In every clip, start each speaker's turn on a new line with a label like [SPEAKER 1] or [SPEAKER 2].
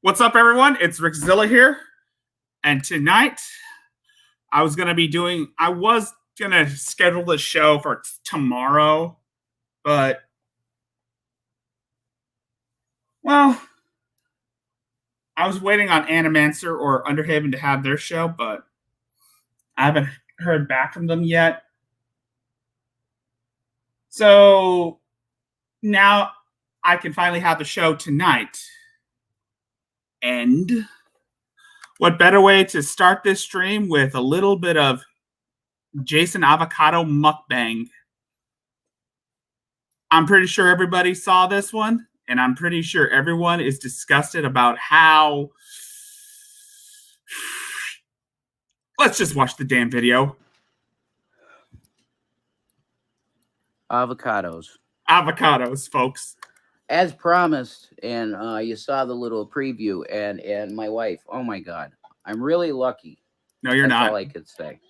[SPEAKER 1] What's up, everyone? It's Rickzilla here. And tonight, I was going to schedule the show for tomorrow, but, well, I was waiting on Animancer or Underhaven to have their show, but I haven't heard back from them yet. So now I can finally have the show tonight. And what better way to start this stream with a little bit of Jason Avocado mukbang. I'm pretty sure everybody saw this one, and I'm pretty sure everyone is disgusted about how... Let's just watch the damn video.
[SPEAKER 2] Avocados.
[SPEAKER 1] Avocados, folks.
[SPEAKER 2] As promised, and you saw the little preview, and my wife, oh my God, I'm really lucky.
[SPEAKER 1] No, you're not.
[SPEAKER 2] That's all I could say.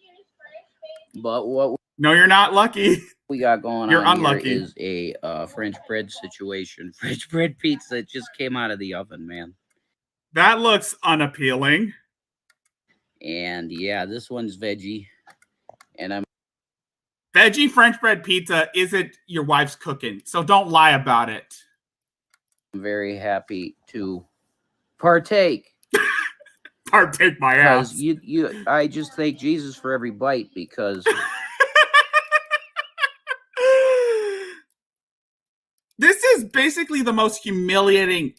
[SPEAKER 2] But what
[SPEAKER 1] No, you're not lucky.
[SPEAKER 2] we got going
[SPEAKER 1] You're
[SPEAKER 2] on
[SPEAKER 1] unlucky.
[SPEAKER 2] here is a French bread situation. French bread pizza that just came out of the oven, man.
[SPEAKER 1] That looks unappealing.
[SPEAKER 2] And yeah, this one's veggie. And I'm
[SPEAKER 1] Veggie French bread pizza isn't your wife's cooking, so don't lie about it.
[SPEAKER 2] very happy to partake.
[SPEAKER 1] Partake my ass.
[SPEAKER 2] Because I just thank Jesus for every bite, because
[SPEAKER 1] this is basically the most humiliating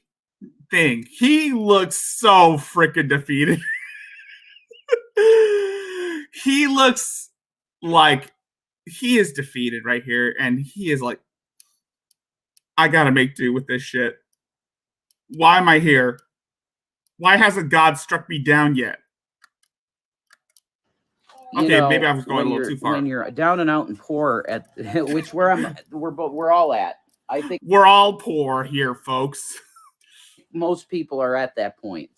[SPEAKER 1] thing. He looks so freaking defeated. He looks like he is defeated right here, and he is like, I gotta make do with this shit. Why am I here? Why hasn't God struck me down yet? Okay, maybe I was going a little too far.
[SPEAKER 2] When you're down and out and poor, at which we're all at. I think
[SPEAKER 1] we're all poor here, folks.
[SPEAKER 2] Most people are at that point,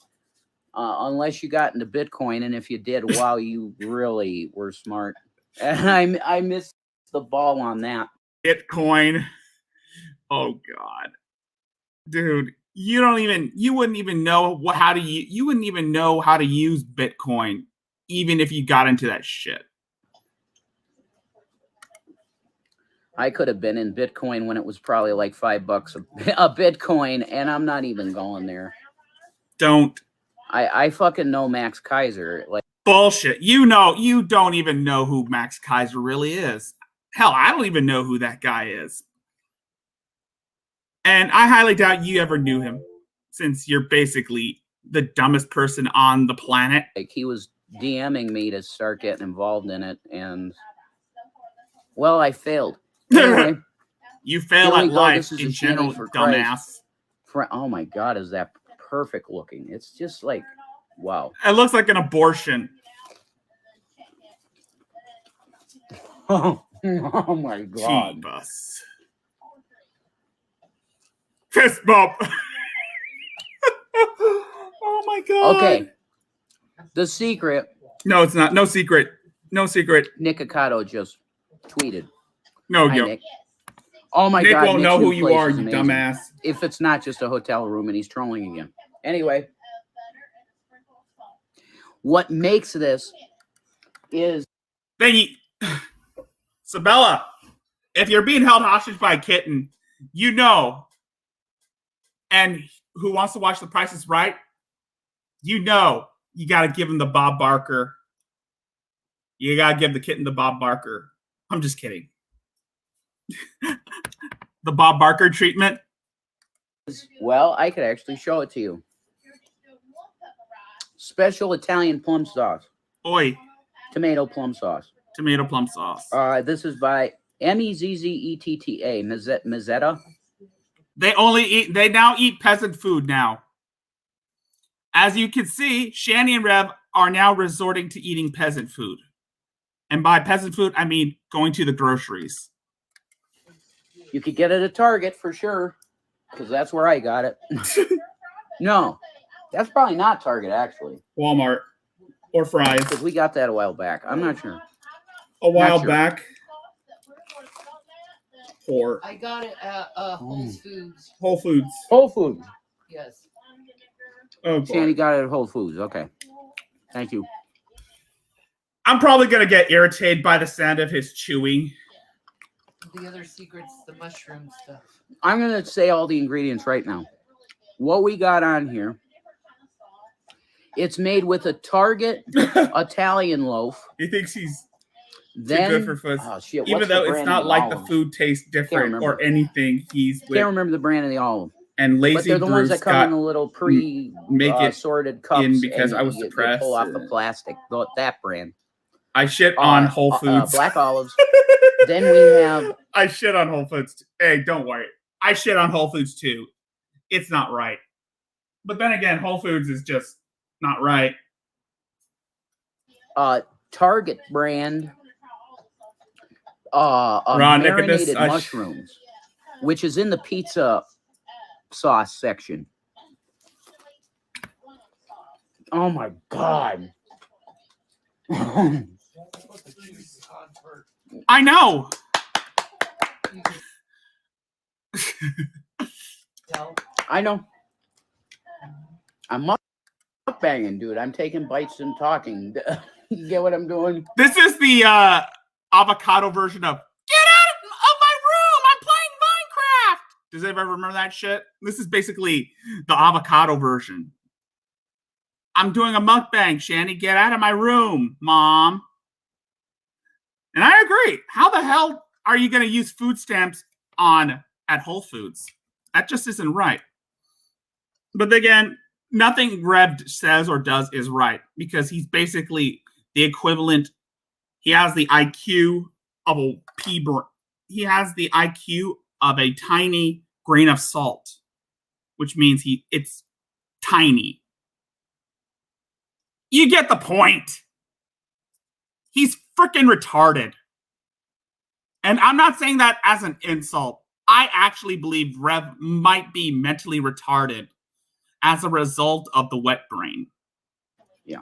[SPEAKER 2] unless you got into Bitcoin, and if you did, wow, you really were smart. And I missed the ball on that.
[SPEAKER 1] Bitcoin. Oh God, dude. You wouldn't even know how to use Bitcoin, even if you got into that shit.
[SPEAKER 2] I could have been in Bitcoin when it was probably like $5 a Bitcoin, and I'm not even going there.
[SPEAKER 1] Don't.
[SPEAKER 2] I fucking know Max Kaiser. Like
[SPEAKER 1] bullshit. You don't even know who Max Kaiser really is. Hell, I don't even know who that guy is. And I highly doubt you ever knew him, since you're basically the dumbest person on the planet.
[SPEAKER 2] Like, he was DMing me to start getting involved in it, and well, I failed. Anyway,
[SPEAKER 1] you fail at life in general, dumbass.
[SPEAKER 2] Oh my God, is that perfect looking? It's just like, wow.
[SPEAKER 1] It looks like an abortion.
[SPEAKER 2] Oh my God.
[SPEAKER 1] Bus. Fist bump. Oh my God.
[SPEAKER 2] Okay. The secret.
[SPEAKER 1] No, it's not. No secret. No secret.
[SPEAKER 2] Nick Ocado just tweeted.
[SPEAKER 1] No,
[SPEAKER 2] Hi, Nick. Oh my
[SPEAKER 1] Nick
[SPEAKER 2] God.
[SPEAKER 1] Won't know who you are, you dumbass.
[SPEAKER 2] If it's not just a hotel room and he's trolling again. Anyway. What makes this is...
[SPEAKER 1] Sabella, if you're being held hostage by a kitten, you know, and who wants to watch The Price is Right, you know, you got to give him the Bob Barker. You got to give the kitten the Bob Barker. I'm just kidding. The Bob Barker treatment.
[SPEAKER 2] Well, I could actually show it to you. Special Italian plum sauce.
[SPEAKER 1] Oi.
[SPEAKER 2] Tomato plum sauce.
[SPEAKER 1] Tomato plum sauce.
[SPEAKER 2] This is by Mezzetta. Mezzetta.
[SPEAKER 1] They now eat peasant food now. As you can see, Shanny and Rev are now resorting to eating peasant food. And by peasant food, I mean going to the groceries.
[SPEAKER 2] You could get it at Target for sure, because that's where I got it. No, that's probably not Target, actually.
[SPEAKER 1] Walmart or Fry's.
[SPEAKER 2] Because we got that a while back. I'm not sure.
[SPEAKER 1] A while back. Poor.
[SPEAKER 3] I got it at Whole Foods.
[SPEAKER 1] Whole Foods.
[SPEAKER 2] Whole Foods.
[SPEAKER 3] Yes.
[SPEAKER 1] Oh, boy.
[SPEAKER 2] Shanny got it at Whole Foods. Okay. Thank you.
[SPEAKER 1] I'm probably going to get irritated by the sound of his chewing.
[SPEAKER 3] The other secret's the mushroom stuff.
[SPEAKER 2] I'm going to say all the ingredients right now. What we got on here, it's made with a Target Italian loaf.
[SPEAKER 1] He thinks he's
[SPEAKER 2] Then,
[SPEAKER 1] too good for food.
[SPEAKER 2] oh, shit,
[SPEAKER 1] Even
[SPEAKER 2] what's the
[SPEAKER 1] though it's
[SPEAKER 2] brand
[SPEAKER 1] not
[SPEAKER 2] of
[SPEAKER 1] like the
[SPEAKER 2] olives?
[SPEAKER 1] food tastes different or
[SPEAKER 2] remember.
[SPEAKER 1] anything. He's with
[SPEAKER 2] Can't remember the brand of the olive.
[SPEAKER 1] and
[SPEAKER 2] But
[SPEAKER 1] Lazy
[SPEAKER 2] they're the ones
[SPEAKER 1] Bruce
[SPEAKER 2] that come
[SPEAKER 1] got
[SPEAKER 2] in the little
[SPEAKER 1] make it
[SPEAKER 2] sorted cups.
[SPEAKER 1] in because
[SPEAKER 2] and
[SPEAKER 1] I was
[SPEAKER 2] you
[SPEAKER 1] depressed.
[SPEAKER 2] pull off the plastic. That brand.
[SPEAKER 1] I shit on Whole Foods.
[SPEAKER 2] Black olives. Then we have.
[SPEAKER 1] I shit on Whole Foods. Hey, don't worry. I shit on Whole Foods too. It's not right. But then again, Whole Foods is just not right.
[SPEAKER 2] Target brand.
[SPEAKER 1] Ron,
[SPEAKER 2] Marinated mushrooms, which is in the pizza sauce section. Oh my God.
[SPEAKER 1] I know.
[SPEAKER 2] I know. I'm banging, dude. I'm taking bites and talking. You get what I'm doing?
[SPEAKER 1] This is the avocado version of "Get out of my room! I'm playing Minecraft." Does anybody remember that shit? This is basically the avocado version. I'm doing a mukbang, Shanny. Get out of my room, Mom. And I agree. How the hell are you going to use food stamps at Whole Foods? That just isn't right. But again, nothing Rev says or does is right because he's basically the equivalent. He has the IQ of a pea brain. He has the IQ of a tiny grain of salt, which means it's tiny. You get the point. He's freaking retarded. And I'm not saying that as an insult. I actually believe Rev might be mentally retarded as a result of the wet brain.
[SPEAKER 2] Yeah.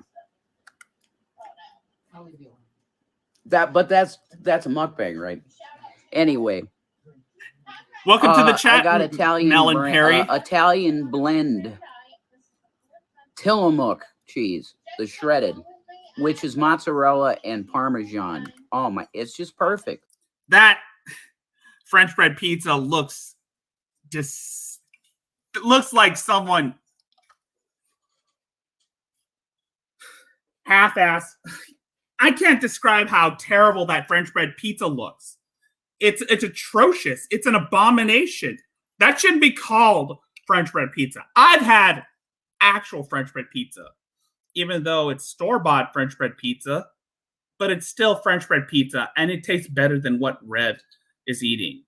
[SPEAKER 2] But that's a mukbang, right? Anyway.
[SPEAKER 1] Welcome to the chat.
[SPEAKER 2] I got Italian
[SPEAKER 1] Melon Perry.
[SPEAKER 2] Italian blend Tillamook cheese, the shredded, which is mozzarella and Parmesan. Oh my, it's just perfect.
[SPEAKER 1] That French bread pizza looks it looks like someone half-ass. I can't describe how terrible that French bread pizza looks. It's atrocious. It's an abomination. That shouldn't be called French bread pizza. I've had actual French bread pizza, even though it's store-bought French bread pizza, but it's still French bread pizza, and it tastes better than what Rev is eating.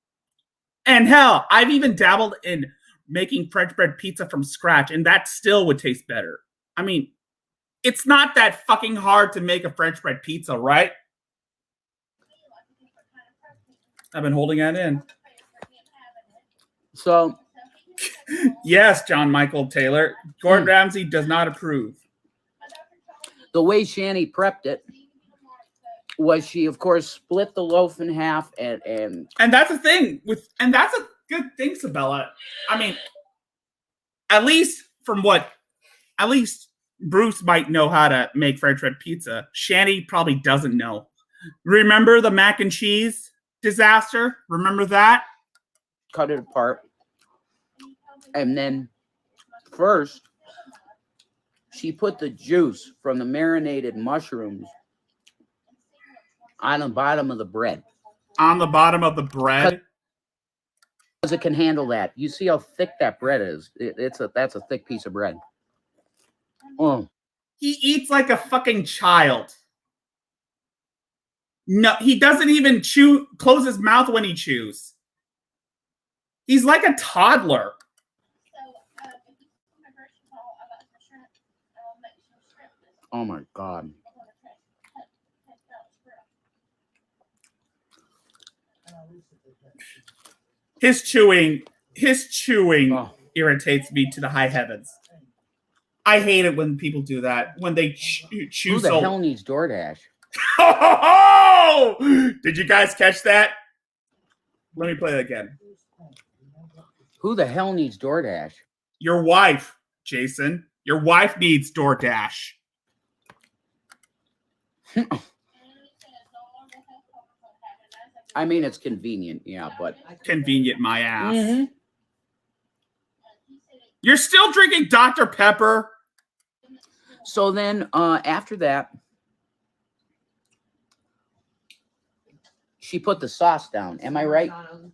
[SPEAKER 1] And hell, I've even dabbled in making French bread pizza from scratch, and that still would taste better. I mean, it's not that fucking hard to make a French bread pizza, right? I've been holding that in.
[SPEAKER 2] So,
[SPEAKER 1] yes, John Michael Taylor. Gordon Ramsay does not approve.
[SPEAKER 2] The way Shanny prepped it was she, of course, split the loaf in half and
[SPEAKER 1] that's the thing and that's a good thing, Sabella. I mean, at least Bruce might know how to make French bread pizza. Shanny probably doesn't know. Remember the mac and cheese disaster? Remember that?
[SPEAKER 2] Cut it apart. And then first, she put the juice from the marinated mushrooms on the bottom of the bread.
[SPEAKER 1] On the bottom of the bread?
[SPEAKER 2] Because it can handle that. You see how thick that bread is. That's a thick piece of bread. Oh.
[SPEAKER 1] He eats like a fucking child. No, he doesn't even close his mouth when he chews. He's like a toddler.
[SPEAKER 2] Oh my God.
[SPEAKER 1] His chewing irritates me to the high heavens. I hate it when people do that. When they chew
[SPEAKER 2] Who the hell needs DoorDash?
[SPEAKER 1] Oh! Did you guys catch that? Let me play it again.
[SPEAKER 2] Who the hell needs DoorDash?
[SPEAKER 1] Your wife, Jason. Your wife needs DoorDash.
[SPEAKER 2] I mean, it's convenient, yeah, but
[SPEAKER 1] Convenient, my ass.
[SPEAKER 2] Mm-hmm.
[SPEAKER 1] You're still drinking Dr. Pepper?
[SPEAKER 2] So then after that, she put the sauce down. Am I right?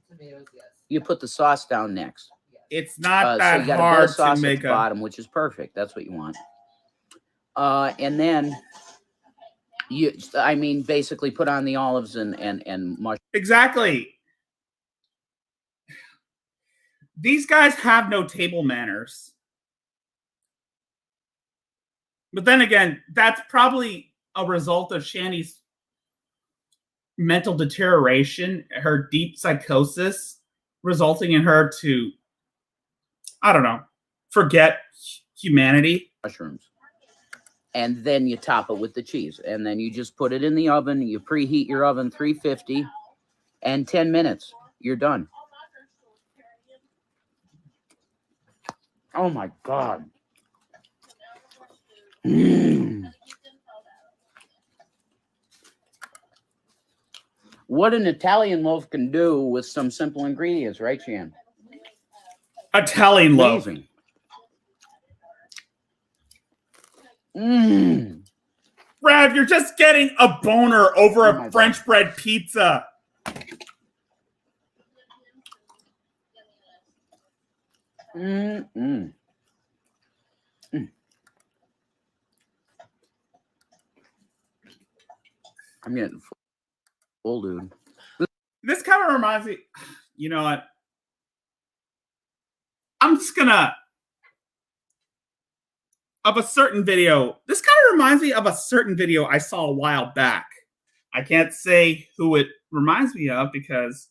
[SPEAKER 3] Tomatoes, yes.
[SPEAKER 2] You put the sauce down next.
[SPEAKER 1] It's not
[SPEAKER 2] So
[SPEAKER 1] that
[SPEAKER 2] you got a bit
[SPEAKER 1] hard
[SPEAKER 2] of sauce
[SPEAKER 1] to make
[SPEAKER 2] at the bottom, which is perfect. That's what you want. And then basically put on the olives and mushrooms.
[SPEAKER 1] Exactly. These guys have no table manners. But then again, that's probably a result of Shanny's mental deterioration, her deep psychosis, resulting in her to, I don't know, forget humanity.
[SPEAKER 2] Mushrooms. And then you top it with the cheese. And then you just put it in the oven. You preheat your oven 350 and 10 minutes. You're done. Oh my God. What an Italian loaf can do with some simple ingredients, right, Shan?
[SPEAKER 1] Italian loaf.
[SPEAKER 2] Amazing.
[SPEAKER 1] Rev, you're just getting a boner over a French
[SPEAKER 2] God.
[SPEAKER 1] bread pizza.
[SPEAKER 2] I'm getting full, dude.
[SPEAKER 1] This kind of reminds me, you know what? I'm just gonna, of a certain video. This kind of reminds me of a certain video I saw a while back. I can't say who it reminds me of because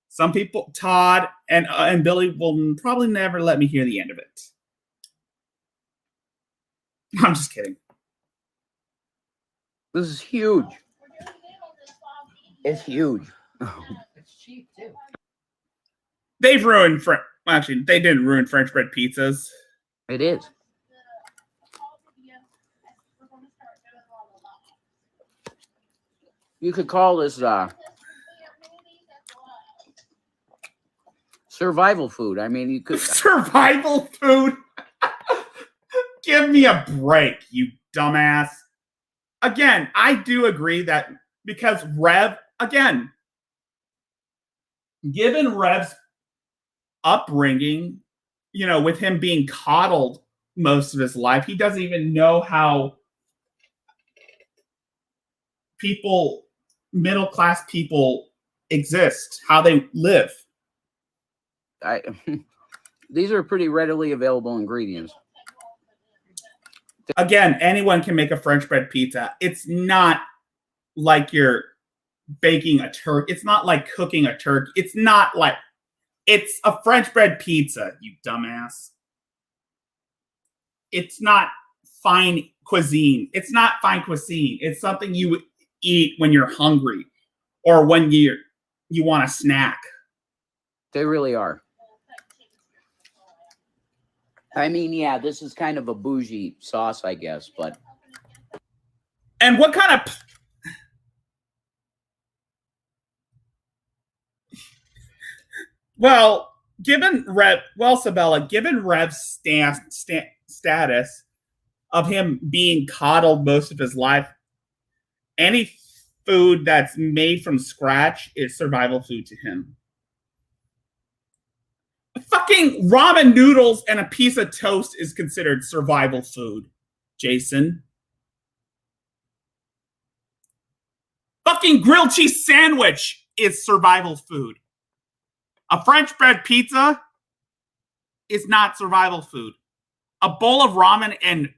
[SPEAKER 1] some people, Todd and Billy, will probably never let me hear the end of it. I'm just kidding.
[SPEAKER 2] This is huge. It's huge.
[SPEAKER 3] It's cheap too.
[SPEAKER 1] They've ruined actually, they didn't ruin French bread pizzas.
[SPEAKER 2] It is. You could call this survival food. I mean, you could.
[SPEAKER 1] Survival food? Give me a break, you dumbass. Again, I do agree that because Rev, again, given Rev's upbringing, you know, with him being coddled most of his life, he doesn't even know how people, middle class people, exist, how they live.
[SPEAKER 2] These are pretty readily available ingredients.
[SPEAKER 1] Again, anyone can make a French bread pizza. It's not like you're baking a turkey. It's not like cooking a turkey. It's not like, it's a French bread pizza, you dumbass. It's not fine cuisine. It's not fine cuisine. It's something you eat when you're hungry or when you want a snack.
[SPEAKER 2] They really are. I mean, yeah, this is kind of a bougie sauce, I guess, but.
[SPEAKER 1] And what kind of... Well, Sabella, given Rev's status of him being coddled most of his life, any food that's made from scratch is survival food to him. Fucking ramen noodles and a piece of toast is considered survival food, Jason. Fucking grilled cheese sandwich is survival food. A French bread pizza is not survival food. A bowl of ramen and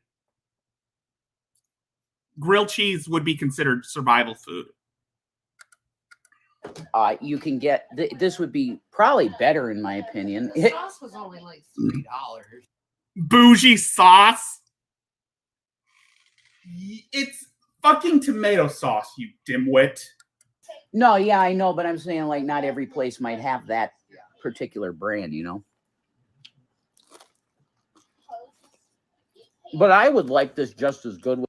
[SPEAKER 1] grilled cheese would be considered survival food.
[SPEAKER 2] You can get this would be probably better in my opinion.
[SPEAKER 3] The sauce was only like $3.
[SPEAKER 1] Bougie sauce. It's fucking tomato sauce, you dimwit.
[SPEAKER 2] No, yeah, I know, but I'm saying like not every place might have that particular brand, you know. But I would like this just as good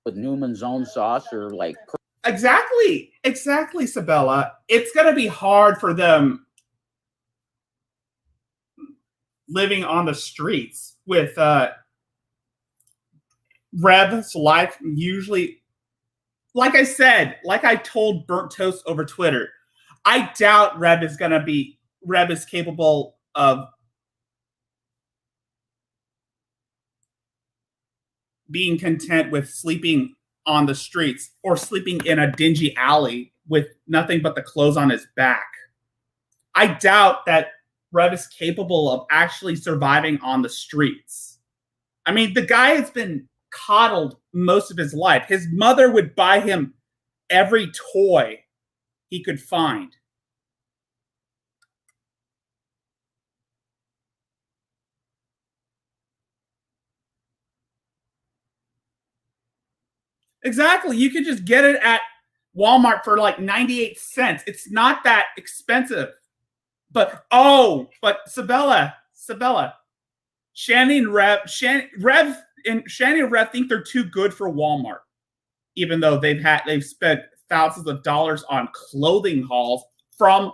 [SPEAKER 2] with Newman's Own sauce or like.
[SPEAKER 1] Exactly, Sabella. It's gonna be hard for them living on the streets with Rev's life. Usually, like I said, like I told Burnt Toast over Twitter, I doubt Rev is capable of being content with sleeping on the streets or sleeping in a dingy alley with nothing but the clothes on his back. I doubt that Rev is capable of actually surviving on the streets. I mean, the guy has been coddled most of his life. His mother would buy him every toy he could find. Exactly. You could just get it at Walmart for like 98 cents. It's not that expensive. But Sabella, Shanny and Rev think they're too good for Walmart, even though they've spent thousands of dollars on clothing hauls from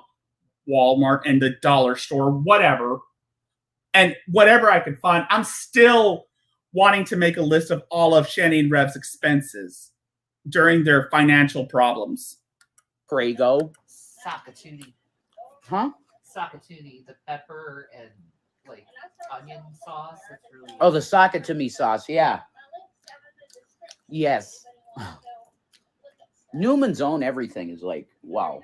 [SPEAKER 1] Walmart and the dollar store, whatever. And whatever I could find, I'm still wanting to make a list of all of Shanny and Rev's expenses during their financial problems.
[SPEAKER 2] Prego.
[SPEAKER 3] Sakatuni.
[SPEAKER 2] Huh?
[SPEAKER 3] Sakatuni, the pepper and like onion sauce. That's really
[SPEAKER 2] Oh, the Sakatumi sauce. Yeah. Yes. Newman's Own everything is like, wow.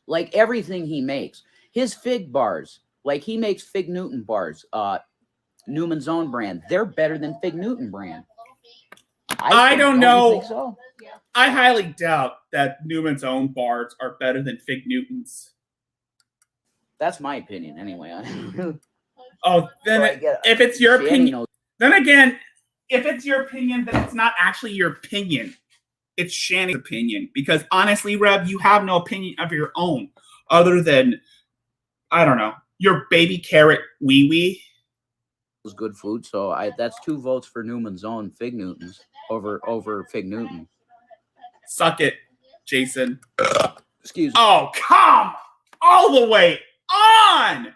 [SPEAKER 2] Like everything he makes. His fig bars, like he makes Fig Newton bars, Newman's Own brand. They're better than Fig Newton brand.
[SPEAKER 1] I don't know.
[SPEAKER 2] You think so?
[SPEAKER 1] I highly doubt that Newman's Own bars are better than Fig Newton's.
[SPEAKER 2] That's my opinion, anyway.
[SPEAKER 1] Oh, then if it's your opinion, then again, if it's your opinion, then it's not actually your opinion. It's Shanny's opinion. Because honestly, Rev, you have no opinion of your own other than, I don't know, your baby carrot wee wee.
[SPEAKER 2] Was good food, so that's 2 votes for Newman's Own Fig Newtons over Fig Newton.
[SPEAKER 1] Suck it, Jason.
[SPEAKER 2] Excuse me.
[SPEAKER 1] Oh, come all the way on.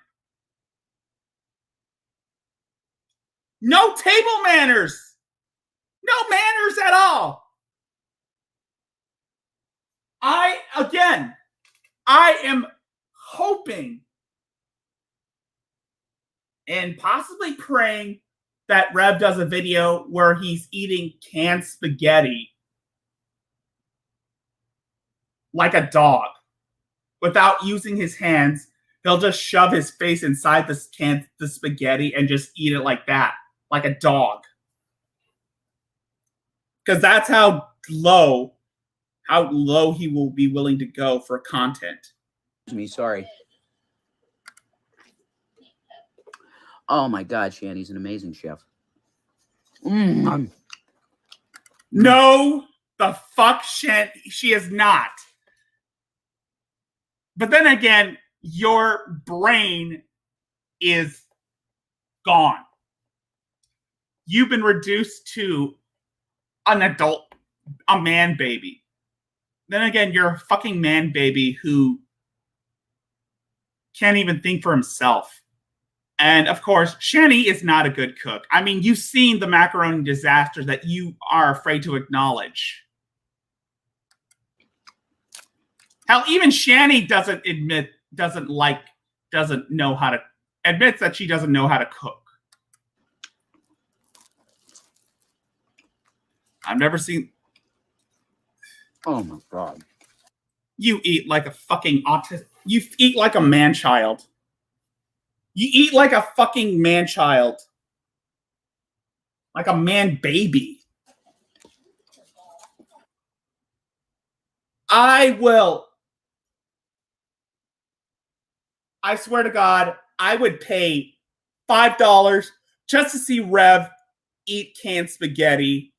[SPEAKER 1] No table manners. No manners at all. I am hoping and possibly praying that Rev does a video where he's eating canned spaghetti like a dog without using his hands. He'll just shove his face inside the spaghetti and just eat it like that, like a dog. Because that's how low he will be willing to go for content.
[SPEAKER 2] Excuse me, sorry. Oh my God, Shanny's an amazing chef.
[SPEAKER 1] No, the fuck she is not. But then again, your brain is gone. You've been reduced to an adult, a man baby. Then again, you're a fucking man baby who can't even think for himself. And of course, Shanny is not a good cook. I mean, you've seen the macaroni disasters that you are afraid to acknowledge. Hell, even Shanny admits that she doesn't know how to cook. I've never seen.
[SPEAKER 2] Oh my God.
[SPEAKER 1] You eat like a fucking autistic. You eat like a man-child. You eat like a fucking man-child. Like a man baby. I swear to God, I would pay $5 just to see Rev eat canned spaghetti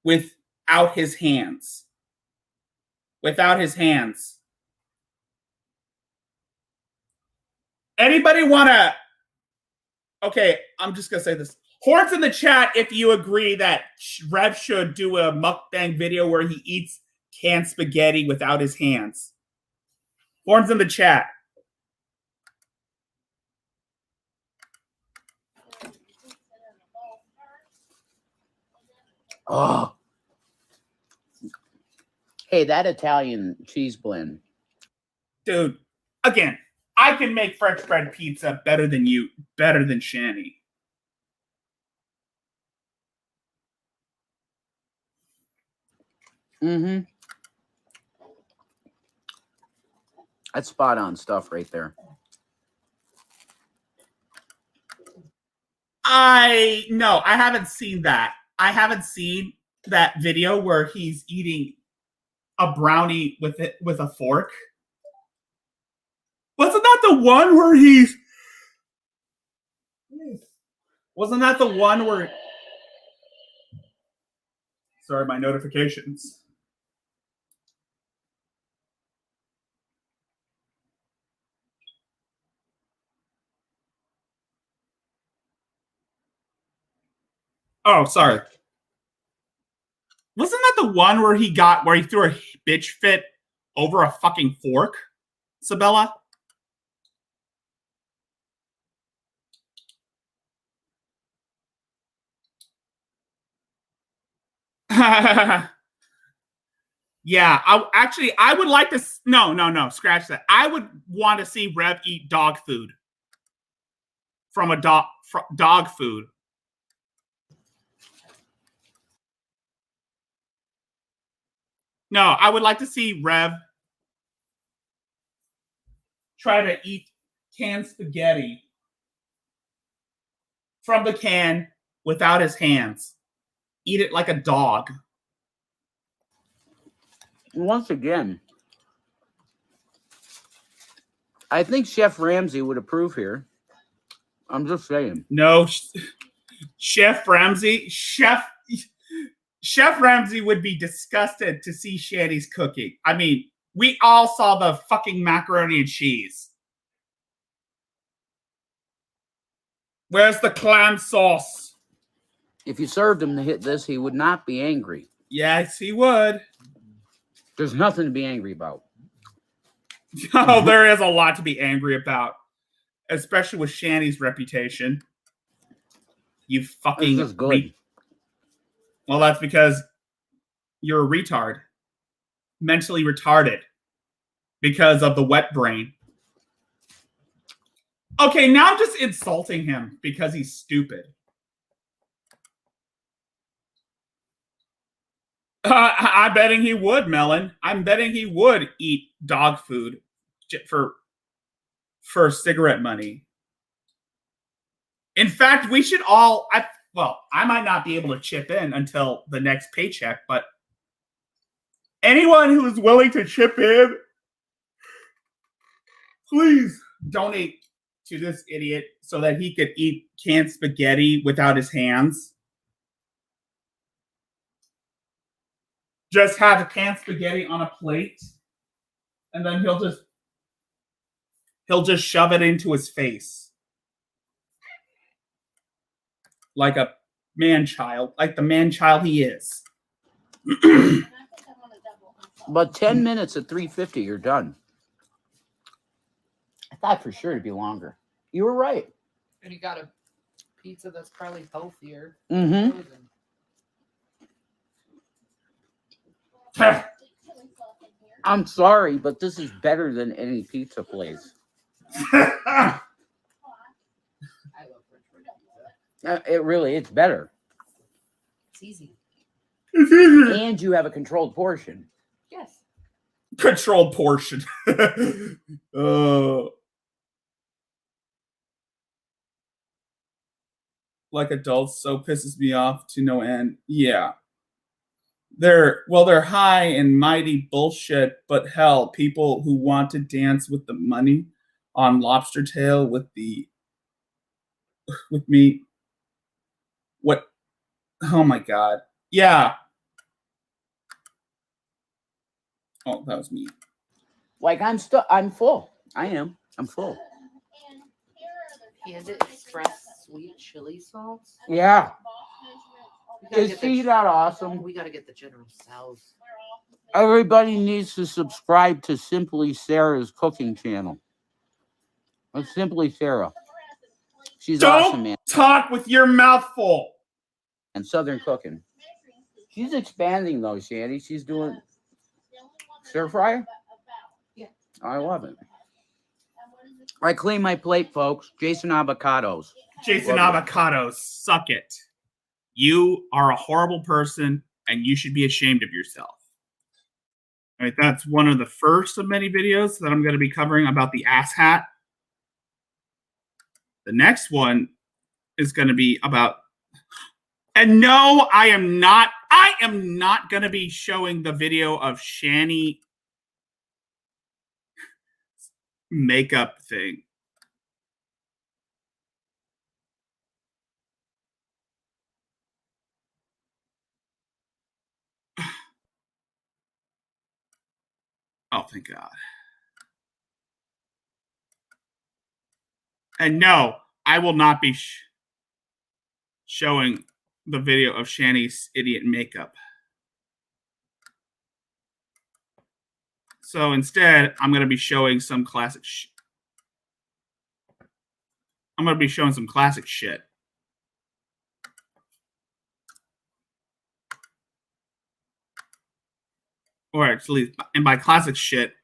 [SPEAKER 1] without his hands. Without his hands. Anybody want to Okay, I'm just gonna say this. Horns in the chat if you agree that Rev should do a mukbang video where he eats canned spaghetti without his hands. Horns in the chat.
[SPEAKER 2] Oh. Hey, that Italian cheese blend.
[SPEAKER 1] Dude, again, I can make French bread pizza better than you, better than Shanny.
[SPEAKER 2] Mm-hmm. That's spot on stuff right there.
[SPEAKER 1] I haven't seen that. I haven't seen that video where he's eating a brownie with a fork. Wasn't that the one where he's? Wasn't that the one where? Sorry, my notifications. Oh, sorry. Wasn't that the one where he threw a bitch fit over a fucking fork, Sabella? Yeah, I would like to. No, scratch that. I would want to see Rev eat dog food from a dog food. No, I would like to see Rev try to eat canned spaghetti from the can without his hands. Eat it like a dog.
[SPEAKER 2] Once again, I think Chef Ramsay would approve here. I'm just saying.
[SPEAKER 1] No, Chef Ramsay would be disgusted to see Shanny's cooking. I mean, we all saw the fucking macaroni and cheese. Where's the clam sauce?
[SPEAKER 2] If you served him to hit this, he would not be angry.
[SPEAKER 1] Yes, he would.
[SPEAKER 2] There's nothing to be angry about.
[SPEAKER 1] Oh, there is a lot to be angry about, especially with Shanny's reputation. You fucking.
[SPEAKER 2] This is good.
[SPEAKER 1] Well, that's because you're a retard, mentally retarded, because of the wet brain. Okay, now I'm just insulting him because he's stupid. I'm betting he would, Melon. I'm betting he would eat dog food for cigarette money. In fact, we should all. I might not be able to chip in until the next paycheck, but anyone who is willing to chip in, please donate to this idiot so that he could eat canned spaghetti without his hands. Just have a canned spaghetti on a plate, and then he'll just shove it into his face. Like a man-child, like the man-child he is.
[SPEAKER 2] But 10 minutes at 350, you're done. I thought for sure it'd be longer. You were right.
[SPEAKER 3] And you got a pizza that's probably healthier.
[SPEAKER 2] Mm-hmm. I'm sorry, but this is better than any pizza place.
[SPEAKER 3] I love French bread pizza.
[SPEAKER 2] It really, it's better.
[SPEAKER 3] It's easy.
[SPEAKER 2] And you have a controlled portion.
[SPEAKER 3] Yes.
[SPEAKER 1] Controlled portion. Like adults, so pisses me off to no end. Yeah. They're high and mighty bullshit, but hell, people who want to dance with the money on lobster tail with me. What? Oh my God. Yeah. Oh, that was me.
[SPEAKER 2] Like I'm full. I am. I'm full.
[SPEAKER 3] Panda Express sweet chili sauce.
[SPEAKER 2] Yeah.
[SPEAKER 3] We gotta
[SPEAKER 2] Is
[SPEAKER 3] get
[SPEAKER 2] he
[SPEAKER 3] the,
[SPEAKER 2] that awesome?
[SPEAKER 3] we gotta get the General Tso's.
[SPEAKER 2] Everybody needs to subscribe to Simply Sarah's cooking channel. It's Simply Sarah. She's awesome, man.
[SPEAKER 1] Talk with your mouth full.
[SPEAKER 2] And Southern cooking. She's expanding though, Shanny. She's doing stir fry.
[SPEAKER 3] Yeah.
[SPEAKER 2] I love it. I clean my plate, folks. Jason Avocados.
[SPEAKER 1] Jason
[SPEAKER 2] Love you.
[SPEAKER 1] Avocados, suck it. You are a horrible person, and you should be ashamed of yourself. All right, that's one of the first of many videos that I'm going to be covering about the ass hat. The next one is going to be about, and no, I am not going to be showing the video of Shanny makeup thing. Oh, thank God. And no, I will not be showing the video of Shanny's idiot makeup. So instead, I'm going to be showing some classic I'm going to be showing some classic shit. Or at least, and by classic shit,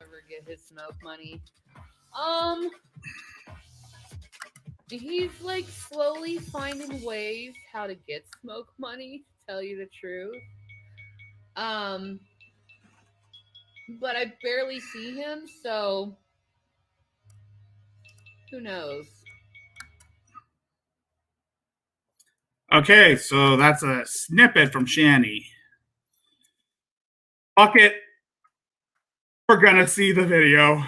[SPEAKER 4] Ever get his smoke money? He's like slowly finding ways how to get smoke money, to tell you the truth. But I barely see him, so who knows?
[SPEAKER 1] Okay, so that's a snippet from Shanny. Fuck it. We're gonna see the video.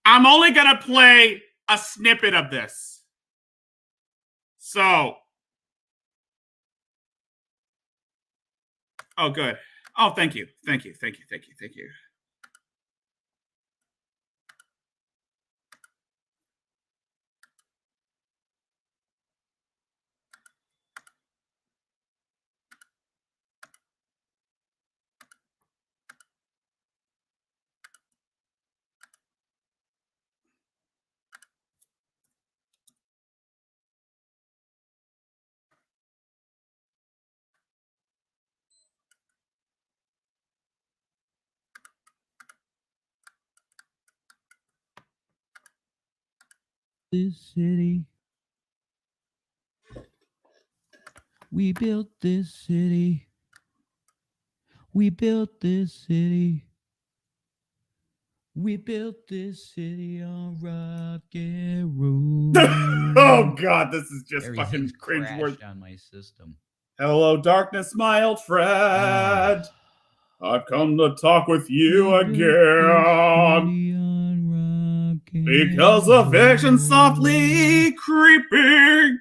[SPEAKER 1] I'm only gonna play a snippet of this. So, oh, good. Oh, thank you. Thank you. Thank you. Thank you. Thank you.
[SPEAKER 5] This city. We built this city. We built this city. We built this city on rock and roll.
[SPEAKER 1] Oh God, this is just fucking
[SPEAKER 5] Everything's
[SPEAKER 1] cringe worthy.
[SPEAKER 5] crashed on my system.
[SPEAKER 1] Hello, darkness, my old friend. I've come to talk with you
[SPEAKER 5] We built this
[SPEAKER 1] again.
[SPEAKER 5] city on rock and
[SPEAKER 1] Because of fiction
[SPEAKER 5] roll.
[SPEAKER 1] softly creeping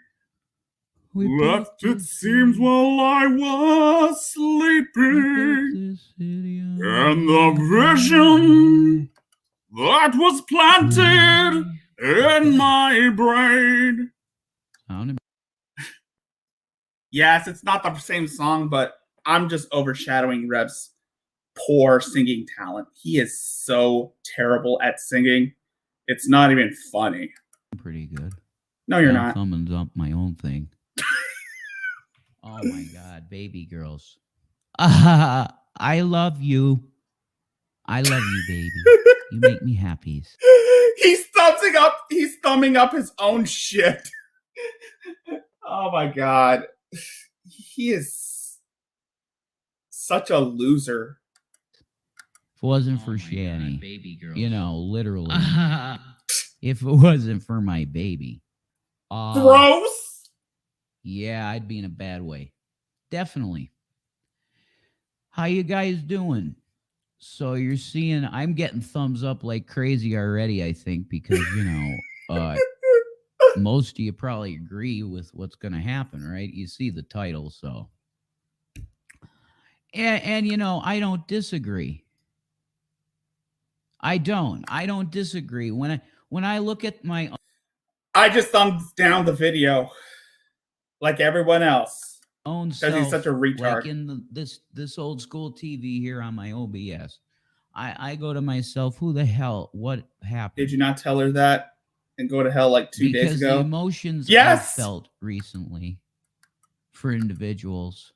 [SPEAKER 5] We built
[SPEAKER 1] left, it
[SPEAKER 5] this
[SPEAKER 1] seems,
[SPEAKER 5] city.
[SPEAKER 1] while I was
[SPEAKER 5] We built
[SPEAKER 1] sleeping.
[SPEAKER 5] this city on
[SPEAKER 1] And
[SPEAKER 5] rock
[SPEAKER 1] the
[SPEAKER 5] and
[SPEAKER 1] vision
[SPEAKER 5] roll.
[SPEAKER 1] that was planted in my brain.
[SPEAKER 5] Sound
[SPEAKER 1] Yes, it's not the same song, but I'm just overshadowing Rev's poor singing talent. He is so terrible at singing. It's not even funny.
[SPEAKER 5] pretty good.
[SPEAKER 1] No, you're
[SPEAKER 5] Now
[SPEAKER 1] not.
[SPEAKER 5] thumbing up my own thing. Oh my God, baby girls. I love you. I love you, baby. You make me happy.
[SPEAKER 1] He's thumbing up his own shit. Oh my God. He is such a loser.
[SPEAKER 5] If it wasn't for Shanny, you know, literally, if it wasn't for my baby,
[SPEAKER 1] Gross.
[SPEAKER 5] yeah, I'd be in a bad way. Definitely. How you guys doing? So you're seeing I'm getting thumbs up like crazy already, I think, because you know, most of you probably agree with what's gonna happen, right? You see the title, so and you know, I don't disagree. I don't disagree. When I look at my
[SPEAKER 1] I just thumbs down the video like everyone else
[SPEAKER 5] own
[SPEAKER 1] because
[SPEAKER 5] self,
[SPEAKER 1] he's such a retard.
[SPEAKER 5] like in this old school TV here on my OBS, I go to myself, who the hell? What happened?
[SPEAKER 1] Did you not tell her that and go to hell like 2 days
[SPEAKER 5] Because the
[SPEAKER 1] ago?
[SPEAKER 5] emotions I've
[SPEAKER 1] Yes.
[SPEAKER 5] felt recently for individuals,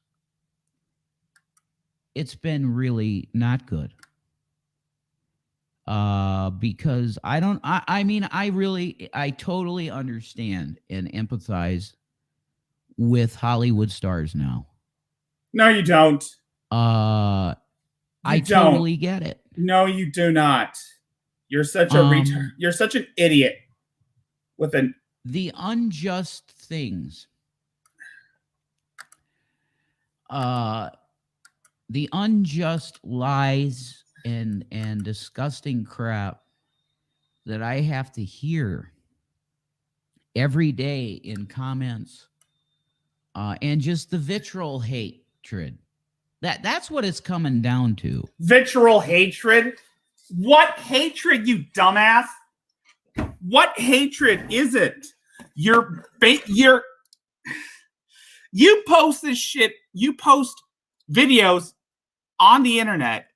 [SPEAKER 5] it's been really not good. Because I mean, I totally understand and empathize with Hollywood stars now.
[SPEAKER 1] No, you don't.
[SPEAKER 5] I
[SPEAKER 1] don't.
[SPEAKER 5] totally get it.
[SPEAKER 1] No, you do not. You're such a retard. You're such an idiot with an
[SPEAKER 5] the unjust things. The unjust lies and disgusting crap that I have to hear every day in comments, and just the vitriol hatred. That's what it's coming down to.
[SPEAKER 1] vitriol hatred. What hatred, you dumbass? What hatred is it? You post this shit. You post videos on the internet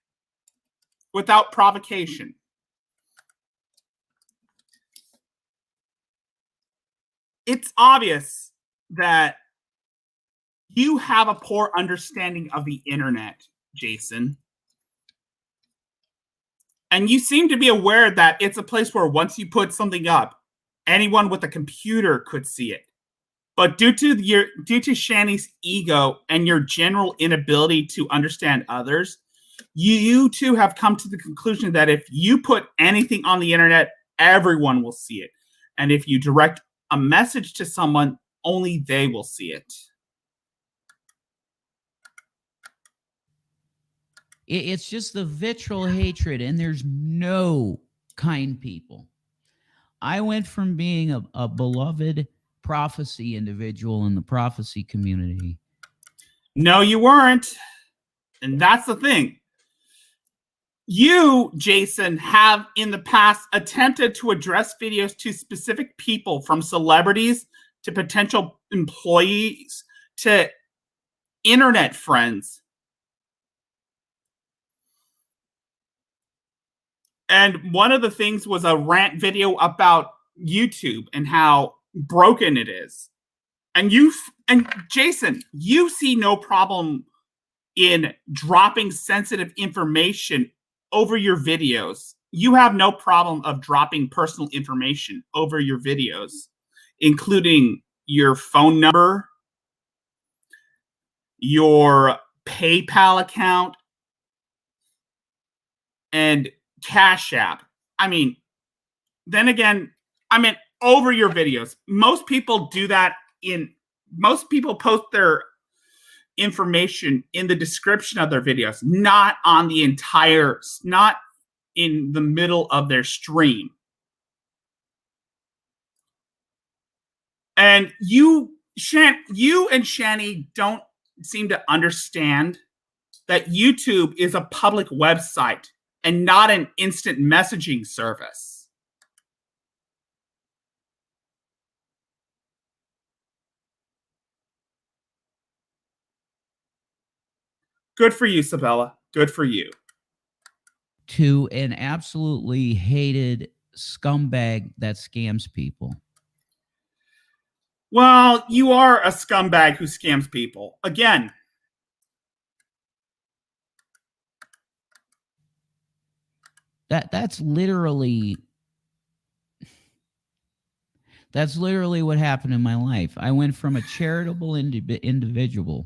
[SPEAKER 1] without provocation. It's obvious that you have a poor understanding of the internet, Jason. And you seem to be aware that it's a place where once you put something up, anyone with a computer could see it. But due to Shanny's ego and your general inability to understand others, you two have come to the conclusion that if you put anything on the internet, everyone will see it. And if you direct a message to someone, only they will see it.
[SPEAKER 5] It's just the vitriol hatred, and there's no kind people. I went from being a beloved prophecy individual in the prophecy community.
[SPEAKER 1] No, you weren't. And that's the thing. You, Jason, have in the past attempted to address videos to specific people, from celebrities to potential employees to internet friends. And one of the things was a rant video about YouTube and how broken it is. And Jason, you see no problem in dropping sensitive information over your videos. You have no problem of dropping personal information over your videos, including your phone number, your PayPal account, and Cash App. I mean, then again, over your videos. Most people do that most people post their information in the description of their videos, not in the middle of their stream. And you and Shanny don't seem to understand that YouTube is a public website and not an instant messaging service. Good for you, Sabella. Good for you.
[SPEAKER 5] To an absolutely hated scumbag that scams people.
[SPEAKER 1] Well, you are a scumbag who scams people. Again.
[SPEAKER 5] That's literally what happened in my life. I went from a charitable individual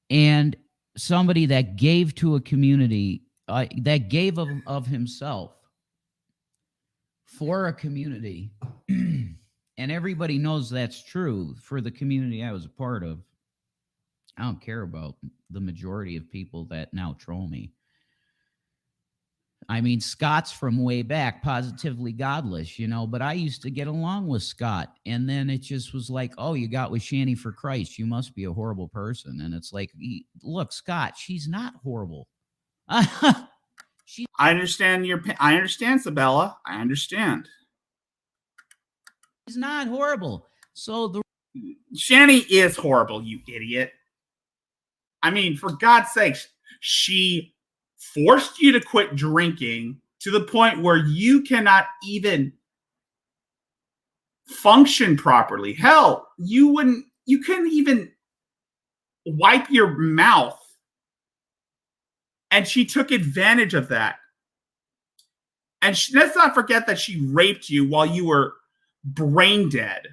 [SPEAKER 5] and somebody that gave to a community, that gave of himself for a community. And everybody knows that's true for the community I was a part of. I don't care about the majority of people that now troll me. I mean, Scott's from way back, positively godless, you know, but I used to get along with Scott. And then it just was like, oh, you got with Shanny for Christ. You must be a horrible person. And it's like, look, Scott, she's not horrible.
[SPEAKER 1] I understand I understand, Sabella. I understand.
[SPEAKER 5] She's not horrible. So
[SPEAKER 1] Shanny is horrible, you idiot. I mean, for God's sakes, she forced you to quit drinking to the point where you cannot even function properly. Hell, you couldn't even wipe your mouth. And she took advantage of that. And let's not forget that she raped you while you were brain dead,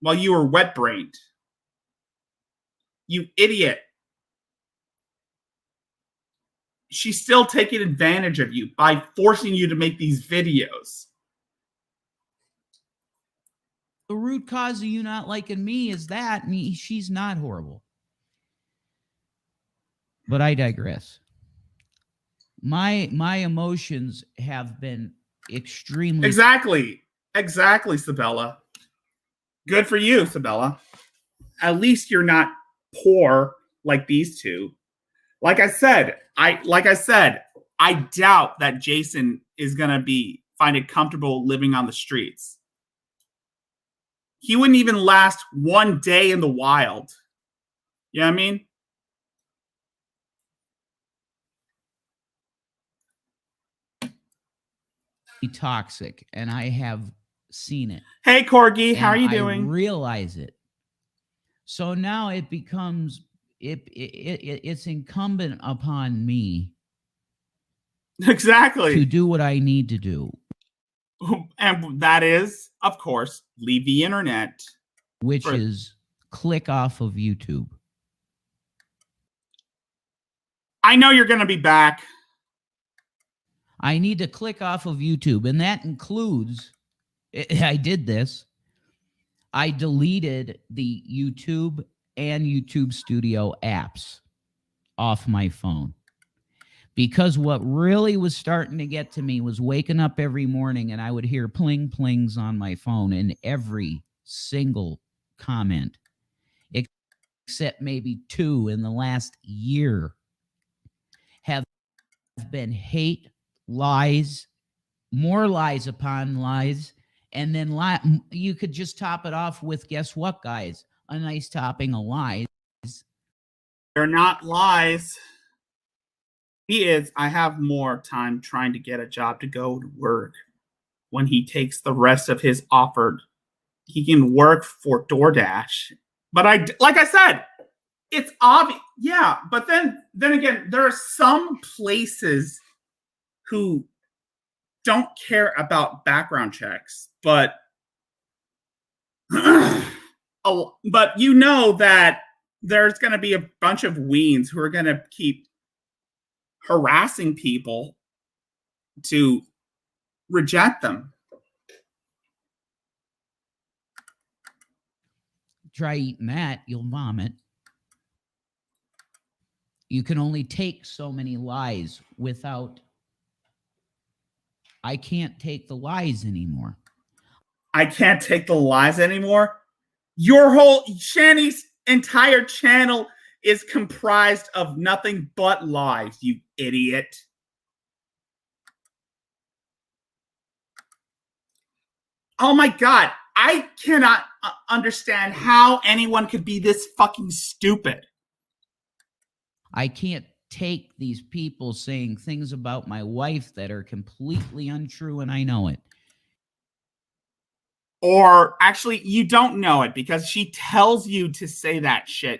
[SPEAKER 1] while you were wet-brained. You idiot. She's still taking advantage of you by forcing you to make these videos.
[SPEAKER 5] the root cause of you not liking me is that, and she's not horrible. But I digress. My emotions have been extremely...
[SPEAKER 1] Exactly, Sabella. Good for you, Sabella. At least you're not poor like these two. Like I said, I doubt that Jason is gonna find it comfortable living on the streets. He wouldn't even last one day in the wild. You know what I mean?
[SPEAKER 5] Toxic, and I have seen it.
[SPEAKER 1] Hey, Corgi, how are you doing?
[SPEAKER 5] I realize it. So now it becomes it's incumbent upon me
[SPEAKER 1] exactly
[SPEAKER 5] to do what I need to do.
[SPEAKER 1] And that is, of course, leave the internet.
[SPEAKER 5] Which is click off of YouTube.
[SPEAKER 1] I know you're going to be back.
[SPEAKER 5] I need to click off of YouTube, and that includes, I did this. I deleted the YouTube and YouTube Studio apps off my phone. Because what really was starting to get to me was waking up every morning and I would hear pling plings on my phone, and every single comment, except maybe 2 in the last year, have been hate, lies, more lies upon lies, and then you could just top it off with, guess what, guys? A nice topping of lies.
[SPEAKER 1] They're not lies. I have more time trying to get a job to go to work. When he takes the rest of his offered, he can work for DoorDash. But like I said, it's obvious. Yeah, but then again, there are some places who don't care about background checks, but but you know that there's going to be a bunch of weens who are going to keep harassing people to reject them.
[SPEAKER 5] Try eating that, you'll vomit. You can only take so many lies without... I can't take the lies anymore.
[SPEAKER 1] I can't take the lies anymore? Your whole... Shanny's entire channel is comprised of nothing but lies, you idiot. Oh my God. I cannot understand how anyone could be this fucking stupid.
[SPEAKER 5] I can't take these people saying things about my wife that are completely untrue, and I know it.
[SPEAKER 1] Or actually, you don't know it because she tells you to say that shit.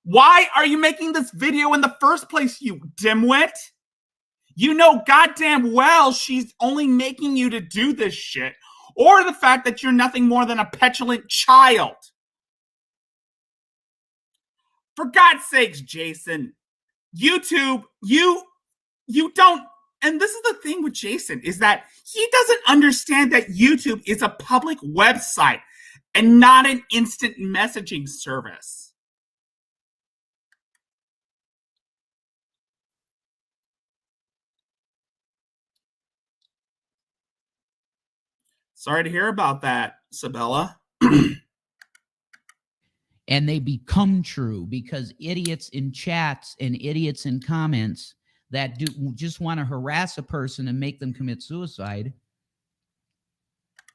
[SPEAKER 1] Why are you making this video in the first place, you dimwit? You know goddamn well she's only making you to do this shit. Or the fact that you're nothing more than a petulant child. For God's sakes, Jason, YouTube, you don't, and this is the thing with Jason, is that he doesn't understand that YouTube is a public website and not an instant messaging service. Sorry to hear about that, Sabella.
[SPEAKER 5] And they become true because idiots in chats and idiots in comments that just want to harass a person and make them commit suicide.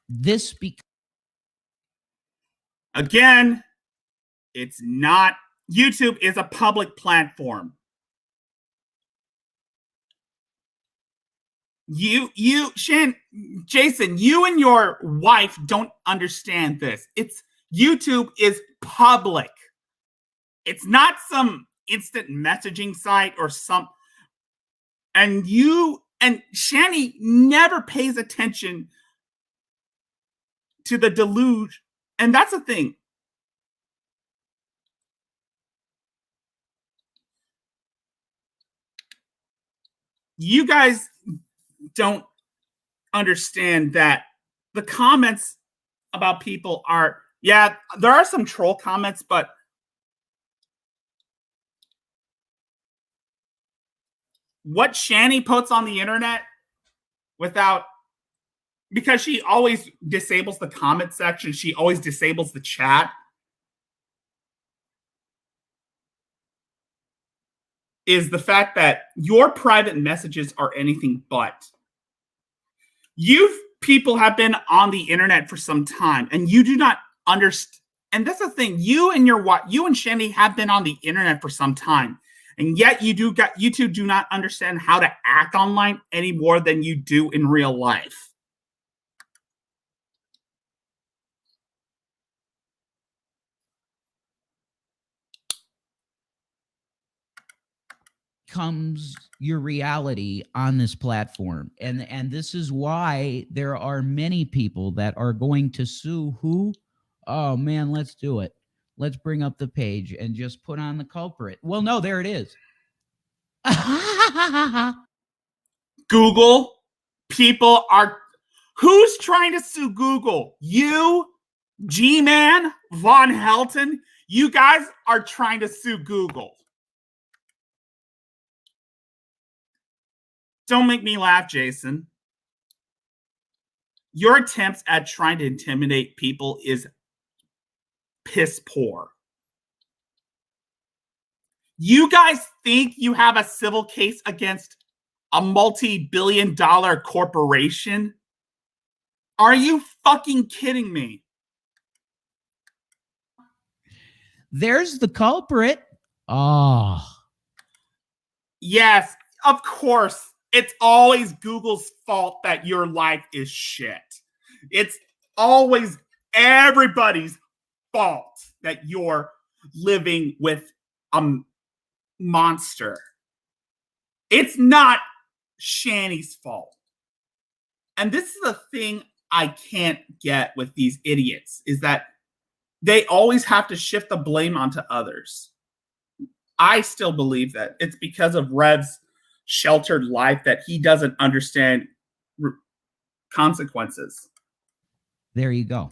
[SPEAKER 5] This
[SPEAKER 1] Again, it's not. YouTube is a public platform. Jason, you and your wife don't understand this. YouTube is public. It's not some instant messaging site or some. And Shanny never pays attention to the deluge. And that's the thing. You guys don't understand that the comments about people are, yeah, there are some troll comments, but what Shanny puts on the internet because she always disables the comment section, she always disables the chat, is the fact that your private messages are anything but. You people have been on the internet for some time, and you do not understand. And that's the thing. You and Shanny have been on the internet for some time, and yet you two do not understand how to act online any more than you do in real life.
[SPEAKER 5] Comes your reality on this platform, and this is why there are many people that are going to sue who. Oh man, let's do it. Let's bring up the page and just put on the culprit. Well, no, there it is.
[SPEAKER 1] Google, who's trying to sue Google? You, G-Man, Von Helton, you guys are trying to sue Google. Don't make me laugh, Jason. Your attempts at trying to intimidate people is piss poor. You guys think you have a civil case against a multi-billion-dollar corporation? Are you fucking kidding me?
[SPEAKER 5] There's the culprit. Oh.
[SPEAKER 1] Yes, of course. It's always Google's fault that your life is shit. It's always everybody's fault that you're living with a monster. It's not Shanny's fault. And this is the thing I can't get with these idiots, is that they always have to shift the blame onto others. I still believe that it's because of Rev's sheltered life that he doesn't understand consequences.
[SPEAKER 5] There you go.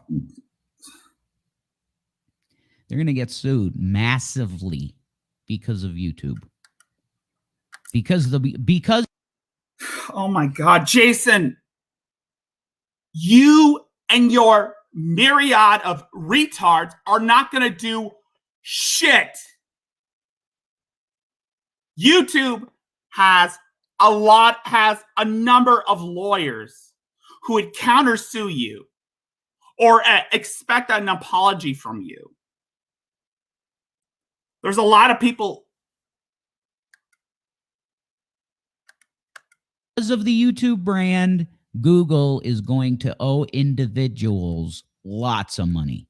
[SPEAKER 5] They're going to get sued massively because of YouTube. Because
[SPEAKER 1] oh my God, Jason, you and your myriad of retards are not going to do shit. YouTube has a number of lawyers who would countersue you or expect an apology from you. There's a lot of people.
[SPEAKER 5] Because of the YouTube brand, Google is going to owe individuals lots of money.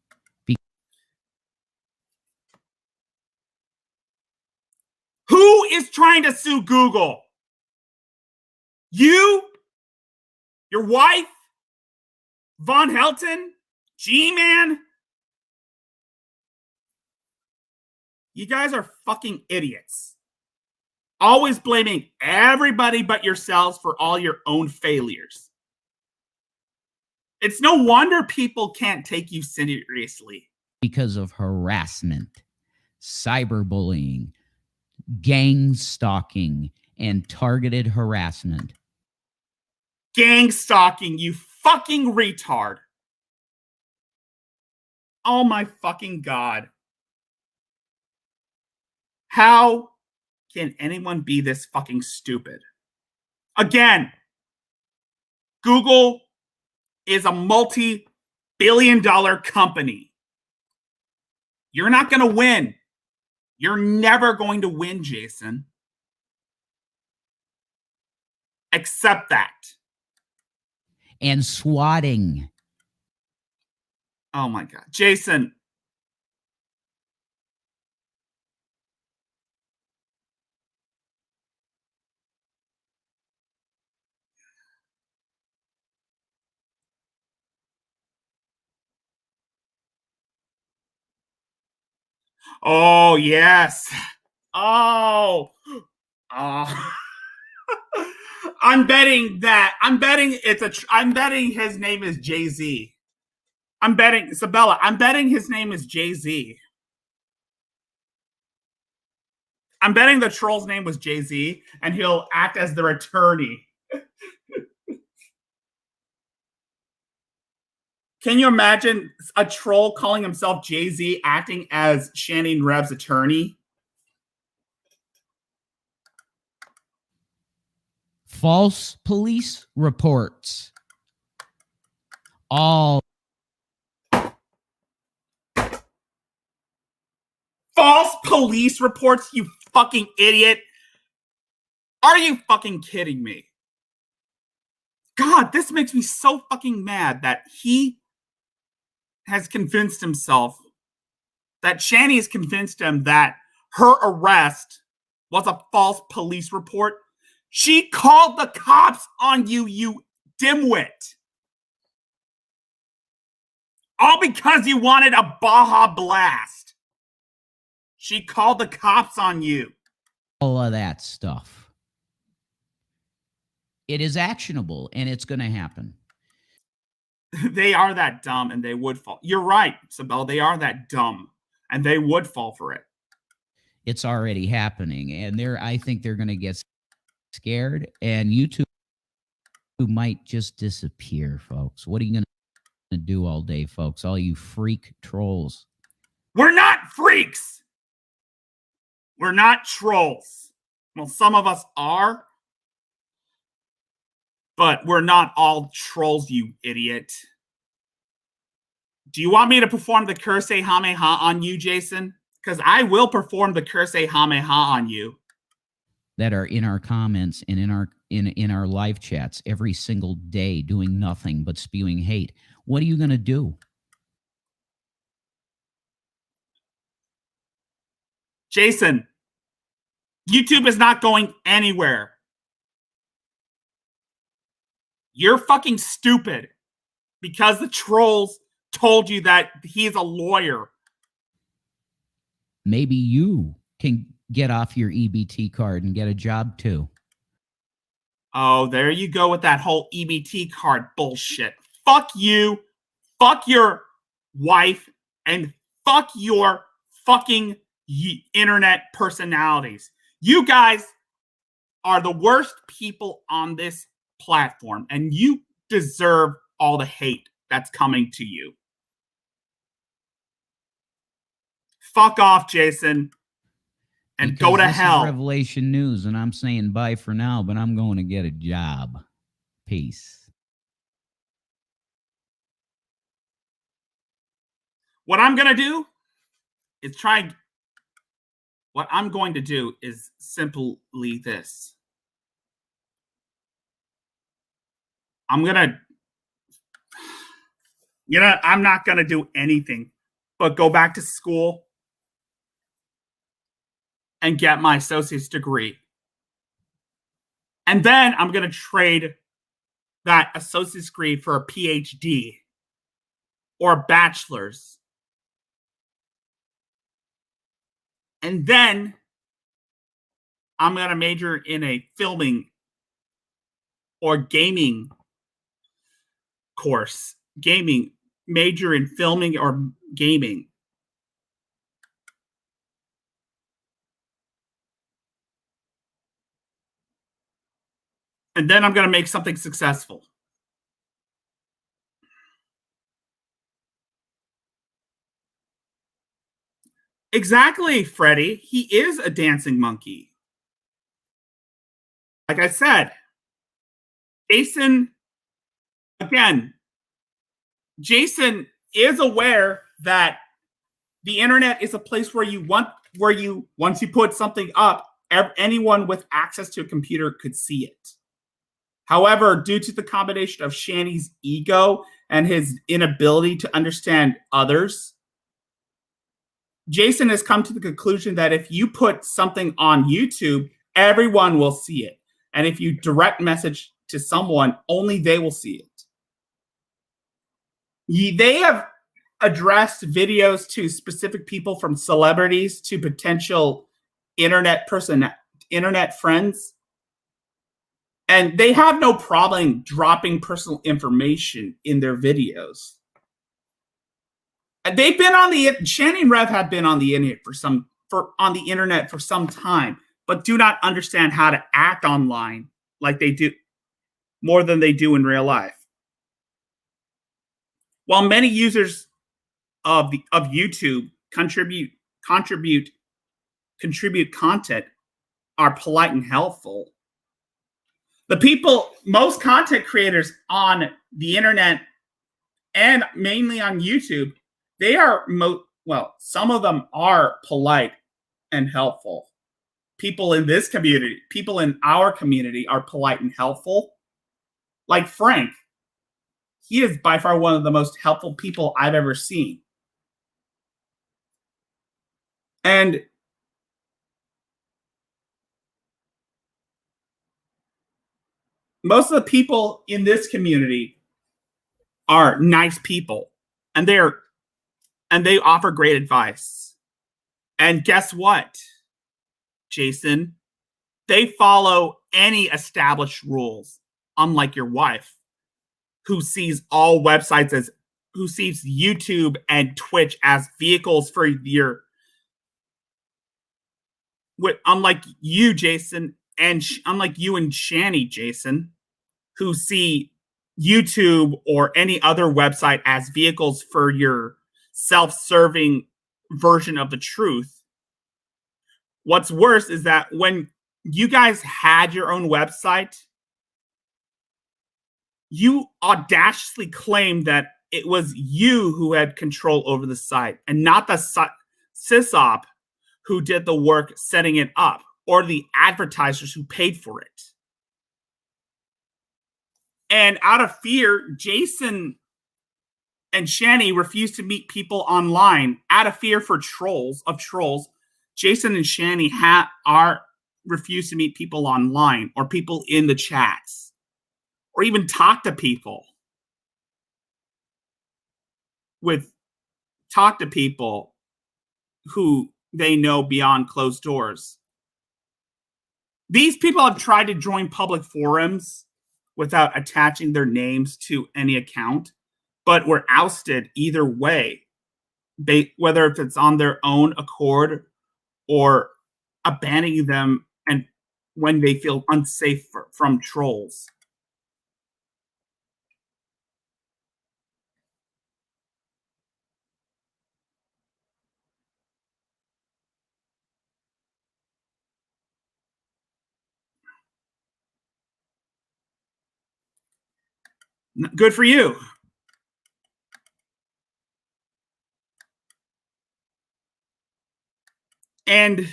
[SPEAKER 1] Who is trying to sue Google? You? Your wife? Von Helton? G-Man? You guys are fucking idiots. Always blaming everybody but yourselves for all your own failures. It's no wonder people can't take you seriously.
[SPEAKER 5] Because of harassment, cyberbullying, gang stalking, and targeted harassment.
[SPEAKER 1] Gang stalking, you fucking retard. Oh my fucking God. How can anyone be this fucking stupid? Again, Google is a multi-billion-dollar company. You're not going to win. You're never going to win, Jason. Accept that.
[SPEAKER 5] And swatting.
[SPEAKER 1] Oh my God. Jason. Oh, yes. Oh. Oh. I'm betting his name is Jay-Z. I'm betting, Isabella, I'm betting his name is Jay-Z. I'm betting the troll's name was Jay-Z, and he'll act as their attorney. Can you imagine a troll calling himself Jay-Z acting as Shanny and Rev's attorney?
[SPEAKER 5] False police reports. All
[SPEAKER 1] False police reports, you fucking idiot. Are you fucking kidding me? God, this makes me so fucking mad that he has convinced himself, that Shanny has convinced him that her arrest was a false police report. She called the cops on you, you dimwit. All because you wanted a Baja Blast. She called the cops on you.
[SPEAKER 5] all of that stuff. It is actionable, and it's going to happen.
[SPEAKER 1] They are that dumb, and they would fall. You're right, Isabel. They are that dumb, and they would fall for it. It's
[SPEAKER 5] already happening, and I think they're going to get scared, and YouTube might just disappear, folks. What are you going to do all day, folks? All you freak trolls.
[SPEAKER 1] We're not freaks. We're not trolls. Well, some of us are, but we're not all trolls, you idiot. Do you want me to perform the Kamehameha on you, Jason? Because I will perform the Kamehameha on you.
[SPEAKER 5] That are in our comments and in our live chats every single day, doing nothing but spewing hate. What are you going to do?
[SPEAKER 1] Jason, YouTube is not going anywhere. You're fucking stupid because the trolls told you that he's a lawyer.
[SPEAKER 5] Maybe you can get off your EBT card and get a job too.
[SPEAKER 1] Oh, there you go with that whole EBT card bullshit. Fuck you, fuck your wife, and fuck your fucking internet personalities. You guys are the worst people on this platform, and you deserve all the hate that's coming to you. Fuck off, Jason, and
[SPEAKER 5] Because
[SPEAKER 1] go to
[SPEAKER 5] this
[SPEAKER 1] hell.
[SPEAKER 5] Is Revelation News, and I'm saying bye for now, but I'm going to get a job. Peace.
[SPEAKER 1] What I'm going to do is try. What I'm going to do is simply this. I'm not going to do anything but go back to school and get my associate's degree. And then I'm going to trade that associate's degree for a PhD or a bachelor's. And then I'm going to major in a filming or gaming course. Gaming, major in filming or gaming. And then I'm going to make something successful. Exactly, Freddie. He is a dancing monkey. Like I said, Jason, again, Jason is aware that the internet is a place where once you put something up, anyone with access to a computer could see it. However, due to the combination of Shanny's ego and his inability to understand others, Jason has come to the conclusion that if you put something on YouTube, everyone will see it. And if you direct message to someone, only they will see it. They have addressed videos to specific people, from celebrities to potential internet friends. And they have no problem dropping personal information in their videos. And they've been on the Shanny and Rev have been on the internet for some time, but do not understand how to act online like they do, more than they do in real life. While many users of YouTube contribute content are polite and helpful, most content creators on the internet and mainly on YouTube, they are some of them are polite and helpful. People in this community, people in our community are polite and helpful. Like Frank, he is by far one of the most helpful people I've ever seen. And most of the people in this community are nice people, and they offer great advice. And guess what, Jason? They follow any established rules, unlike your wife, who sees YouTube and Twitch as vehicles for unlike you, Jason, and unlike you and Shanny, Jason, who see YouTube or any other website as vehicles for your self-serving version of the truth. What's worse is that when you guys had your own website, you audaciously claimed that it was you who had control over the site and not the sysop who did the work setting it up, or the advertisers who paid for it. And out of fear, Jason and Shanny refused to meet people online. Out of fear for trolls, Jason and Shanny refused to meet people online, or people in the chats, or even talk to people who they know beyond closed doors. These people have tried to join public forums without attaching their names to any account, but were ousted either way, whether if it's on their own accord or abandoning them and when they feel unsafe from trolls. Good for you. And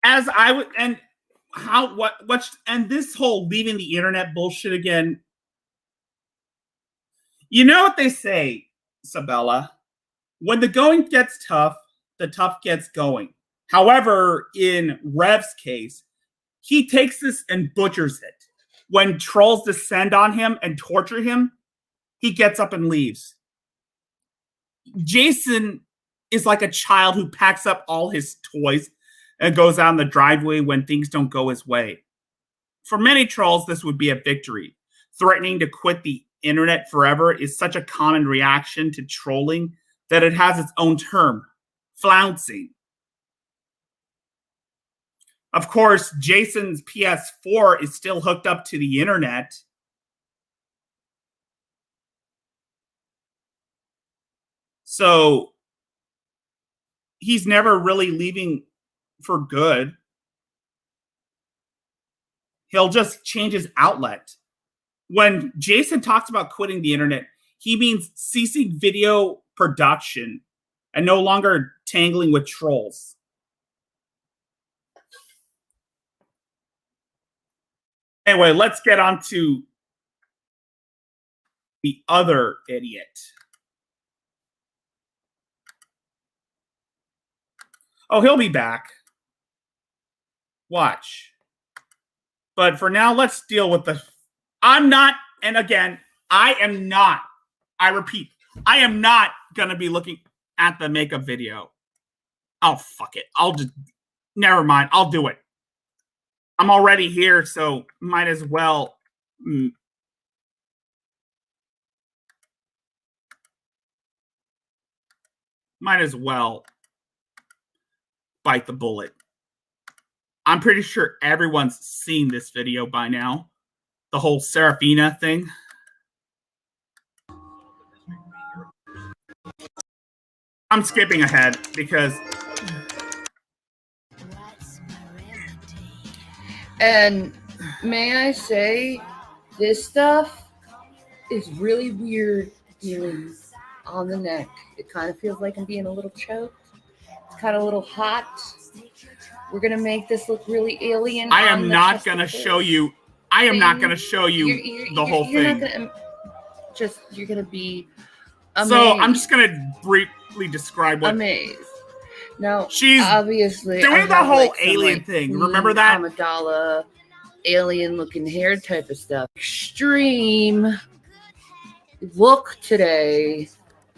[SPEAKER 1] as I would, and this whole leaving the internet bullshit again. You know what they say, Sabella? When the going gets tough, the tough gets going. However, in Rev's case, he takes this and butchers it. When trolls descend on him and torture him, he gets up and leaves. Jason is like a child who packs up all his toys and goes out in the driveway when things don't go his way. For many trolls, this would be a victory. Threatening to quit the internet forever is such a common reaction to trolling that it has its own term, flouncing. Of course, Jason's PS4 is still hooked up to the internet. So he's never really leaving for good. He'll just change his outlet. When Jason talks about quitting the internet, he means ceasing video production and no longer tangling with trolls. Anyway, let's get on to the other idiot. Oh, he'll be back. Watch. But for now, let's deal with the... I'm not, and again, I am not, I repeat, I am not going to be looking at the makeup video. Oh, fuck it. I'll just... Never mind. I'll do it. I'm already here, so might as well... Might as well bite the bullet. I'm pretty sure everyone's seen this video by now. The whole Serafina thing. I'm skipping ahead because...
[SPEAKER 4] And may I say, this stuff is really weird feelings on the neck. It kind of feels like I'm being a little choked. It's kind of a little hot. We're going to make this look really alien.
[SPEAKER 1] I am not going to show you. I am not going to show you the whole thing.
[SPEAKER 4] You're going to be amazed.
[SPEAKER 1] So I'm just going to briefly describe what...
[SPEAKER 4] Amazed. Now,
[SPEAKER 1] she's
[SPEAKER 4] obviously
[SPEAKER 1] doing the whole alien thing. Remember that?
[SPEAKER 4] Amidala, alien-looking hair type of stuff. Extreme look today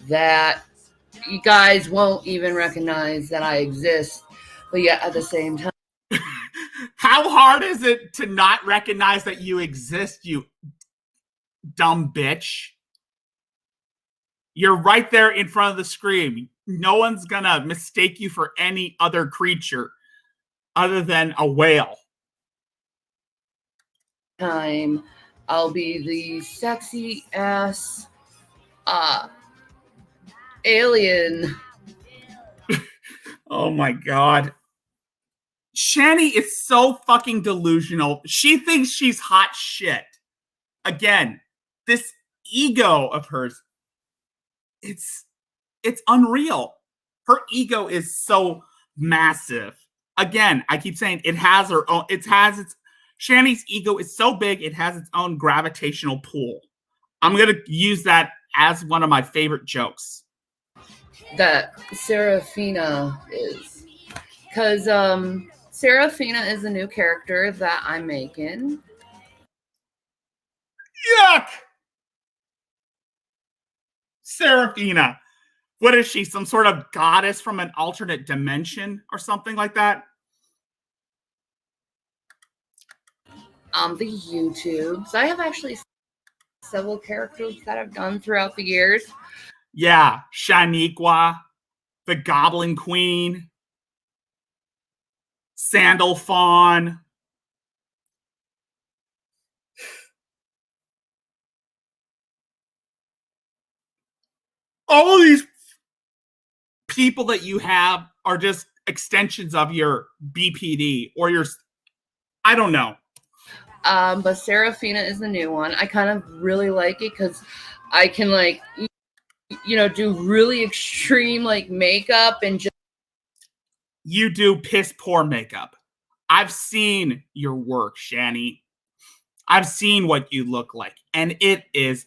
[SPEAKER 4] that you guys won't even recognize that I exist, but yet at the same time.
[SPEAKER 1] How hard is it to not recognize that you exist, you dumb bitch? You're right there in front of the screen. No one's gonna mistake you for any other creature other than a whale.
[SPEAKER 4] Time, I'll be the sexy ass alien.
[SPEAKER 1] Oh my god. Shanny is so fucking delusional. She thinks she's hot shit. Again, this ego of hers, it's unreal. Her ego is so massive. Again, I keep saying it has her own, Shanny's ego is so big, it has its own gravitational pull. I'm going to use that as one of my favorite jokes.
[SPEAKER 4] That Serafina is. Because Serafina is a new character that I'm making.
[SPEAKER 1] Yuck! Serafina. What is she? Some sort of goddess from an alternate dimension or something like that?
[SPEAKER 4] The YouTubes. I have actually several characters that I've done throughout the years.
[SPEAKER 1] Yeah, Shaniqua, the Goblin Queen, Sandal Fawn. All of these people that you have are just extensions of your BPD or your, I don't know.
[SPEAKER 4] But Serafina is the new one. I kind of really like it because I can, like, you know, do really extreme, like, makeup and just...
[SPEAKER 1] You do piss poor makeup. I've seen your work, Shanny. I've seen what you look like, and it is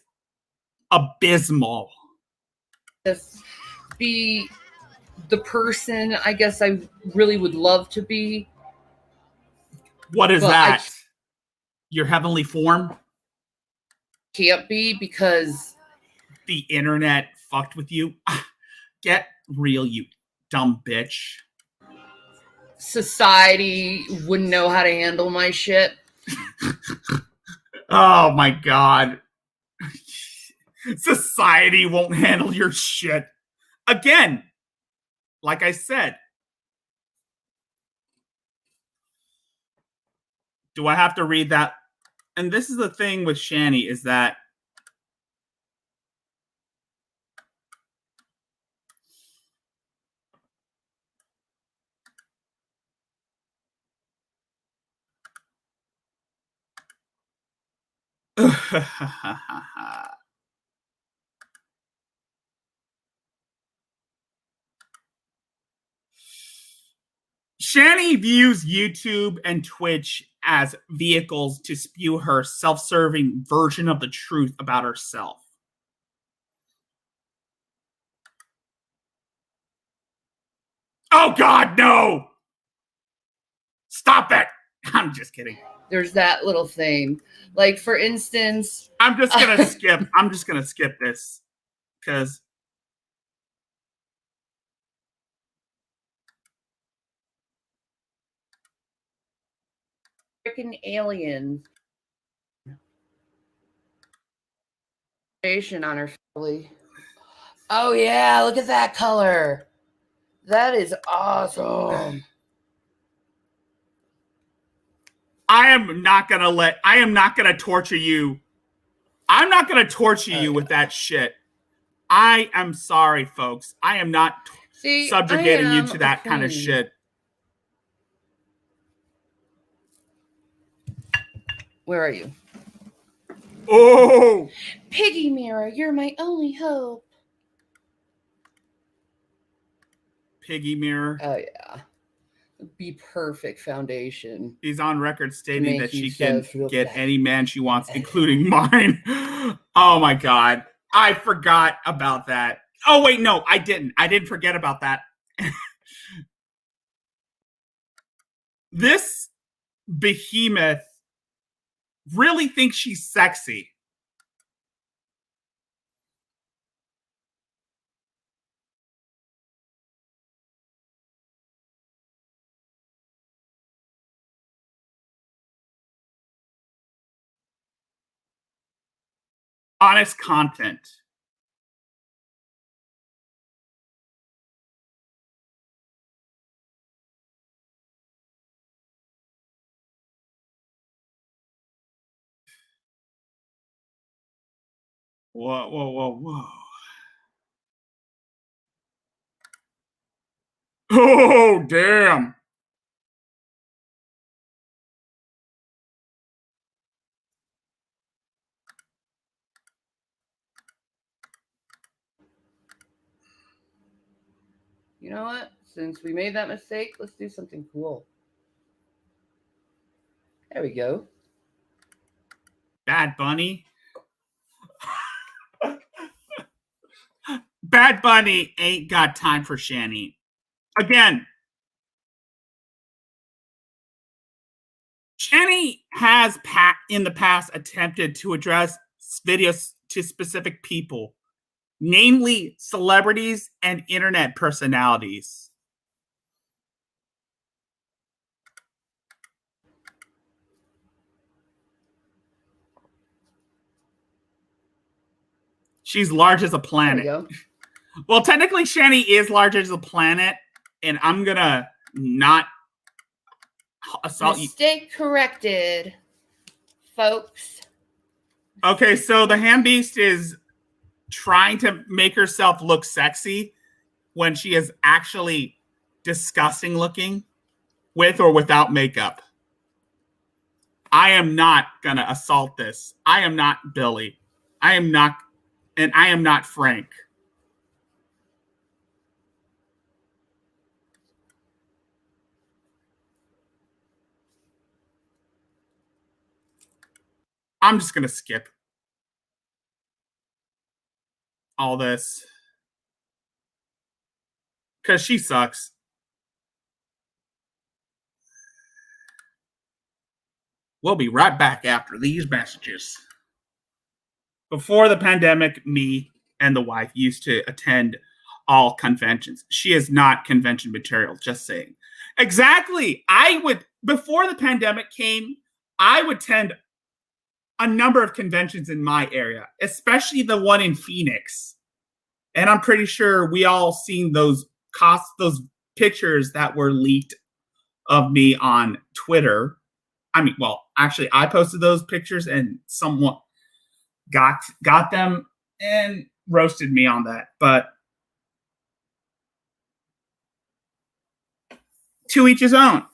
[SPEAKER 1] abysmal.
[SPEAKER 4] Just be the person I guess I really would love to be.
[SPEAKER 1] What is that? Your heavenly form?
[SPEAKER 4] Can't be because
[SPEAKER 1] the internet fucked with you. Get real, you dumb bitch.
[SPEAKER 4] Society wouldn't know how to handle my shit.
[SPEAKER 1] Oh my God. Society won't handle your shit. Again, like I said, do I have to read that? And this is the thing with Shanny is that Shanny views YouTube and Twitch as vehicles to spew her self-serving version of the truth about herself. Oh God, no! Stop it! I'm just kidding.
[SPEAKER 4] There's that little thing. Like, for instance,
[SPEAKER 1] I'm just gonna skip. I'm just gonna skip this because
[SPEAKER 4] freaking aliens on her family. Oh yeah, look at that color. That is awesome.
[SPEAKER 1] I am not gonna torture you. I'm not gonna torture you with that shit. I am sorry, folks. I am not subjugating you to that kind of shit.
[SPEAKER 4] Where are you?
[SPEAKER 1] Oh,
[SPEAKER 4] Piggy mirror, you're my only hope.
[SPEAKER 1] Piggy mirror.
[SPEAKER 4] Oh yeah. Be perfect foundation.
[SPEAKER 1] She's on record stating that she
[SPEAKER 4] you
[SPEAKER 1] can get any man she wants, including mine. Oh my God. I forgot about that. Oh wait, no, I didn't. I didn't forget about that. This behemoth really thinks she's sexy. Honest content. Whoa, whoa, whoa, whoa. Oh, damn.
[SPEAKER 4] You know what? Since we made that mistake, let's do something cool. There we go.
[SPEAKER 1] Bad Bunny. Bad Bunny ain't got time for Shanny. Again, Shanny has in the past attempted to address videos to specific people, namely celebrities and internet personalities. She's large as a planet.
[SPEAKER 4] There we go.
[SPEAKER 1] Well, technically, Shanny is large as a planet, and I'm gonna not assault you.
[SPEAKER 4] Mistake corrected, folks.
[SPEAKER 1] Okay, so the Ham Beast is trying to make herself look sexy when she is actually disgusting looking with or without makeup. I am not gonna assault this. I am not Billy. I am not, and I am not Frank. I'm just gonna skip all this because she sucks. We'll be right back after these messages. Before the pandemic, me and the wife used to attend all conventions. She is not convention material, just saying. Exactly. I would, before the pandemic came, I would attend a number of conventions in my area, especially the one in Phoenix. And I'm pretty sure we all seen those pictures that were leaked of me on Twitter. I mean, well, actually, I posted those pictures and someone got them and roasted me on that. But to each his own.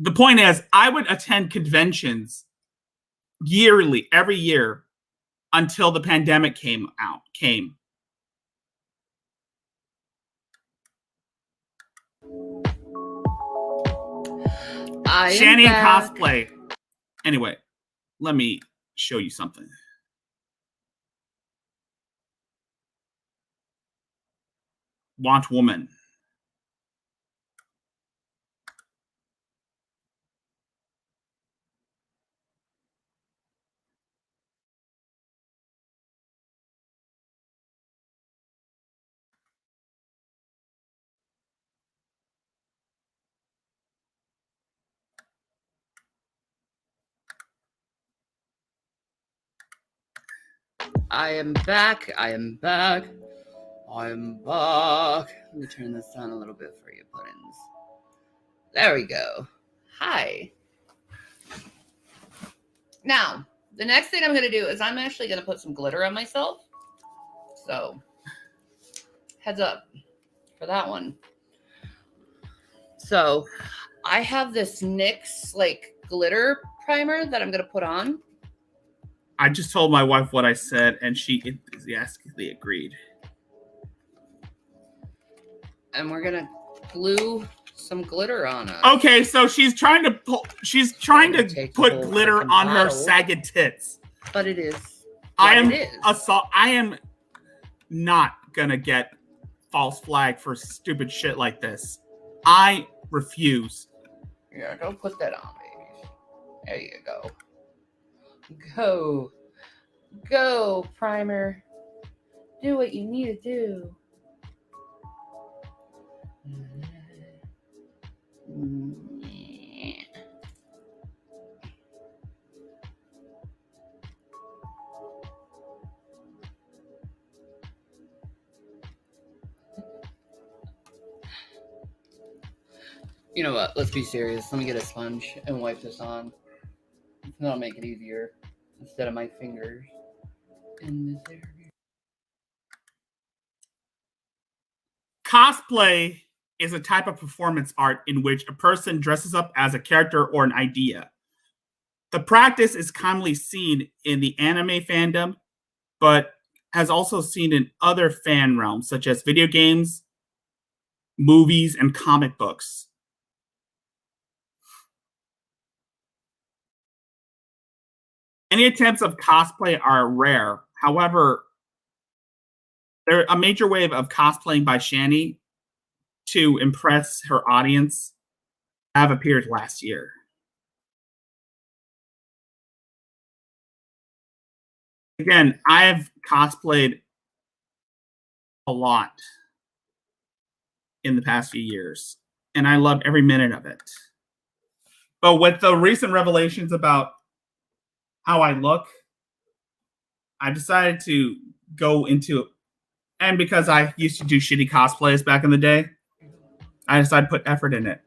[SPEAKER 1] The point is, I would attend conventions yearly, every year, until the pandemic came. Shanny and cosplay. Anyway, let me show you something. Want woman.
[SPEAKER 4] I am back. I am back. I am back. Let me turn this down a little bit for you, puddings. There we go. Hi. Now, the next thing I'm going to do is I'm actually going to put some glitter on myself. So, heads up for that one. So, I have this NYX like glitter primer that I'm going to put on.
[SPEAKER 1] I just told my wife what I said, and she enthusiastically agreed.
[SPEAKER 4] And we're going to glue some glitter on us.
[SPEAKER 1] Okay, so she's trying to put glitter on her
[SPEAKER 4] bottle.
[SPEAKER 1] sagged tits.
[SPEAKER 4] But it is.
[SPEAKER 1] I am not gonna get false flag for stupid shit like this. I refuse.
[SPEAKER 4] Yeah, go put that on, baby. There you go. Go, primer. Do what you need to do. You know what? Let's be serious. Let me get a sponge and wipe this on. That'll make it easier instead of my fingers in this area.
[SPEAKER 1] Cosplay is a type of performance art in which a person dresses up as a character or an idea. The practice is commonly seen in the anime fandom, but has also seen in other fan realms, such as video games, movies, and comic books. Any attempts of cosplay are rare. However, a major wave of cosplaying by Shanny to impress her audience have appeared last year. Again, I've cosplayed a lot in the past few years, and I love every minute of it. But with the recent revelations about how I look, I decided to go into it. And because I used to do shitty cosplays back in the day, I decided to put effort in it.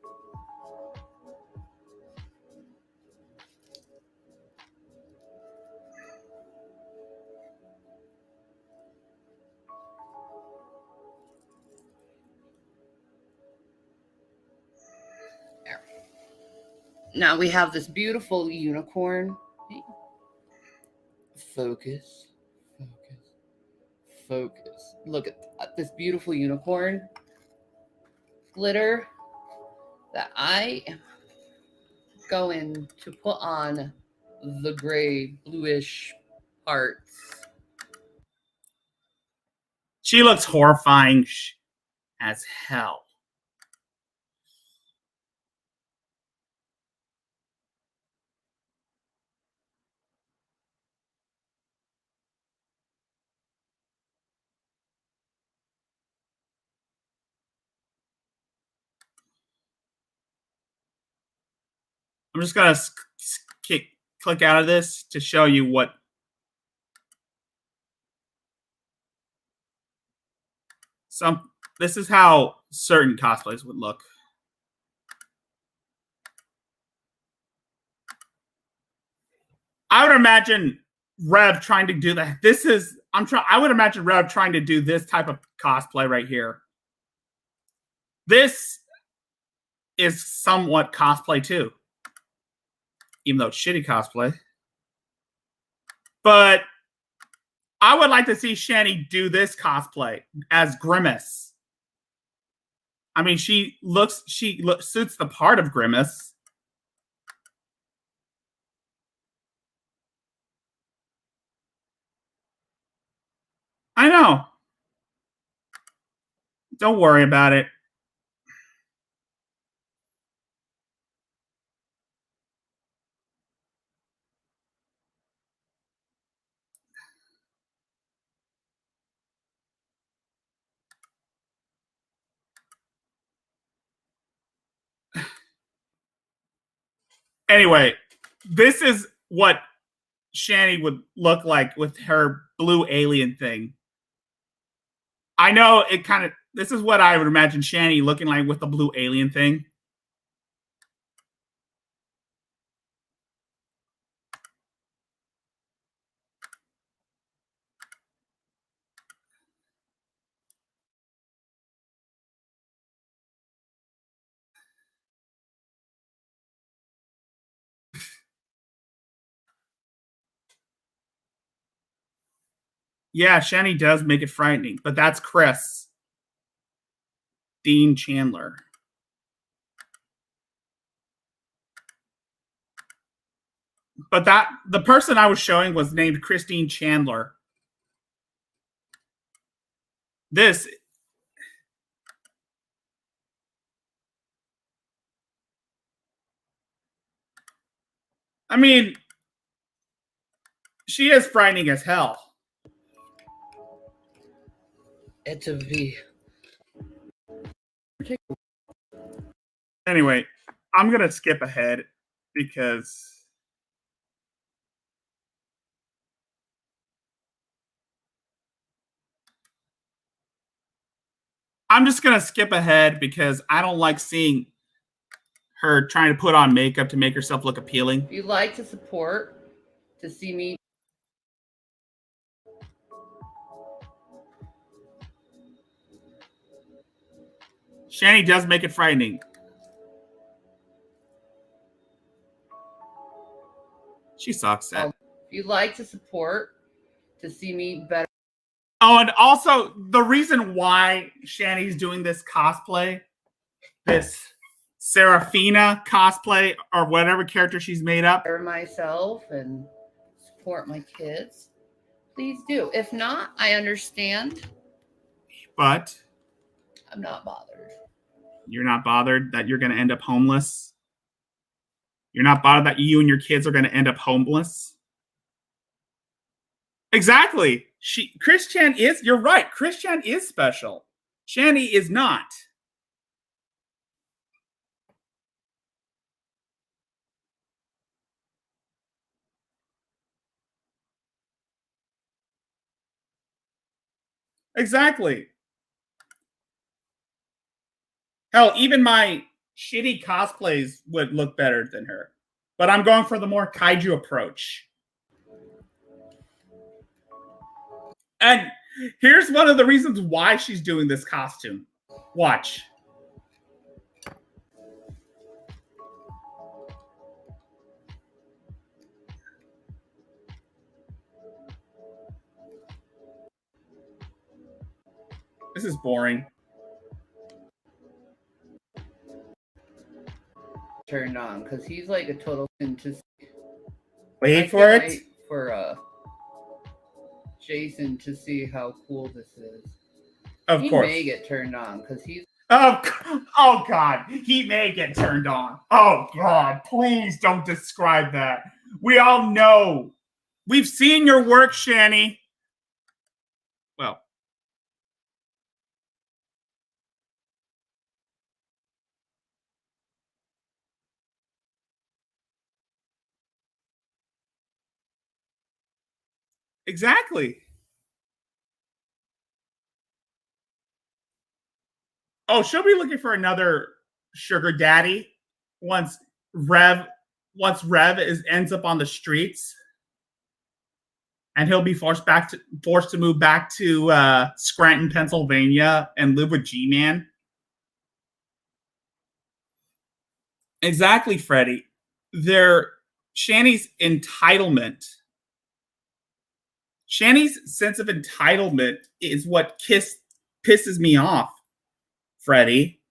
[SPEAKER 4] Now we have this beautiful unicorn. Focus. Look at this beautiful unicorn glitter that I am going to put on the gray bluish parts.
[SPEAKER 1] She looks horrifying as hell. I'm just gonna click out of this to show you what. This is how certain cosplays would look. I would imagine Rev trying to do that. I would imagine Rev trying to do this type of cosplay right here. This is somewhat cosplay too, even though it's shitty cosplay. But I would like to see Shanny do this cosplay as Grimace. I mean, she suits the part of Grimace. I know. Don't worry about it. Anyway, this is what Shanny would look like with her blue alien thing. I know it kind of. This is what I would imagine Shanny looking like with the blue alien thing. Yeah, Shanny does make it frightening, but that's Chris Dean Chandler. But the person I was showing was named Christine Chandler. This. I mean, she is frightening as hell.
[SPEAKER 4] It's a V.
[SPEAKER 1] Anyway, I'm going to skip ahead because I'm just going to skip ahead because I don't like seeing her trying to put on makeup to make herself look appealing.
[SPEAKER 4] If you'd like to support to see me.
[SPEAKER 1] Shanny does make it frightening. She sucks at.
[SPEAKER 4] If you'd like to support to see me better.
[SPEAKER 1] Oh, and also the reason why Shanny's doing this cosplay, this Serafina cosplay or whatever character she's made up.
[SPEAKER 4] Myself and support my kids. Please do. If not, I understand.
[SPEAKER 1] But
[SPEAKER 4] I'm not bothered.
[SPEAKER 1] You're not bothered that you're going to end up homeless? You're not bothered that you and your kids are going to end up homeless? Exactly. Chris Chan is, you're right. Chris Chan is special. Shanny is not. Exactly. Hell, even my shitty cosplays would look better than her. But I'm going for the more kaiju approach. And here's one of the reasons why she's doing this costume. Watch. This is boring.
[SPEAKER 4] Turned on because he's like a total just
[SPEAKER 1] wait for it.
[SPEAKER 4] Wait for Jason to see how cool this is.
[SPEAKER 1] Of course.
[SPEAKER 4] He may get turned on because he's.
[SPEAKER 1] Oh God, he may get turned on. Oh God, please don't describe that. We all know. We've seen your work, Shanny. Well. Exactly. Oh, she'll be looking for another sugar daddy once Rev ends up on the streets, and he'll be forced to move back to Scranton, Pennsylvania, and live with G-Man. Exactly, Freddie. Shanny's entitlement. Shanny's sense of entitlement is what pisses me off, Freddie.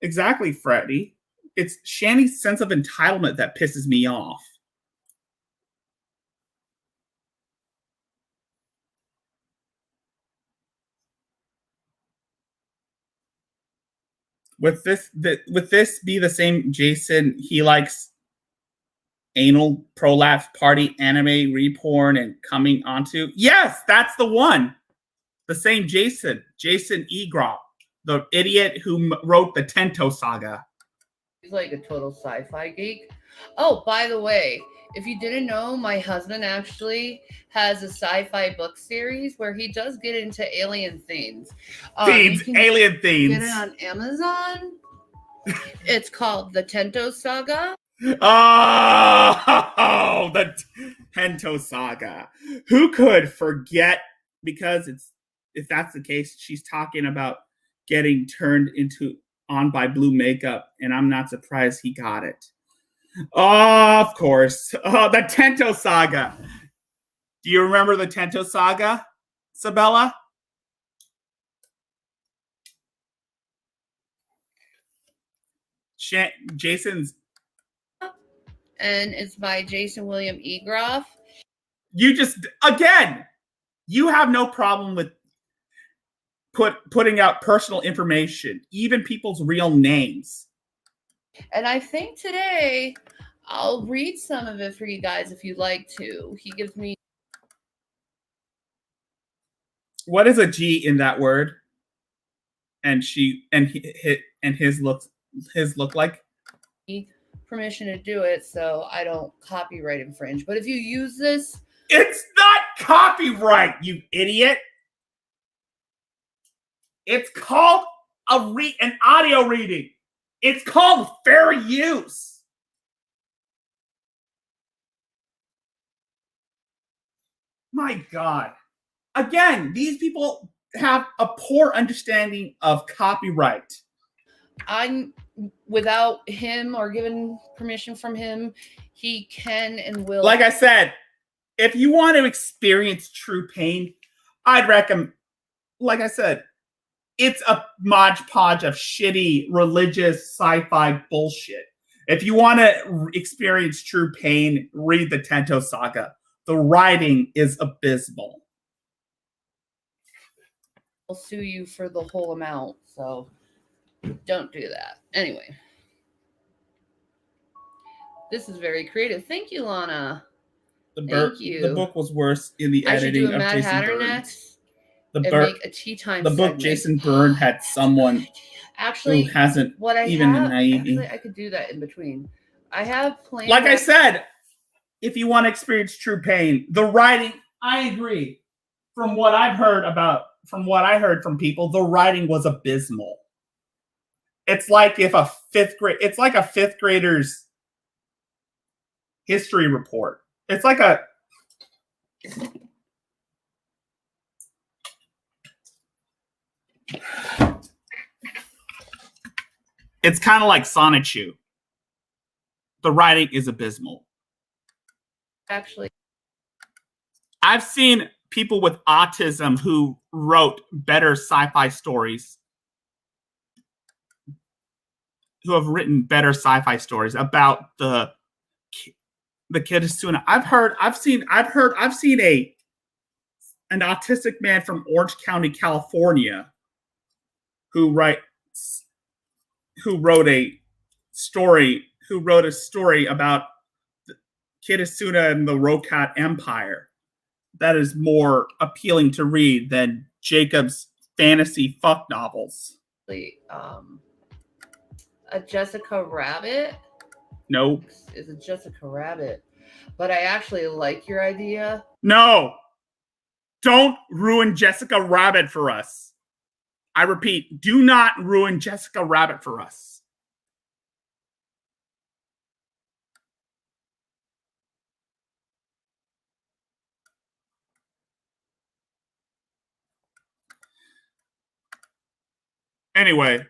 [SPEAKER 1] Exactly, Freddie. It's Shanny's sense of entitlement that pisses me off. Would this be the same Jason? He likes anal prolapse party anime reporn and coming onto. Yes, that's the one. The same Jason Egrop, the idiot who wrote the Tento Saga.
[SPEAKER 4] He's like a total sci-fi geek. Oh, by the way, if you didn't know, my husband actually has a sci-fi book series where he does get into alien themes.
[SPEAKER 1] Alien themes.
[SPEAKER 4] Get it on Amazon. It's called the Tento Saga.
[SPEAKER 1] Oh, the Tento Saga. Who could forget? Because if that's the case, she's talking about getting turned on by blue makeup, and I'm not surprised he got it. Oh, of course. Oh, the Tento Saga. Do you remember the Tento Saga, Sabella? Jason's.
[SPEAKER 4] And it's by Jason William Egroff.
[SPEAKER 1] You have no problem with putting out personal information, even people's real names.
[SPEAKER 4] And I think today I'll read some of it for you guys if you'd like to. He gives me.
[SPEAKER 1] What is a G in that word? And his look like
[SPEAKER 4] Permission to do it, so I don't copyright infringe. But if you use this,
[SPEAKER 1] it's not copyright, you idiot. It's called an audio reading. It's called fair use. My God. Again, these people have a poor understanding of copyright.
[SPEAKER 4] I'm without him or given permission from him, he can and will.
[SPEAKER 1] Like I said, if you want to experience true pain, I'd recommend, like I said, it's a Mod Podge of shitty religious sci-fi bullshit. If you want to experience true pain, read the Tento Saga. The writing is abysmal.
[SPEAKER 4] I'll sue you for the whole amount, so don't do that. Anyway. This is very creative. Thank you, Lana. Thank you.
[SPEAKER 1] The book was worse in the
[SPEAKER 4] I should
[SPEAKER 1] editing
[SPEAKER 4] do a
[SPEAKER 1] of
[SPEAKER 4] Mad
[SPEAKER 1] Jason
[SPEAKER 4] Hatter
[SPEAKER 1] Byrne.
[SPEAKER 4] next.
[SPEAKER 1] The
[SPEAKER 4] Make a tea time.
[SPEAKER 1] The book
[SPEAKER 4] segment.
[SPEAKER 1] Jason Byrne had someone
[SPEAKER 4] actually
[SPEAKER 1] who hasn't
[SPEAKER 4] what I
[SPEAKER 1] even
[SPEAKER 4] have,
[SPEAKER 1] naivety.
[SPEAKER 4] actually, I could do that in between. I have planned.
[SPEAKER 1] Like I said, if you want to experience true pain, the writing. I agree. From what I heard from people, the writing was abysmal. It's like a fifth grader's history report. It's like a. It's kind of like Sonichu. The writing is abysmal.
[SPEAKER 4] Actually,
[SPEAKER 1] I've seen people with autism who wrote better sci-fi stories, who have written better sci-fi stories about the Kitsuna. I've seen an autistic man from Orange County, California, who wrote a story about the Kitsuna and the Rokat Empire that is more appealing to read than Jacob's fantasy fuck novels.
[SPEAKER 4] A Jessica Rabbit.
[SPEAKER 1] Nope.
[SPEAKER 4] Is a Jessica Rabbit. But I actually like your idea.
[SPEAKER 1] No. Don't ruin Jessica Rabbit for us. I repeat, do not ruin Jessica Rabbit for us. Anyway.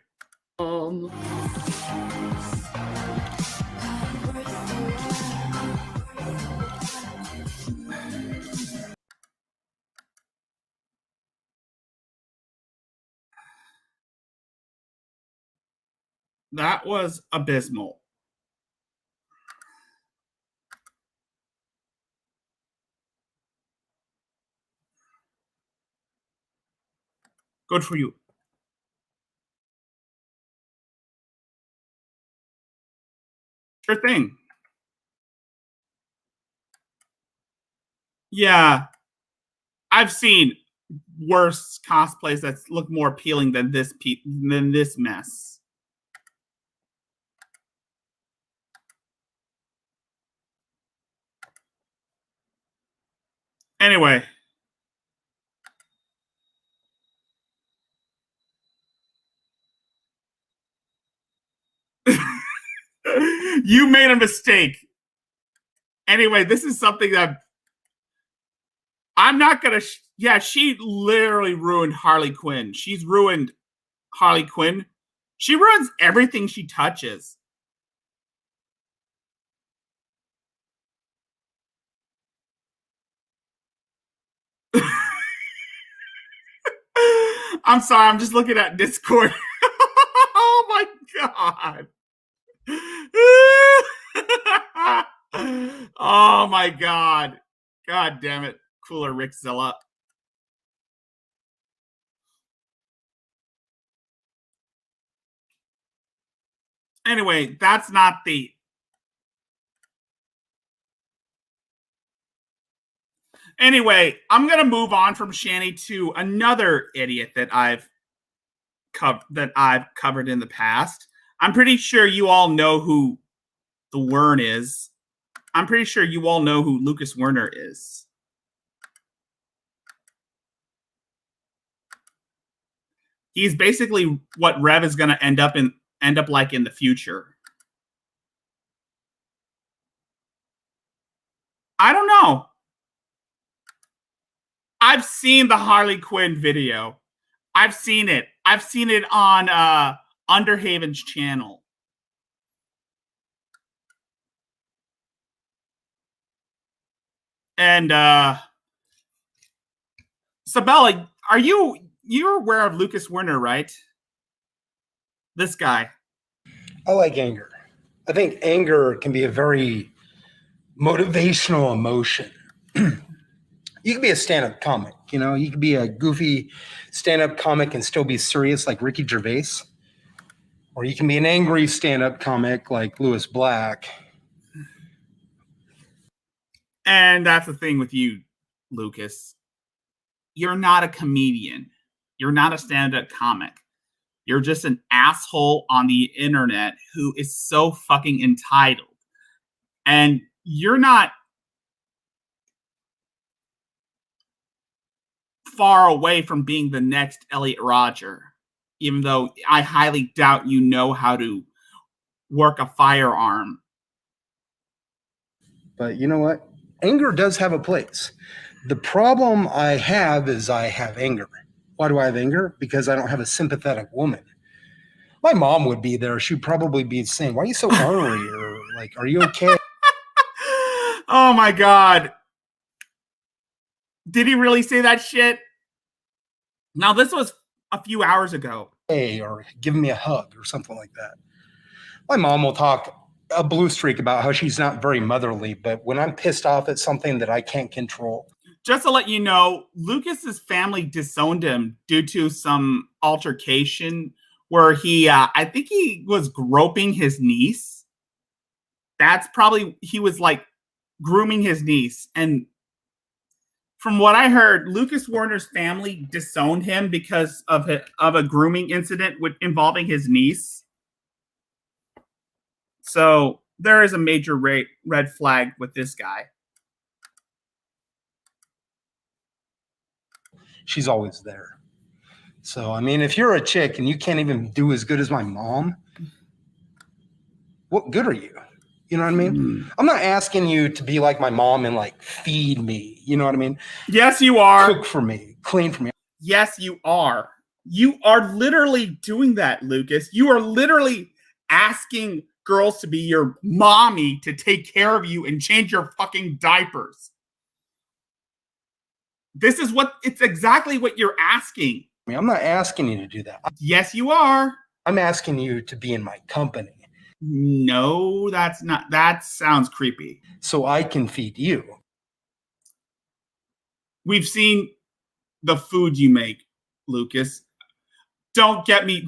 [SPEAKER 1] That was abysmal. Good for you. Sure thing. Yeah. I've seen worse cosplays that look more appealing than this mess. Anyway. You made a mistake. Anyway, this is something that I'm not going to... yeah, she literally ruined Harley Quinn. She's ruined Harley Quinn. She ruins everything she touches. I'm sorry, I'm just looking at Discord. Oh my god. Oh my god. God damn it. Cooler Rickzilla. Anyway, that's not the... Anyway, I'm going to move on from Shanny to another idiot that I've covered in the past. I'm pretty sure you all know who the Wern is. I'm pretty sure you all know who Lucas Werner is. He's basically what Rev is going to end up like in the future. I don't know. I've seen the Harley Quinn video. I've seen it. I've seen it on Underhaven's channel. And Sabella, you're aware of Lucas Werner, right? This guy.
[SPEAKER 6] I like anger. I think anger can be a very motivational emotion. You can be a stand-up comic, you know, you can be a goofy stand-up comic and still be serious like Ricky Gervais. Or you can be an angry stand-up comic like Lewis Black.
[SPEAKER 1] And that's the thing with you, Lucas. You're not a comedian. You're not a stand-up comic. You're just an asshole on the internet who is so fucking entitled. And you're not far away from being the next Elliot Rodger, even though I highly doubt you know how to work a firearm.
[SPEAKER 6] But you know what? Anger does have a place. The problem I have is I have anger. Why do I have anger? Because I don't have a sympathetic woman. My mom would be there. She'd probably be saying, "Why are you so ornery?" Or like, "Are you okay?"
[SPEAKER 1] Oh my god. Did he really say that shit? Now, this was a few hours ago.
[SPEAKER 6] Hey, or give me a hug or something like that. My mom will talk a blue streak about how she's not very motherly, but when I'm pissed off at something that I can't control.
[SPEAKER 1] Just to let you know, Lucas's family disowned him due to some altercation where I think he was groping his niece. That's probably, he was like grooming his niece. And from what I heard, Lucas Werner's family disowned him because of a grooming incident involving his niece. So there is a major red flag with this guy.
[SPEAKER 6] she's always there. So, I mean, if you're a chick and you can't even do as good as my mom, what good are you? You know what I mean? I'm not asking you to be like my mom and like feed me. You know what I mean?
[SPEAKER 1] Yes, you are.
[SPEAKER 6] Cook for me, clean for me.
[SPEAKER 1] Yes, you are. You are literally doing that, Lucas. You are literally asking girls to be your mommy to take care of you and change your fucking diapers. This is what, it's exactly what you're asking.
[SPEAKER 6] I mean, I'm not asking you to do that.
[SPEAKER 1] Yes, you are.
[SPEAKER 6] I'm asking you to be in my company.
[SPEAKER 1] No, that's not, that sounds creepy.
[SPEAKER 6] So I can feed you.
[SPEAKER 1] We've seen the food you make, Lucas. Don't get me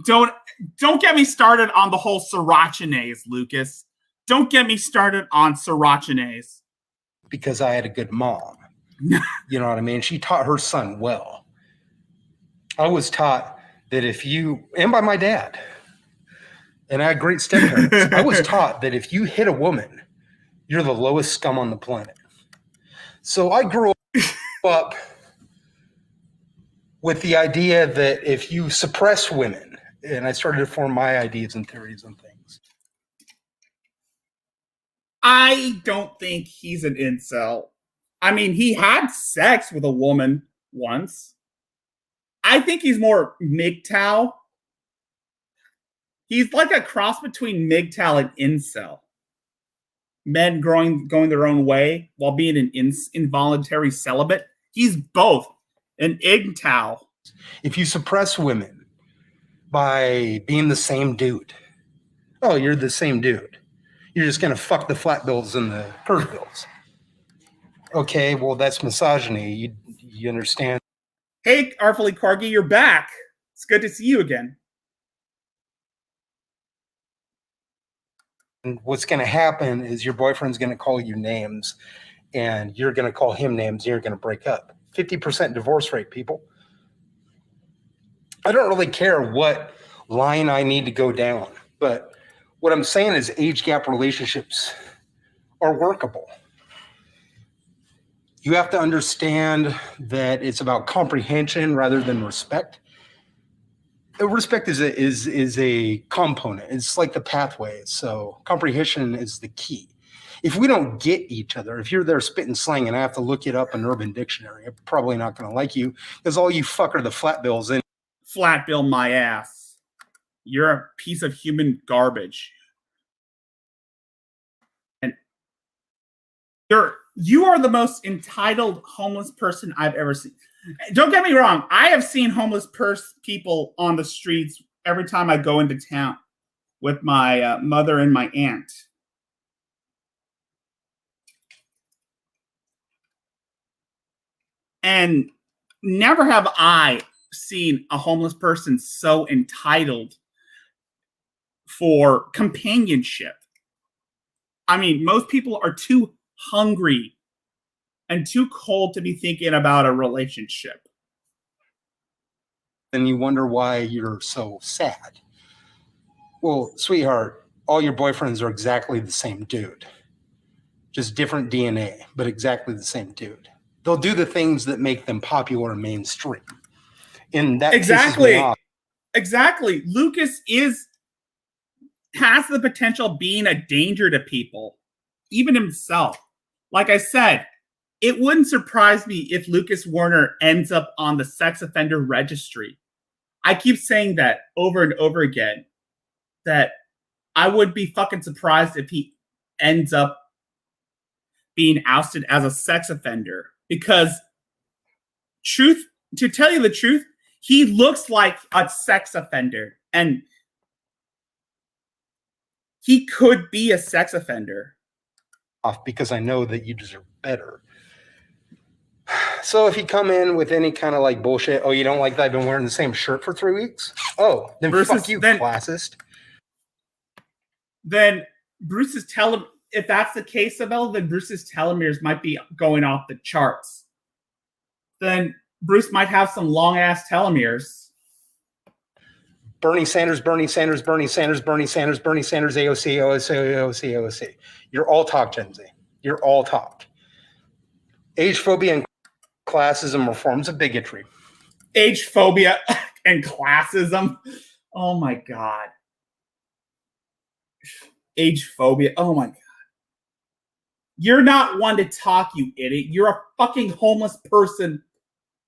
[SPEAKER 1] started on the whole srirachanaise, Lucas. Don't get me started on srirachanaise.
[SPEAKER 6] Because I had a good mom. You know what I mean? She taught her son well. I was taught that if you, and by my dad, and I had great stepparents, I was taught that if you hit a woman, you're the lowest scum on the planet. So I grew up with the idea that if you suppress women, and I started to form my ideas and theories and things.
[SPEAKER 1] I don't think he's an incel. I mean, he had sex with a woman once. I think he's more MGTOW. He's like a cross between MGTOW and incel. Men going their own way while being an involuntary celibate. He's both an IGTOW.
[SPEAKER 6] If you suppress women by being the same dude, oh, you're the same dude. You're just going to fuck the flat bills and the curve bills. Okay, well, that's misogyny. You understand?
[SPEAKER 1] Hey, Artfully Corgi, you're back. It's good to see you again.
[SPEAKER 6] And what's going to happen is your boyfriend's going to call you names, and you're going to call him names, and you're going to break up. 50% divorce rate, people. I don't really care what line I need to go down, but what I'm saying is age gap relationships are workable. You have to understand that it's about comprehension rather than respect. Respect is a component. It's like the pathway. So comprehension is the key. If we don't get each other, if you're there spitting slang and I have to look it up in Urban Dictionary, I'm probably not going to like you because all you fuck are the flat bills. And
[SPEAKER 1] flat bill my ass. You're a piece of human garbage. And you are the most entitled homeless person I've ever seen. Don't get me wrong. I have seen homeless people on the streets every time I go into town with my mother and my aunt. And never have I seen a homeless person so entitled for companionship. I mean, most people are too hungry and too cold to be thinking about a relationship.
[SPEAKER 6] then you wonder why you're so sad. Well, sweetheart, all your boyfriends are exactly the same dude. Just different DNA, but exactly the same dude. They'll do the things that make them popular and mainstream. And that pisses me off.
[SPEAKER 1] Exactly. Lucas has the potential of being a danger to people, even himself. Like I said, it wouldn't surprise me if Lucas Warner ends up on the sex offender registry. I keep saying that over and over again, that I would be fucking surprised if he ends up being ousted as a sex offender. Because to tell you the truth, he looks like a sex offender. And he could be a sex offender.
[SPEAKER 6] Because I know that you deserve better. So if you come in with any kind of like bullshit, oh, you don't like that I've been wearing the same shirt for 3 weeks? Oh, then fuck you, classist.
[SPEAKER 1] Then Bruce's if that's the case, Abel, then Bruce's telomeres might be going off the charts. Then Bruce might have some long ass telomeres.
[SPEAKER 6] Bernie Sanders, Bernie Sanders, Bernie Sanders, Bernie Sanders, Bernie Sanders, AOC, AOC, AOC, AOC. You're all talk, Gen Z. You're all talk. Age phobia and classism are forms of bigotry.
[SPEAKER 1] age phobia and classism. Oh my God. Age phobia. Oh my God. You're not one to talk, you idiot. You're a fucking homeless person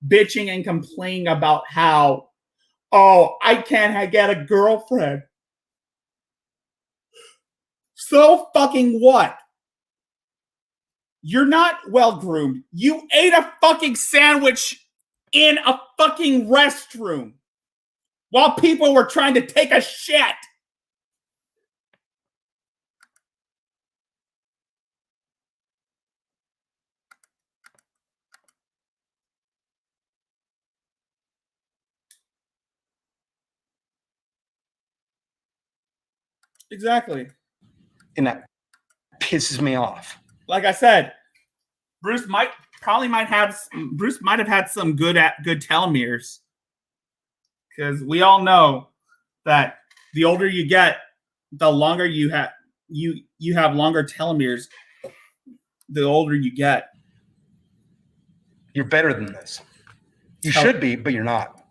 [SPEAKER 1] bitching and complaining about how, oh, I can't get a girlfriend. So fucking what? You're not well groomed. You ate a fucking sandwich in a fucking restroom while people were trying to take a shit. Exactly.
[SPEAKER 6] And that pisses me off.
[SPEAKER 1] Like I said, Bruce might have had some good telomeres, because we all know that the older you get, the longer you have longer telomeres. The older you get,
[SPEAKER 6] You're better than this. You should be, but you're not.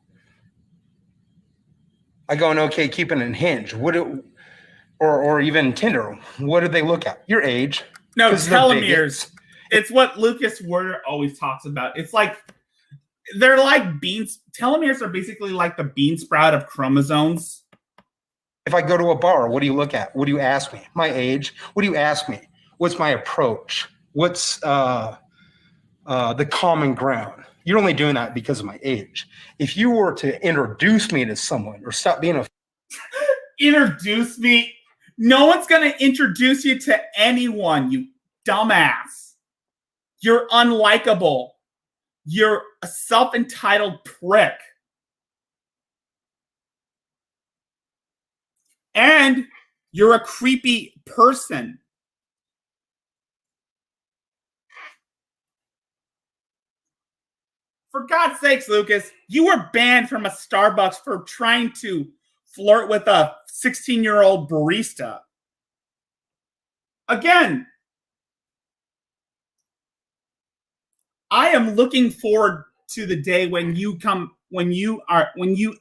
[SPEAKER 6] I go, okay, keeping it in Hinge. Or even Tinder. What do they look at? Your age.
[SPEAKER 1] no
[SPEAKER 6] 'Cause they're
[SPEAKER 1] telomeres.
[SPEAKER 6] bigots.
[SPEAKER 1] It's what Lucas Werner always talks about. It's like they're like beans. Telomeres are basically like the bean sprout of chromosomes.
[SPEAKER 6] If I go to a bar, what do you look at? What do you ask me? My age. What do you ask me? What's my approach? What's the common ground? You're only doing that because of my age. If you were to introduce me to someone or stop being a
[SPEAKER 1] Introduce me. No one's gonna introduce you to anyone, you dumbass. You're unlikable. You're a self-entitled prick. And you're a creepy person. For God's sakes, Lucas, you were banned from a Starbucks for trying to flirt with a 16-year-old barista. Again, I am looking forward to the day when you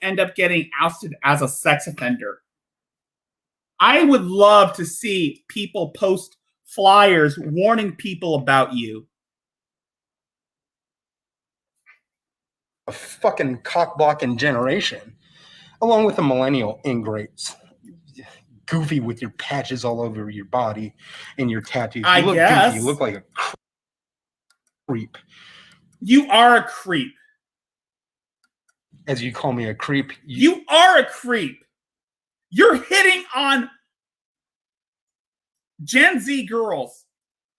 [SPEAKER 1] end up getting ousted as a sex offender. I would love to see people post flyers warning people about you.
[SPEAKER 6] a fucking cock-blocking generation, along with the millennial ingrates. Goofy with your patches all over your body and your tattoos.
[SPEAKER 1] I
[SPEAKER 6] You look
[SPEAKER 1] guess.
[SPEAKER 6] goofy. You look like a creep.
[SPEAKER 1] You are a creep.
[SPEAKER 6] As you call me a creep.
[SPEAKER 1] You are a creep. You're hitting on Gen Z girls.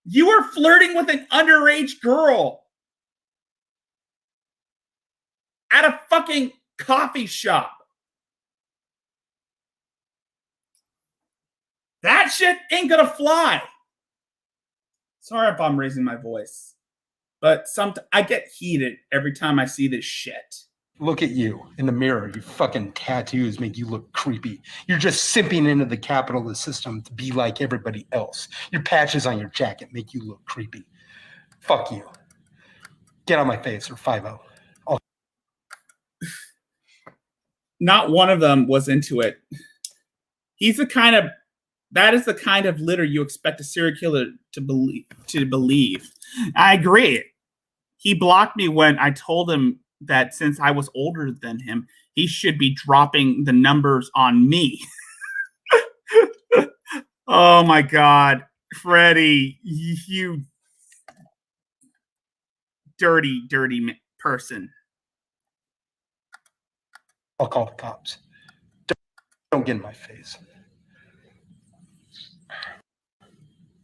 [SPEAKER 1] You are flirting with an underage girl at a fucking coffee shop. That shit ain't gonna fly. Sorry if I'm raising my voice, but I get heated every time I see this shit.
[SPEAKER 6] Look at you in the mirror. Your fucking tattoos make you look creepy. You're just simping into the capitalist system to be like everybody else. Your patches on your jacket make you look creepy. Fuck you. Get on my face or 5-0.
[SPEAKER 1] Not one of them was into it. That is the kind of litter you expect a serial killer to believe. I agree. He blocked me when I told him that since I was older than him, he should be dropping the numbers on me. Oh my God. Freddie, you dirty, dirty person.
[SPEAKER 6] I'll call the cops. Don't get in my face.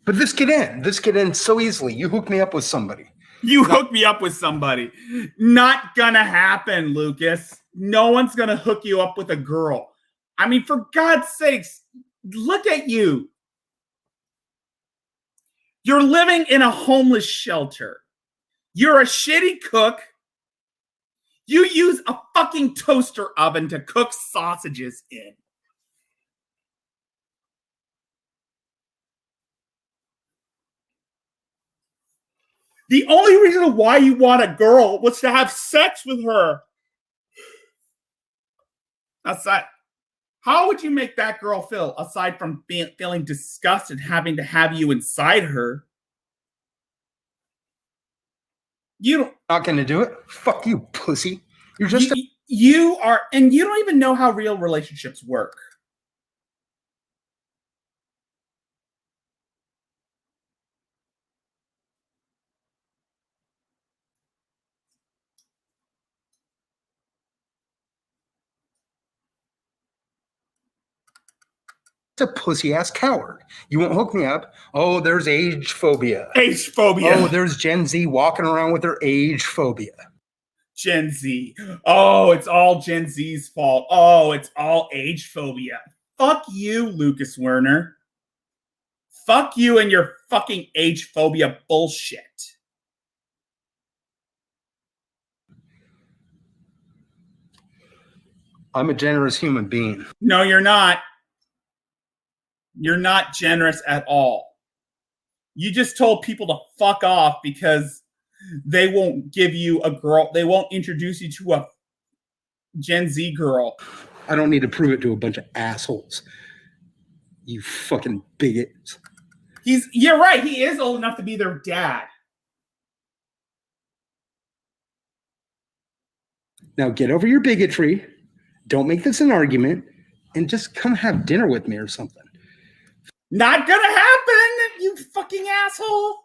[SPEAKER 6] But this get in so easily. You hook me up with somebody.
[SPEAKER 1] Hook me up with somebody. Not gonna happen, Lucas. No one's gonna hook you up with a girl. I mean, for God's sakes, look at you. You're living in a homeless shelter. You're a shitty cook. You use a fucking toaster oven to cook sausages in. The only reason why you want a girl was to have sex with her. Aside, how would you make that girl feel aside from feeling disgusted having to have you inside her? You don't.
[SPEAKER 6] Not going to do it? Fuck you, pussy. You're just
[SPEAKER 1] you are, and you don't even know how real relationships work.
[SPEAKER 6] a pussy ass coward. You won't hook me up. Oh, there's age phobia.
[SPEAKER 1] Age phobia.
[SPEAKER 6] Oh, there's Gen Z walking around with their age phobia.
[SPEAKER 1] Gen Z. Oh, it's all Gen Z's fault. Oh, it's all age phobia. Fuck you, Lucas Werner. Fuck you and your fucking age phobia bullshit.
[SPEAKER 6] I'm a generous human being.
[SPEAKER 1] No, you're not. You're not generous at all. You just told people to fuck off because they won't give you a girl. They won't introduce you to a Gen Z girl.
[SPEAKER 6] I don't need to prove it to a bunch of assholes. You fucking bigots.
[SPEAKER 1] You're right. He is old enough to be their dad.
[SPEAKER 6] Now get over your bigotry. Don't make this an argument and just come have dinner with me or something.
[SPEAKER 1] Not gonna happen, you fucking asshole.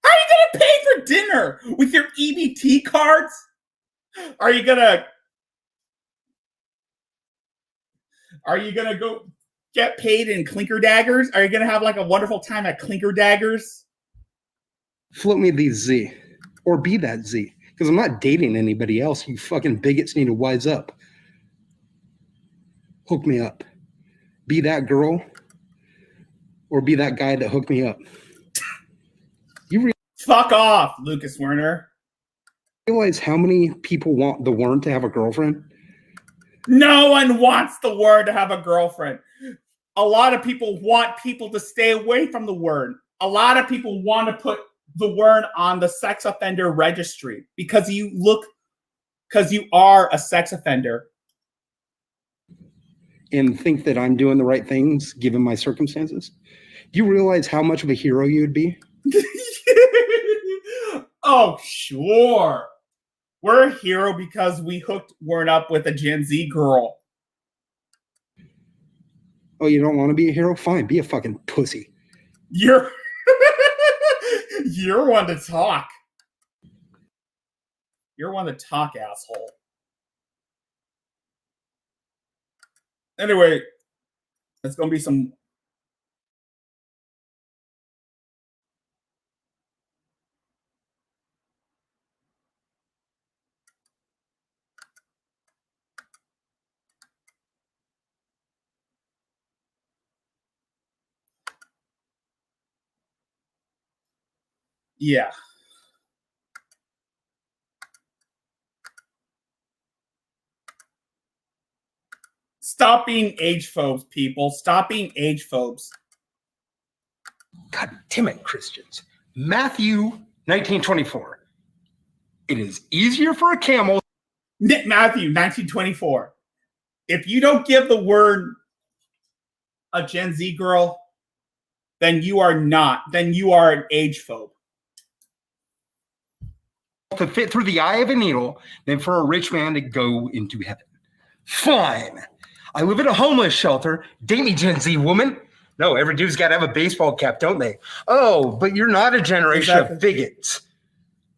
[SPEAKER 1] How are you gonna pay for dinner? With your EBT cards? Are you gonna go get paid in clinker daggers? Are you gonna have like a wonderful time at clinker daggers?
[SPEAKER 6] Float me these Z. Or be that Z. Because I'm not dating anybody else. You fucking bigots need to wise up. Hook me up. Be that girl. Or be that guy that hooked me up. You
[SPEAKER 1] fuck off, Lucas Werner.
[SPEAKER 6] Realize how many people want the worm to have a girlfriend?
[SPEAKER 1] No one wants the word to have a girlfriend. A lot of people want people to stay away from the word. A lot of people want to put the word on the sex offender registry because you are a sex offender.
[SPEAKER 6] And think that I'm doing the right things given my circumstances? Do you realize how much of a hero you'd be?
[SPEAKER 1] Oh, sure. We're a hero because we hooked Wern up with a Gen Z girl.
[SPEAKER 6] Oh, you don't want to be a hero? Fine, be a fucking pussy.
[SPEAKER 1] You're one to talk. You're one to talk, asshole. Anyway, it's going to be some... Yeah. Stop being age phobes, people. Stop being age phobes.
[SPEAKER 6] God damn it, Christians. Matthew 19:24. It is easier for a camel.
[SPEAKER 1] Matthew 19:24. If you don't give the word a Gen Z girl, then you are not. Then you are an age phobe.
[SPEAKER 6] To fit through the eye of a needle than for a rich man to go into heaven. Fine. I live in a homeless shelter. Date me, Gen Z woman. No, every dude's got to have a baseball cap, don't they? Oh, but you're not a generation of bigots.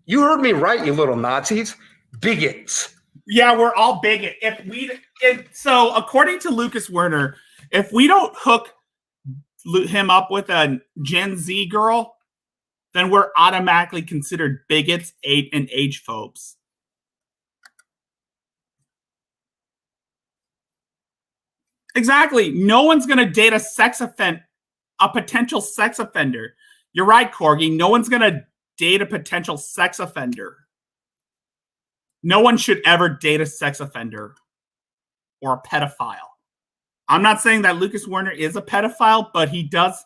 [SPEAKER 6] You heard me right, you little Nazis. Bigots.
[SPEAKER 1] Yeah, we're all bigot. So according to Lucas Werner, if we don't hook him up with a Gen Z girl, then we're automatically considered bigots and age phobes. Exactly. No one's going to date a potential sex offender. You're right, Corgi. No one's going to date a potential sex offender. No one should ever date a sex offender or a pedophile. I'm not saying that Lucas Werner is a pedophile, but he does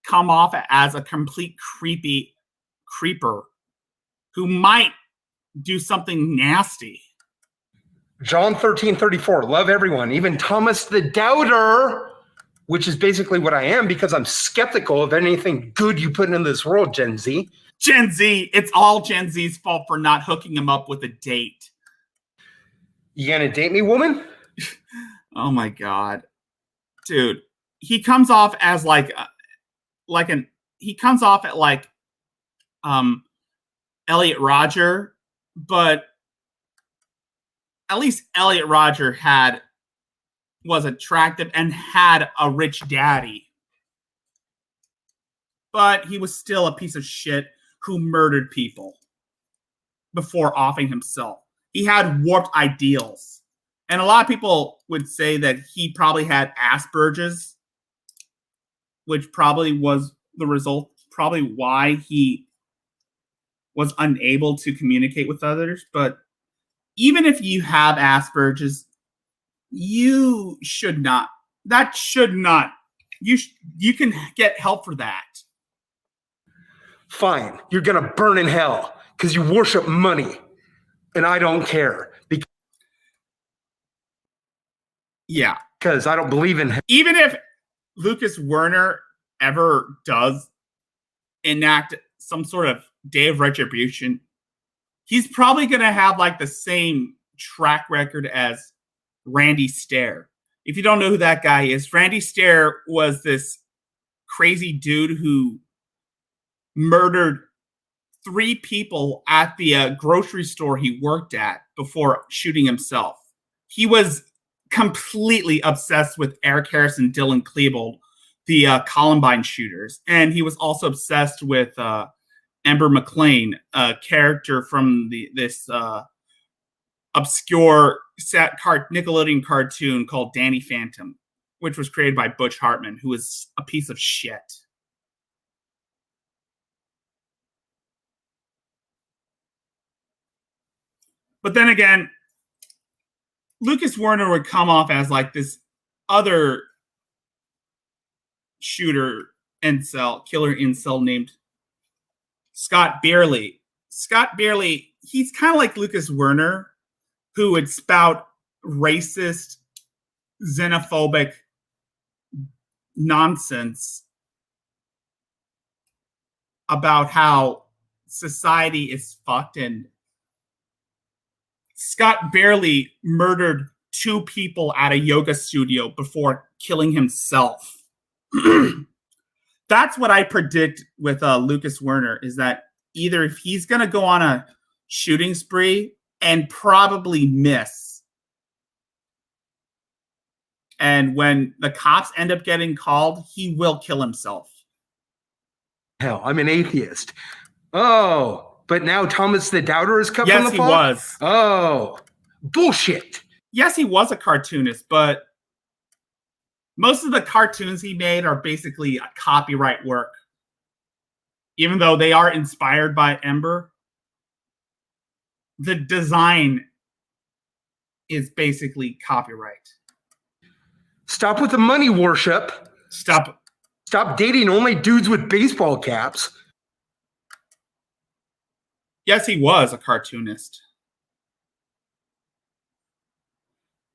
[SPEAKER 1] come off as a complete creeper who might do something nasty.
[SPEAKER 6] John 13:34. Love everyone, even Thomas the Doubter, which is basically what I am because I'm skeptical of anything good you put into this world, Gen Z.
[SPEAKER 1] Gen Z, it's all Gen Z's fault for not hooking him up with a date.
[SPEAKER 6] You gonna date me, woman?
[SPEAKER 1] Oh my God. Dude, he comes off as he comes off at like Elliot Rodger, but at least Elliot Rodger was attractive and had a rich daddy. But he was still a piece of shit who murdered people before offing himself. He had warped ideals. And a lot of people would say that he probably had Asperger's, which probably was the result, probably why he was unable to communicate with others. But even if you have Asperger's, you should not. That should not. You can get help for that.
[SPEAKER 6] Fine, you're gonna burn in hell because you worship money, and I don't care because I don't believe in hell.
[SPEAKER 1] Even if Lucas Werner ever does enact some sort of day of retribution, he's probably going to have like the same track record as Randy Stair. If you don't know who that guy is, Randy Stair was this crazy dude who murdered 3 people at the grocery store he worked at before shooting himself. He was completely obsessed with Eric Harris and Dylan Klebold, the Columbine shooters. And he was also obsessed with Ember McLean, a character from this obscure Nickelodeon cartoon called Danny Phantom, which was created by Butch Hartman, who was a piece of shit. But then again, Lucas Werner would come off as like this other shooter killer incel named Scott Beerley. Scott Beerley, he's kind of like Lucas Werner, who would spout racist, xenophobic nonsense about how society is fucked. And Scott Beerley murdered 2 people at a yoga studio before killing himself. That's what I predict with Lucas Werner, is that either if he's going to go on a shooting spree and probably miss, and when the cops end up getting called, he will kill himself.
[SPEAKER 6] Hell, I'm an atheist. Oh, but now Thomas the Doubter is cut from the
[SPEAKER 1] Yes, he
[SPEAKER 6] fall?
[SPEAKER 1] was.
[SPEAKER 6] Oh, bullshit.
[SPEAKER 1] Yes, he was a cartoonist, but most of the cartoons he made are basically copyright work. Even though they are inspired by Ember, the design is basically copyright.
[SPEAKER 6] Stop with the money worship.
[SPEAKER 1] Stop
[SPEAKER 6] dating only dudes with baseball caps.
[SPEAKER 1] Yes, he was a cartoonist.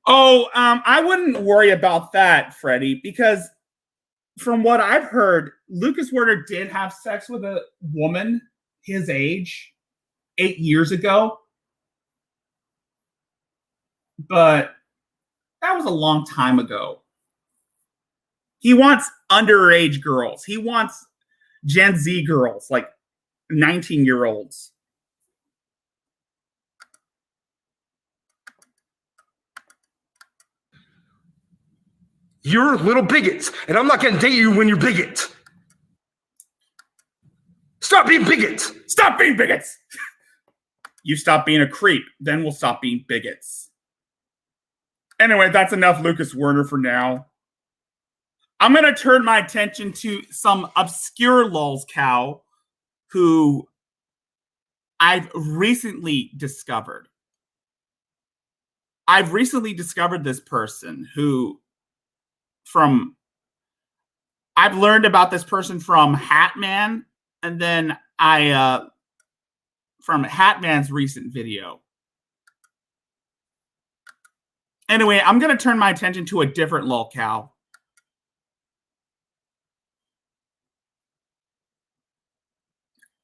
[SPEAKER 1] Oh, I wouldn't worry about that, Freddie, because from what I've heard, Lucas Werner did have sex with a woman his age 8 years ago. But that was a long time ago. He wants underage girls. He wants Gen Z girls, like 19-year-olds.
[SPEAKER 6] You're little bigots, and I'm not going to date you when you're bigots. Stop being bigots.
[SPEAKER 1] Stop being bigots. You stop being a creep, then we'll stop being bigots. Anyway, that's enough Lucas Werner for now. I'm going to turn my attention to some obscure lulzcow who I've recently discovered. I've recently discovered this person who I've learned about this person from Hatman, and then from Hatman's recent video. Anyway, I'm going to turn my attention to a different lulzcow.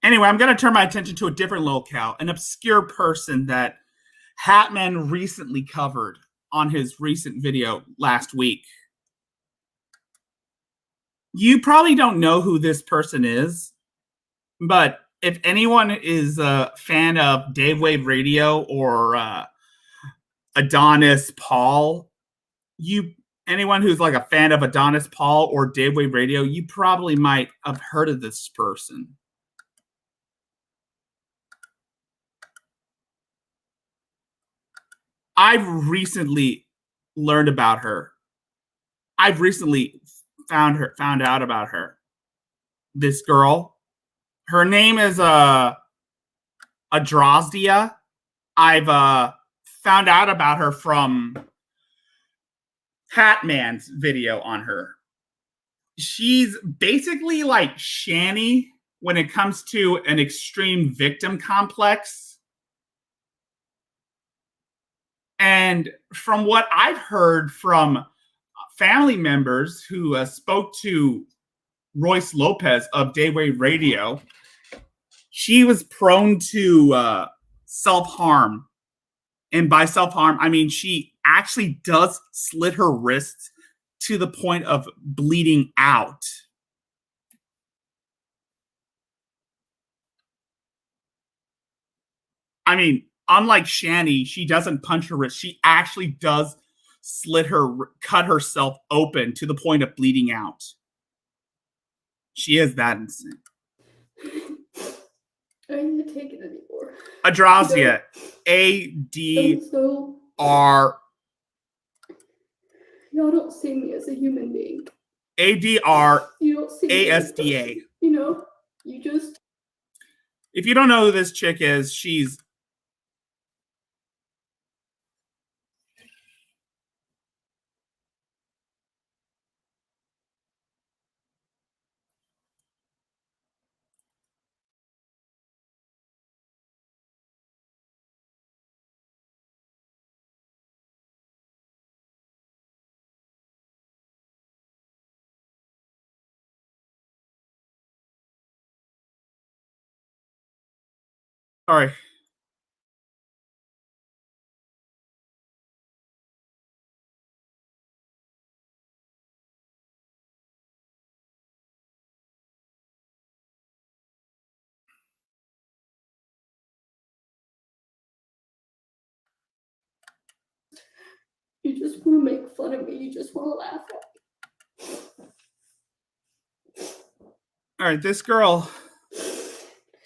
[SPEAKER 1] Anyway, I'm going to turn my attention to a different lulzcow, an obscure person that Hatman recently covered on his recent video last week. You probably don't know who this person is, but if anyone is a fan of Dave Wave Radio or Adonis Paul, anyone who's like a fan of Adonis Paul or Dave Wave Radio, you probably might have heard of this person. I've recently learned about her. I've recently found out about her. This girl. Her name is Adrozdia. I've found out about her from Hatman's video on her. She's basically like Shanny when it comes to an extreme victim complex. And from what I've heard from family members who spoke to Royce Lopez of Daywave Radio, she was prone to self-harm. And by self-harm, I mean she actually does slit her wrists to the point of bleeding out. I mean, unlike Shanny, she doesn't punch her wrist. She actually does cut herself open to the point of bleeding out. She is that insane.
[SPEAKER 7] I can't take it anymore.
[SPEAKER 1] Adrozdia. A-D-R.
[SPEAKER 7] Y'all don't see me as a human being.
[SPEAKER 1] A-D-R.
[SPEAKER 7] You don't see me as a
[SPEAKER 1] A-S-D-A.
[SPEAKER 7] person. You know, you just...
[SPEAKER 1] If you don't know who this chick is, she's... Sorry.
[SPEAKER 7] You just want to make fun of me. You just want to laugh at me.
[SPEAKER 1] All right, this girl...
[SPEAKER 7] I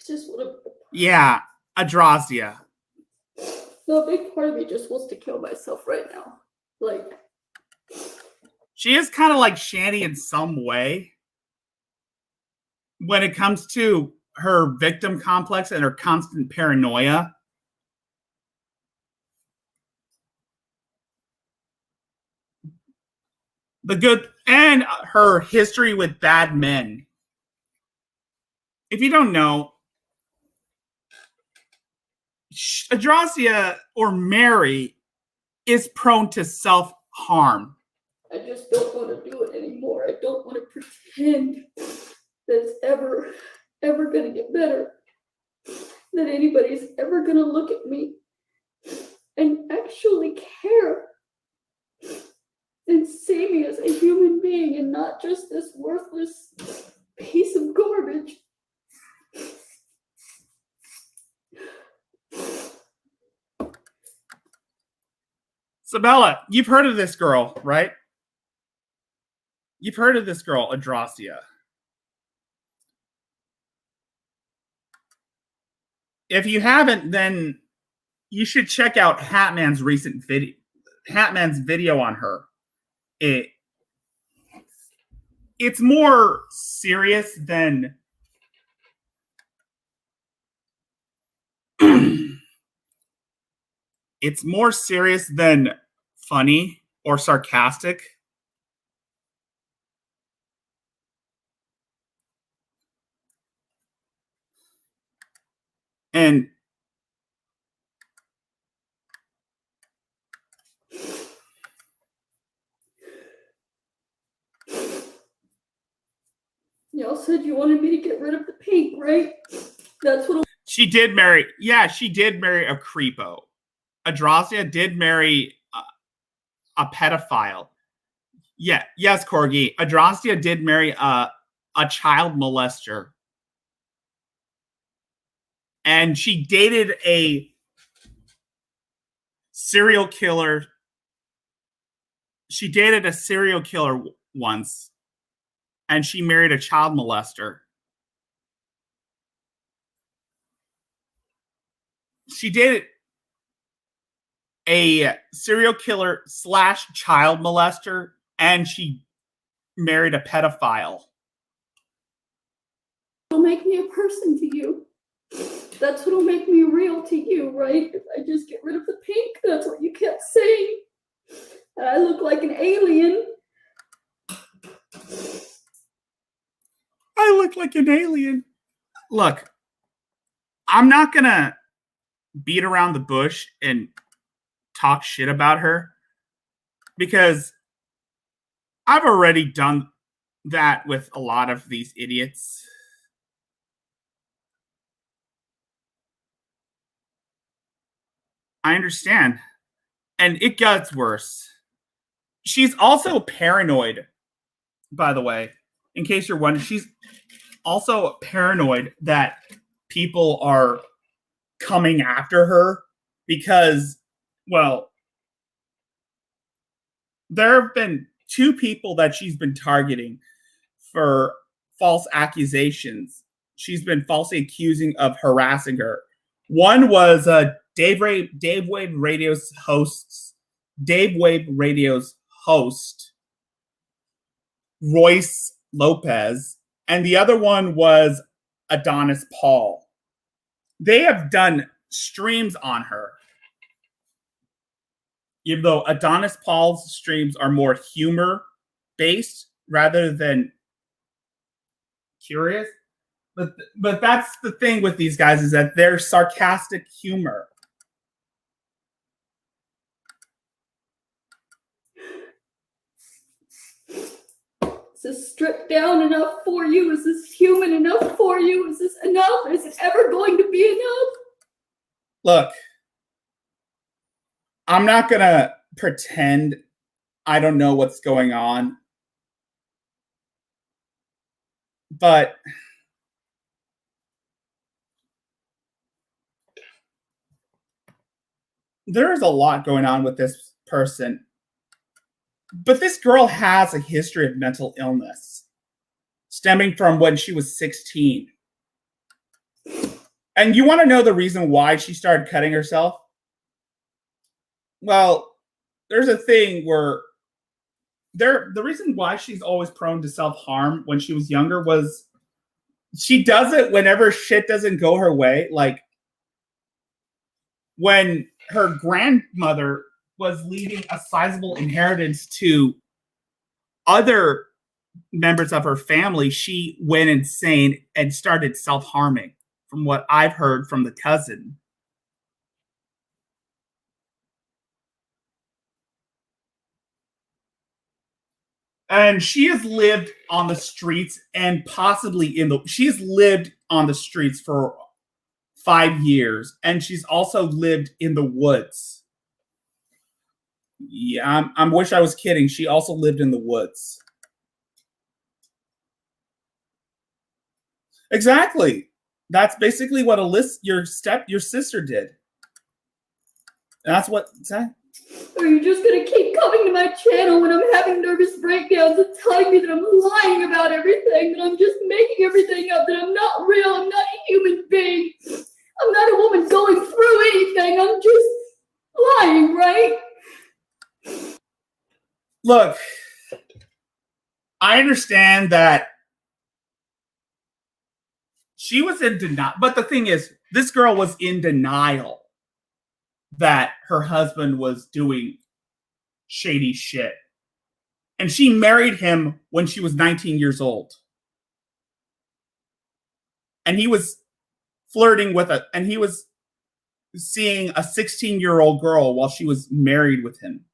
[SPEAKER 7] just want to...
[SPEAKER 1] Yeah, Adrozdia.
[SPEAKER 7] No, a big part of me just wants to kill myself right now. Like...
[SPEAKER 1] She is kind of like Shanny in some way. When it comes to her victim complex and her constant paranoia. And her history with bad men. If you don't know, Adrozdia or Mary is prone to self-harm.
[SPEAKER 7] I just don't want to do it anymore. I don't want to pretend that it's ever going to get better. That anybody's ever going to look at me and actually care and see me as a human being and not just this worthless piece of garbage.
[SPEAKER 1] Sabella, you've heard of this girl, right? You've heard of this girl, Adrozdia. If you haven't, then you should check out Hatman's recent video. Hatman's video on her. It's more serious than it's more serious than funny or sarcastic. And
[SPEAKER 7] Y'all said you wanted me to get rid of the pink, right? That's what.
[SPEAKER 1] She did marry. Yeah, she did marry a creepo. Adrastia did marry a pedophile. Yeah, yes, Corgi. Adrastia did marry a child molester. And she dated a serial killer. She dated a serial killer once. And she married a child molester. She dated a serial killer / child molester, and she married a pedophile.
[SPEAKER 7] It'll make me a person to you. That's what'll make me real to you, right? If I just get rid of the pink, that's what you kept saying. And I look like an alien.
[SPEAKER 1] I look like an alien. Look, I'm not gonna beat around the bush and talk shit about her because I've already done that with a lot of these idiots. I understand. And it gets worse. She's also paranoid, by the way. In case you're wondering, she's also paranoid that people are coming after her because, well, there have been 2 people that she's been targeting for false accusations. She's been falsely accusing of harassing her. One was Dave Wave Radio's host, Royce Lopez, and the other one was Adonis Paul. They have done streams on her. Even though Adonis Paul's streams are more humor-based rather than curious. But that's the thing with these guys, is that they're sarcastic humor.
[SPEAKER 7] Is this stripped down enough for you? Is this human enough for you? Is this enough? Is it ever going to be enough?
[SPEAKER 1] Look, I'm not going to pretend I don't know what's going on. But there is a lot going on with this person. But this girl has a history of mental illness stemming from when she was 16. And you want to know the reason why she started cutting herself? Well, there's a thing where the reason why she's always prone to self-harm when she was younger was she does it whenever shit doesn't go her way. Like when her grandmother was leaving a sizable inheritance to other members of her family, she went insane and started self-harming, from what I've heard from the cousin. And she has lived on the streets and possibly she's lived on the streets for 5 years, and she's also lived in the woods. Yeah, I wish I was kidding. She also lived in the woods. Exactly. That's basically what your sister did. And that's what.
[SPEAKER 7] Or are you just going to keep coming to my channel when I'm having nervous breakdowns and telling me that I'm lying about everything, that I'm just making everything up, that I'm not real, I'm not a human being, I'm not a woman going through anything, I'm just lying, right?
[SPEAKER 1] Look, I understand that she was in denial, but the thing is, this girl was in denial that her husband was doing shady shit. And she married him when she was 19 years old. And he was flirting with and he was seeing a 16-year-old girl while she was married with him.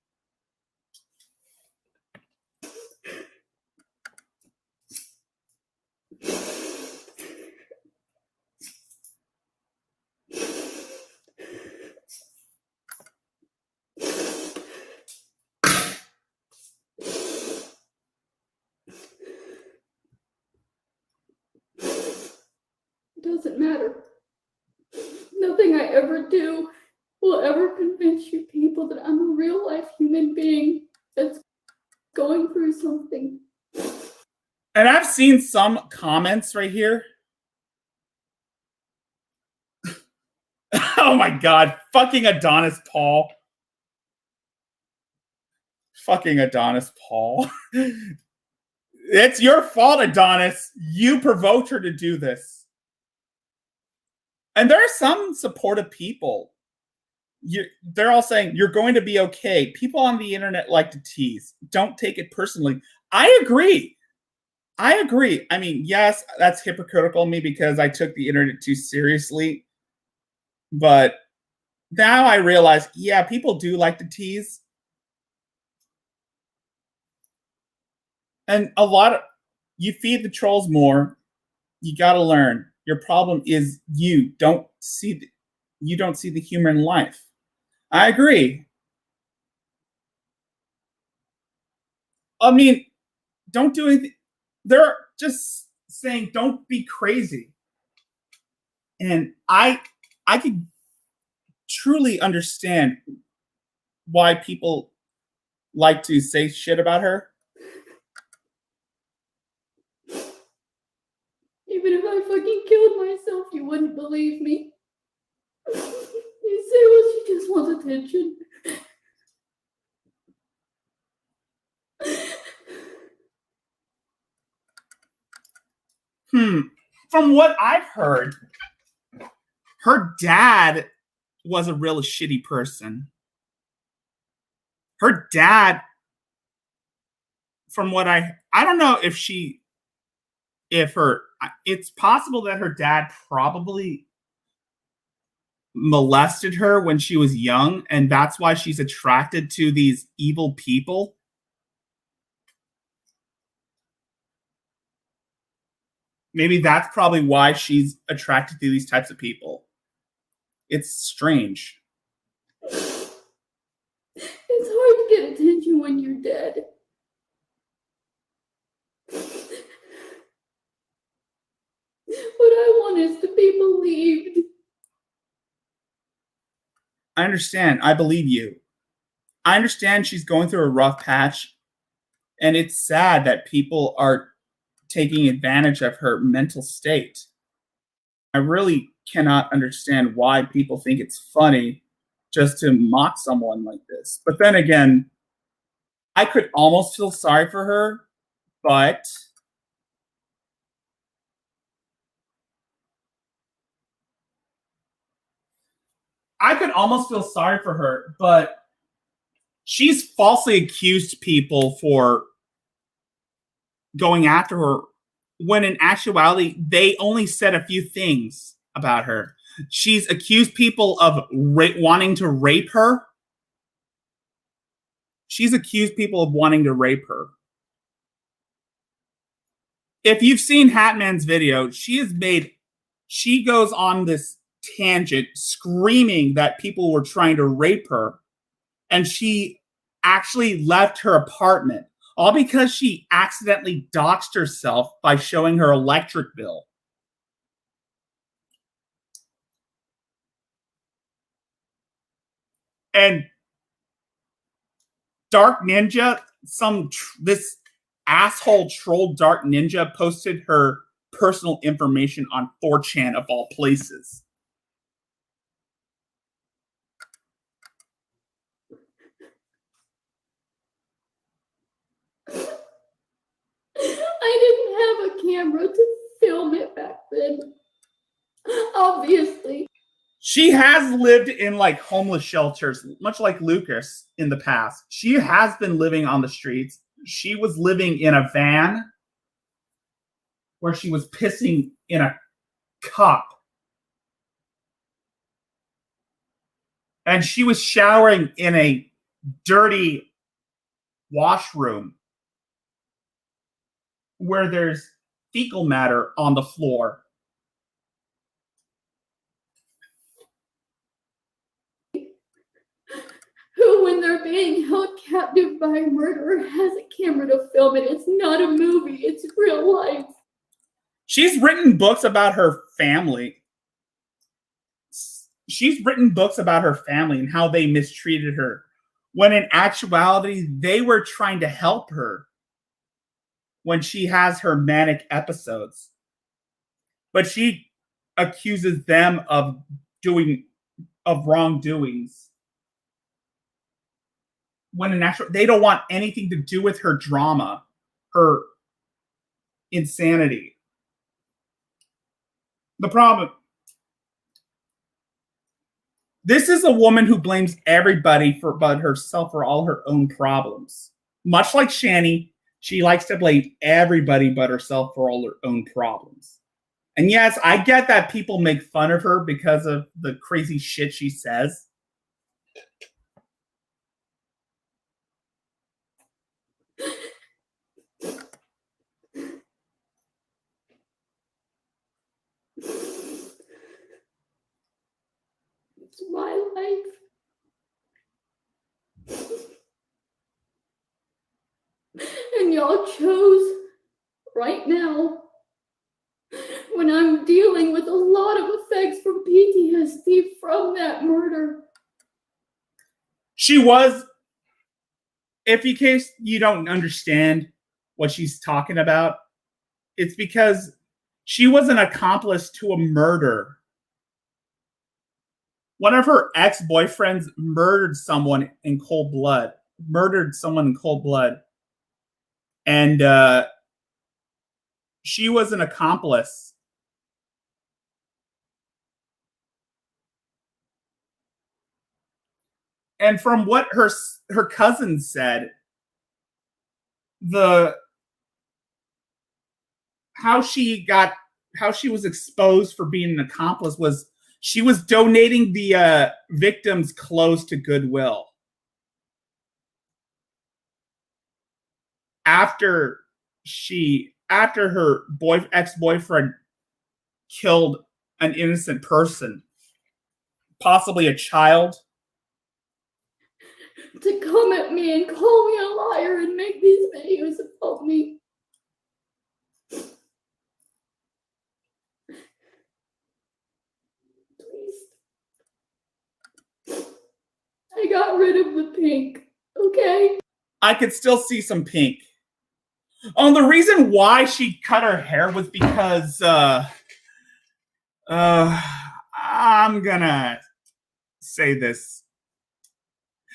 [SPEAKER 7] doesn't matter. Nothing I ever do will ever convince you people that I'm a real life human being that's going through something.
[SPEAKER 1] And I've seen some comments right here. Oh my God. Fucking Adonis Paul. Fucking Adonis Paul. It's your fault, Adonis. You provoked her to do this. And there are some supportive people. They're all saying, you're going to be okay. People on the internet like to tease. Don't take it personally. I agree. I mean, yes, that's hypocritical of me because I took the internet too seriously. But now I realize, yeah, people do like to tease. And you feed the trolls more. You got to learn. Your problem is you don't see the humor in life. I agree. I mean, don't do anything. They're just saying don't be crazy. And I could truly understand why people like to say shit about her.
[SPEAKER 7] Even if I fucking killed myself, you wouldn't believe me. You say, well, she just wants attention.
[SPEAKER 1] From what I've heard, her dad was a real shitty person. Her dad, from what I don't know it's possible that her dad probably molested her when she was young, and that's why she's attracted to these evil people. Maybe that's probably why she's attracted to these types of people. It's strange.
[SPEAKER 7] It's hard to get attention when you're dead. What I want is to be believed.
[SPEAKER 1] I understand. I believe you. I understand she's going through a rough patch, and it's sad that people are taking advantage of her mental state. I really cannot understand why people think it's funny just to mock someone like this. But then again, I could almost feel sorry for her, but she's falsely accused people for going after her when in actuality, they only said a few things about her. She's accused people of wanting to rape her. She's accused people of wanting to rape her. If you've seen Hatman's video, she goes on this tangent screaming that people were trying to rape her. And she actually left her apartment, all because she accidentally doxed herself by showing her electric bill. And Dark Ninja, this asshole troll Dark Ninja posted her personal information on 4chan of all places.
[SPEAKER 7] I didn't have a camera to film it back then. Obviously.
[SPEAKER 1] She has lived in like homeless shelters, much like Lucas in the past. She has been living on the streets. She was living in a van where she was pissing in a cup. And she was showering in a dirty washroom where there's fecal matter on the floor.
[SPEAKER 7] Who, when they're being held captive by a murderer, has a camera to film it. It's not a movie, it's real life.
[SPEAKER 1] She's written books about her family. She's written books about her family and how they mistreated her, when in actuality, they were trying to help her when she has her manic episodes. But she accuses them of wrongdoings, when in actual, they don't want anything to do with her drama, her insanity. The problem, this is a woman who blames everybody but herself for all her own problems. Much like Shanny, she likes to blame everybody but herself for all her own problems. And yes, I get that people make fun of her because of the crazy shit she says.
[SPEAKER 7] It's my life. And y'all chose right now, when I'm dealing with a lot of effects from PTSD from that murder.
[SPEAKER 1] She was, if in case you don't understand what she's talking about, it's because she was an accomplice to a murder. One of her ex-boyfriends murdered someone in cold blood. And she was an accomplice. And from what her cousin said, how she was exposed for being an accomplice was she was donating the victim's clothes to Goodwill after her ex-boyfriend killed an innocent person, possibly a child.
[SPEAKER 7] To come at me and call me a liar and make these videos about me. Please. I got rid of the pink, okay?
[SPEAKER 1] I could still see some pink. Oh, the reason why she cut her hair was because I'm gonna say this,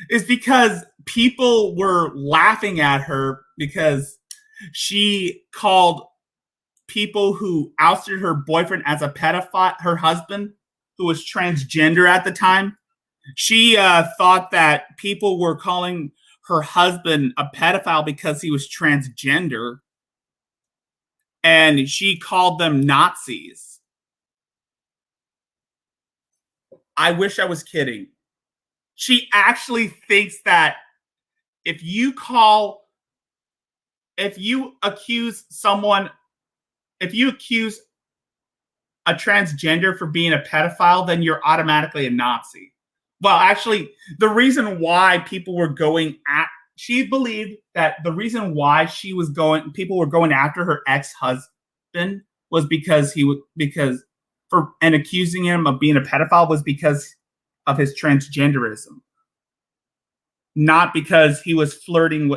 [SPEAKER 1] is because people were laughing at her because she called people who ousted her boyfriend as a pedophile, her husband, who was transgender at the time. She thought that people were calling her husband a pedophile because he was transgender, and she called them Nazis. I wish I was kidding. She actually thinks that if you accuse a transgender for being a pedophile, then you're automatically a Nazi. Well, actually, the reason why people were going at, she believed that the reason why people were going after her ex-husband was because and accusing him of being a pedophile was because of his transgenderism. Not because he was sleeping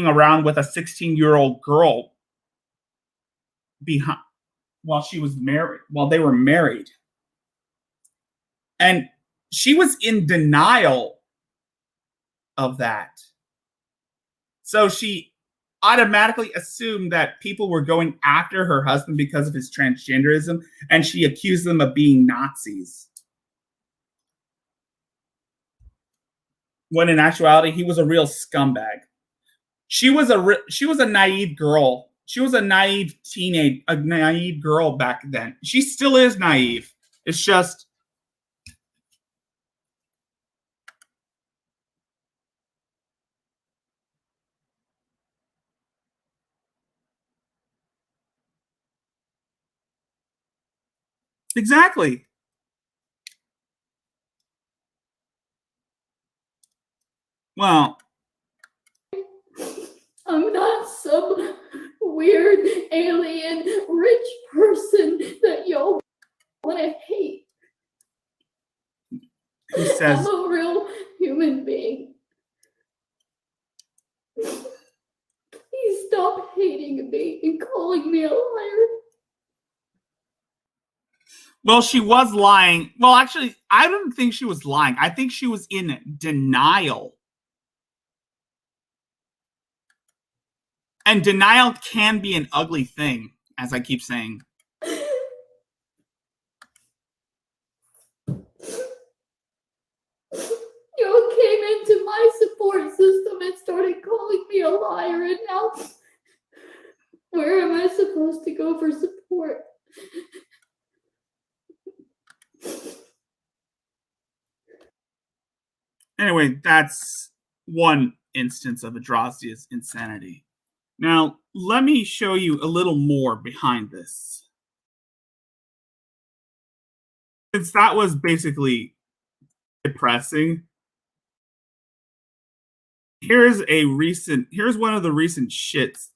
[SPEAKER 1] around with a 16-year-old girl while they were married. And she was in denial of that. So she automatically assumed that people were going after her husband because of his transgenderism, and she accused them of being Nazis. When in actuality, he was a real scumbag. She was a naive girl. She was a naive girl back then. She still is naive. It's just exactly. Well,
[SPEAKER 7] I'm not some want to hate.
[SPEAKER 1] Who says?
[SPEAKER 7] I'm a real human being. Please stop hating me and calling me a liar.
[SPEAKER 1] Well, she was lying. Well, actually, I don't think she was lying. I think she was in denial. And denial can be an ugly thing, as I keep saying.
[SPEAKER 7] You came into my support system and started calling me a liar, and now where am I supposed to go for support?
[SPEAKER 1] Anyway, that's one instance of Adrastia's insanity. Now, let me show you a little more behind this. Since that was basically depressing, here's one of the recent shits.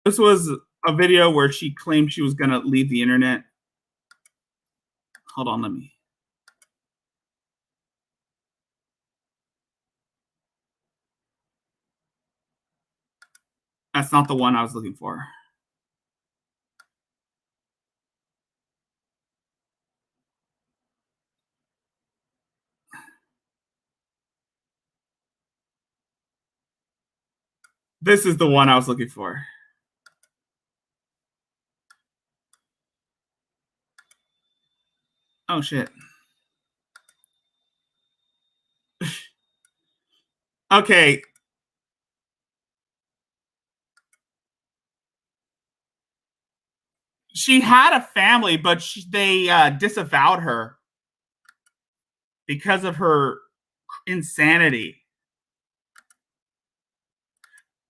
[SPEAKER 1] This was a video where she claimed she was going to leave the internet. Hold on, let me. That's not the one I was looking for. This is the one I was looking for. Oh, shit. Okay. She had a family, but they disavowed her because of her insanity.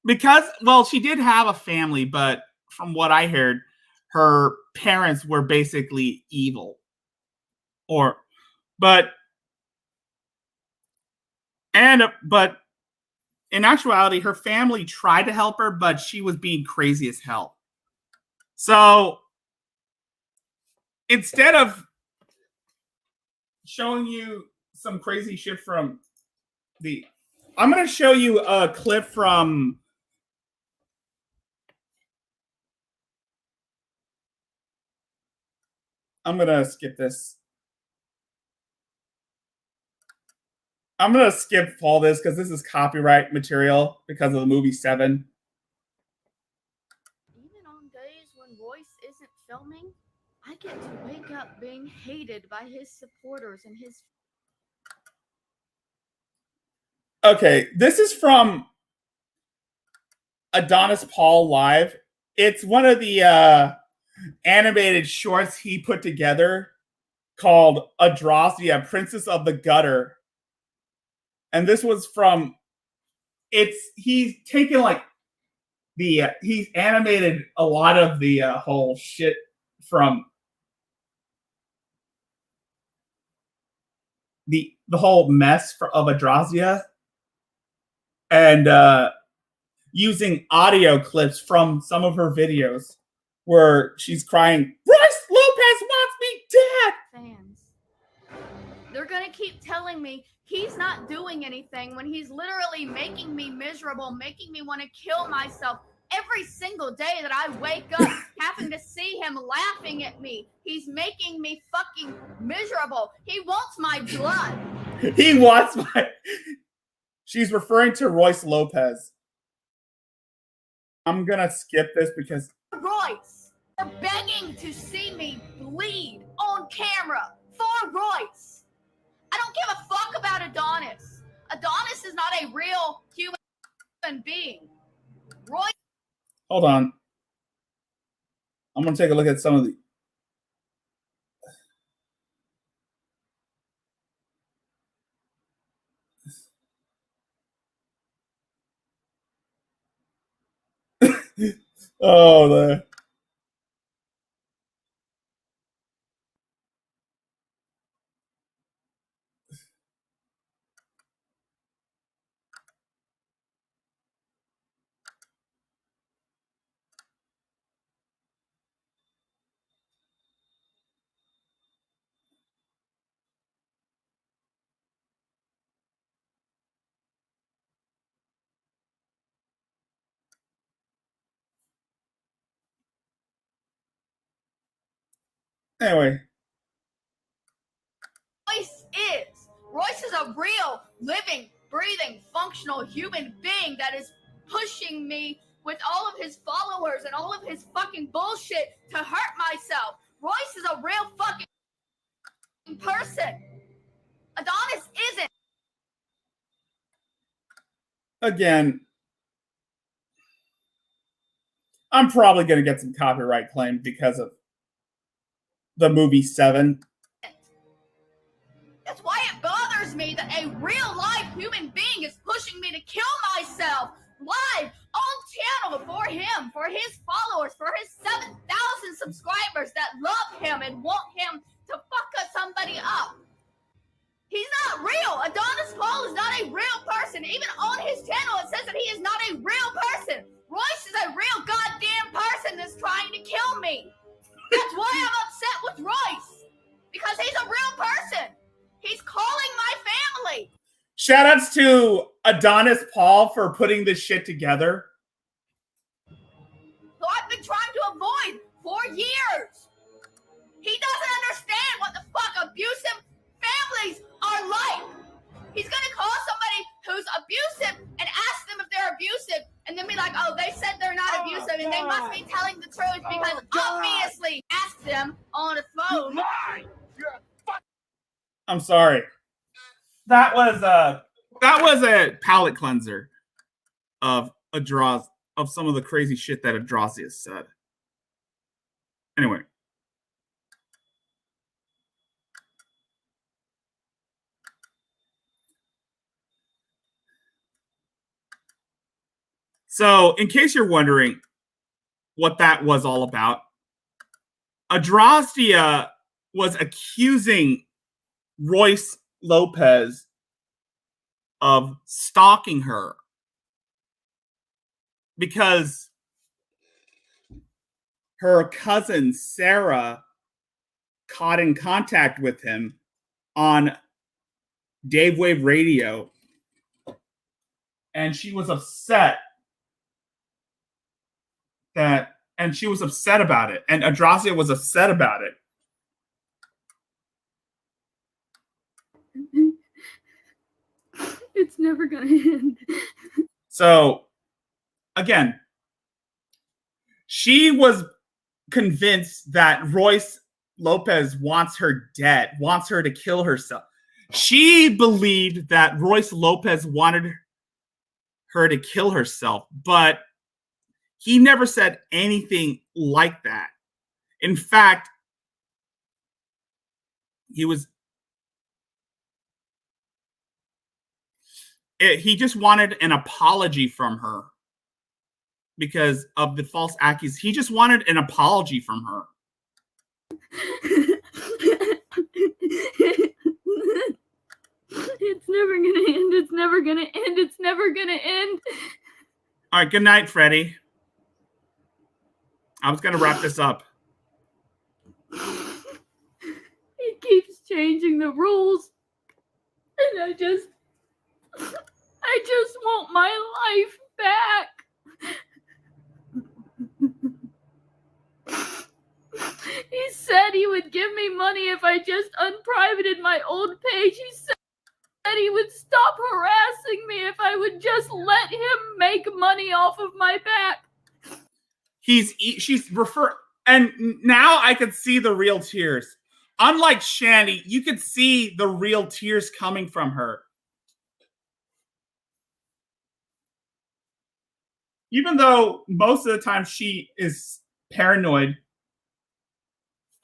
[SPEAKER 1] Because, well, she did have a family, but from what I heard, her parents were basically evil. But in actuality, her family tried to help her, but she was being crazy as hell. So instead of showing you some crazy shit from I'm going to show you a clip from I'm going to skip this. I'm going to skip all this because this is copyright material because of the movie 7.
[SPEAKER 8] Even on days when Royce isn't filming, I get to wake up being hated by his supporters and his...
[SPEAKER 1] Okay, this is from Adonis Paul Live. It's one of the animated shorts he put together called Adrastia, Princess of the Gutter. And this was from, he's taken like he's animated a lot of the whole shit from the whole mess of Adrastia and using audio clips from some of her videos where she's crying, Royce Lopez wants me dead!
[SPEAKER 8] Fans. They're gonna keep telling me he's not doing anything when he's literally making me miserable, making me want to kill myself every single day that I wake up, having to see him laughing at me. He's making me fucking miserable. He wants my blood.
[SPEAKER 1] He wants my... She's referring to Royce Lopez. I'm gonna skip this because...
[SPEAKER 8] Royce! They're begging to see me bleed on camera for Royce. I don't give a fuck about Adonis. Adonis is not a real human being. Royce...
[SPEAKER 1] Hold on. I'm gonna take a look at some of the... Oh, the... Anyway.
[SPEAKER 8] Royce is a real, living, breathing, functional human being that is pushing me with all of his followers and all of his fucking bullshit to hurt myself. Royce is a real fucking person. Adonis isn't.
[SPEAKER 1] Again, I'm probably going to get some copyright claim because of the movie 7.
[SPEAKER 8] That's why it bothers me that a real life human being is pushing me to kill myself live on channel for him, for his followers, for his 7,000 subscribers that love him and want him to fuck somebody up. He's not real. Adonis Paul is not a real person. Even on his channel, it says that he is not a real person. Royce is a real goddamn person that's trying to kill me. That's why I'm upset with Royce. Because he's a real person. He's calling my family.
[SPEAKER 1] Shoutouts to Adonis Paul for putting this shit together.
[SPEAKER 8] Who I've been trying to avoid for years. He doesn't understand what the fuck abusive families are like. He's gonna call somebody who's abusive and ask them if they're abusive, and then be like, oh, they said they're not abusive, and they must be telling the truth because obviously ask them on the phone.
[SPEAKER 1] I'm sorry. That was a palate cleanser of some of the crazy shit that Adrasia said. Anyway. So, in case you're wondering what that was all about, Adrasia was accusing Royce Lopez of stalking her because her cousin Sarah caught in contact with him on Dave Wave Radio, and she was upset she was upset about it, and Adrasia was upset about it.
[SPEAKER 7] It's never gonna end.
[SPEAKER 1] So, again, she was convinced that Royce Lopez wants her dead, wants her to kill herself. She believed that Royce Lopez wanted her to kill herself, but he never said anything like that. In fact, he just wanted an apology from her because of the false accusations. He just wanted an apology from her.
[SPEAKER 7] It's never gonna end. It's never gonna end. It's never gonna end.
[SPEAKER 1] All right, good night, Freddie. I was going to wrap this up.
[SPEAKER 7] He keeps changing the rules. And I just want my life back. He said he would give me money if I just unprivated my old page. He said he would stop harassing me if I would just let him make money off of my back.
[SPEAKER 1] And now I could see the real tears. Unlike Shanny, you could see the real tears coming from her. Even though most of the time she is paranoid.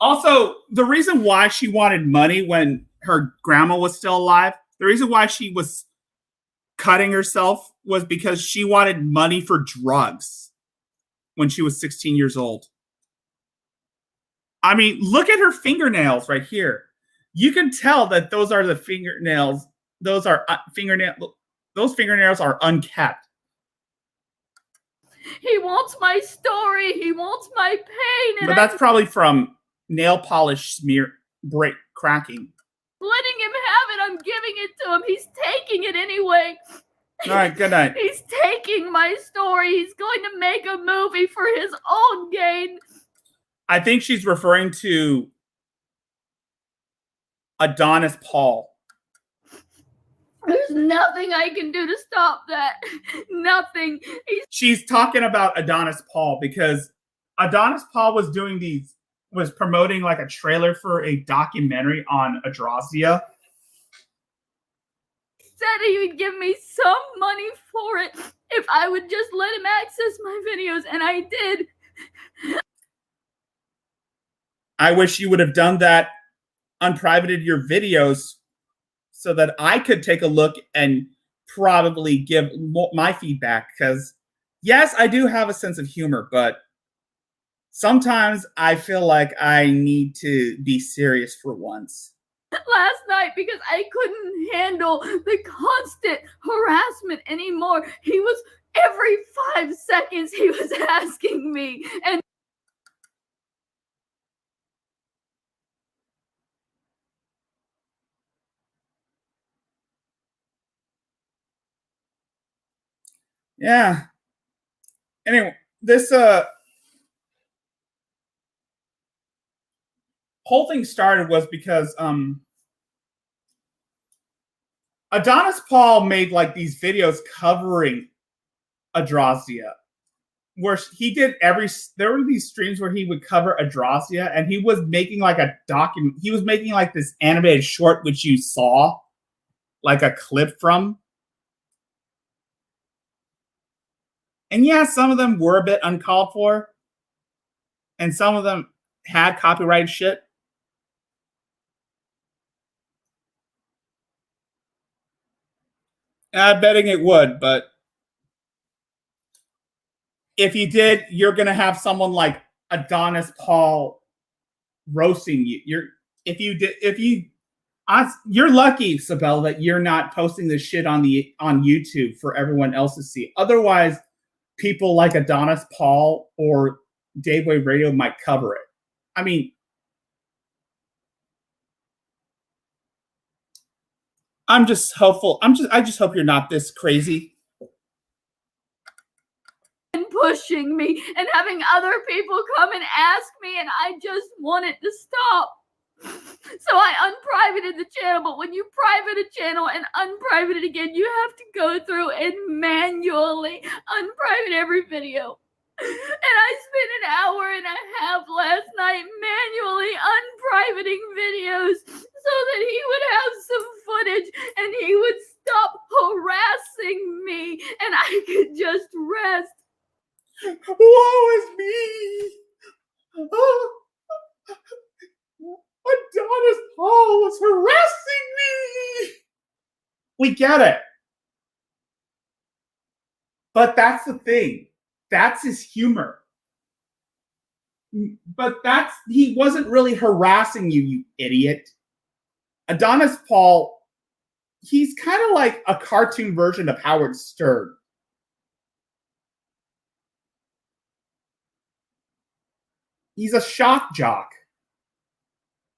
[SPEAKER 1] Also, the reason why she wanted money when her grandma was still alive, the reason why she was cutting herself was because she wanted money for drugs when she was 16 years old. I mean, look at her fingernails right here. You can tell that those are the fingernails. Those fingernails are unkept.
[SPEAKER 7] He wants my story. He wants my pain.
[SPEAKER 1] But that's probably from nail polish cracking.
[SPEAKER 7] Letting him have it. I'm giving it to him. He's taking it anyway.
[SPEAKER 1] All right, good night.
[SPEAKER 7] He's taking my story. He's going to make a movie for his own gain.
[SPEAKER 1] I think she's referring to Adonis Paul.
[SPEAKER 8] There's nothing I can do to stop that. Nothing.
[SPEAKER 1] She's talking about Adonis Paul because Adonis Paul was promoting like a trailer for a documentary on Adrazia.
[SPEAKER 8] Said he would give me some money for it if I would just let him access my videos, and I did.
[SPEAKER 1] I wish you would have done that, unprivated your videos so that I could take a look and probably give my feedback. Because yes, I do have a sense of humor, but sometimes I feel like I need to be serious for once.
[SPEAKER 8] Last night because I couldn't handle the constant harassment anymore. He was every 5 seconds he was asking me, and
[SPEAKER 1] Yeah. Anyway, this whole thing started was because Adonis Paul made like these videos covering Adrazia, where he did there were these streams where he would cover Adrazia, and he was making like he was making like this animated short, which you saw like a clip from. And yeah, some of them were a bit uncalled for, and some of them had copyrighted shit. I'm betting it would, but if you did, you're gonna have someone like Adonis Paul roasting you. You're lucky, Sabella, that you're not posting this shit on YouTube for everyone else to see. Otherwise, people like Adonis Paul or Dave Wave Radio might cover it. I mean, I'm just hopeful. I just hope you're not this crazy.
[SPEAKER 8] and pushing me and having other people come and ask me, and I just want it to stop. So I unprivated the channel, but when you private a channel and unprivate it again, you have to go through and manually unprivate every video. And I spent an hour and a half last night manually unprivating videos so that he would have some footage and he would stop harassing me and I could just rest.
[SPEAKER 1] Woe is me! Oh. Adonis Paul was harassing me! We get it. But that's the thing. That's his humor. But he wasn't really harassing you, you idiot. Adonis Paul, he's kind of like a cartoon version of Howard Stern. He's a shock jock.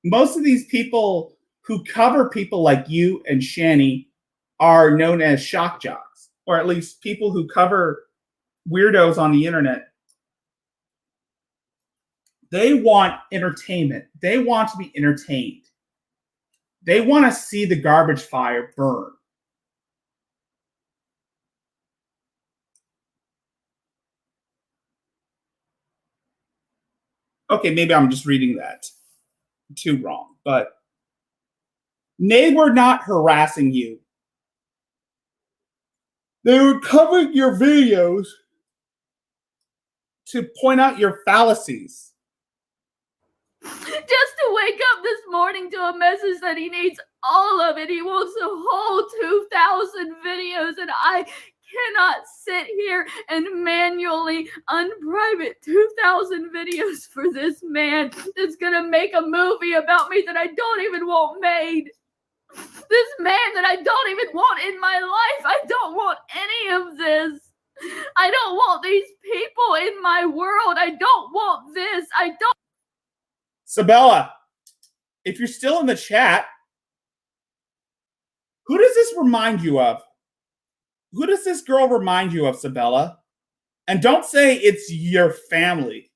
[SPEAKER 1] Most of these people who cover people like you and Shanny are known as shock jocks, or at least people who cover weirdos on the internet. They want entertainment. They want to be entertained. They want to see the garbage fire burn. Okay, maybe I'm just reading that too wrong, but they were not harassing you. They were covering your videos to point out your fallacies.
[SPEAKER 8] Just to wake up this morning to a message that he needs all of it. He wants a whole 2,000 videos, and I cannot sit here and manually unprivate 2,000 videos for this man that's gonna make a movie about me that I don't even want made. This man that I don't even want in my life. I don't want any of this. I don't want these people in my world. I don't want this. I don't.
[SPEAKER 1] Sabella, if you're still in the chat, who does this remind you of? Who does this girl remind you of, Sabella? And don't say it's your family.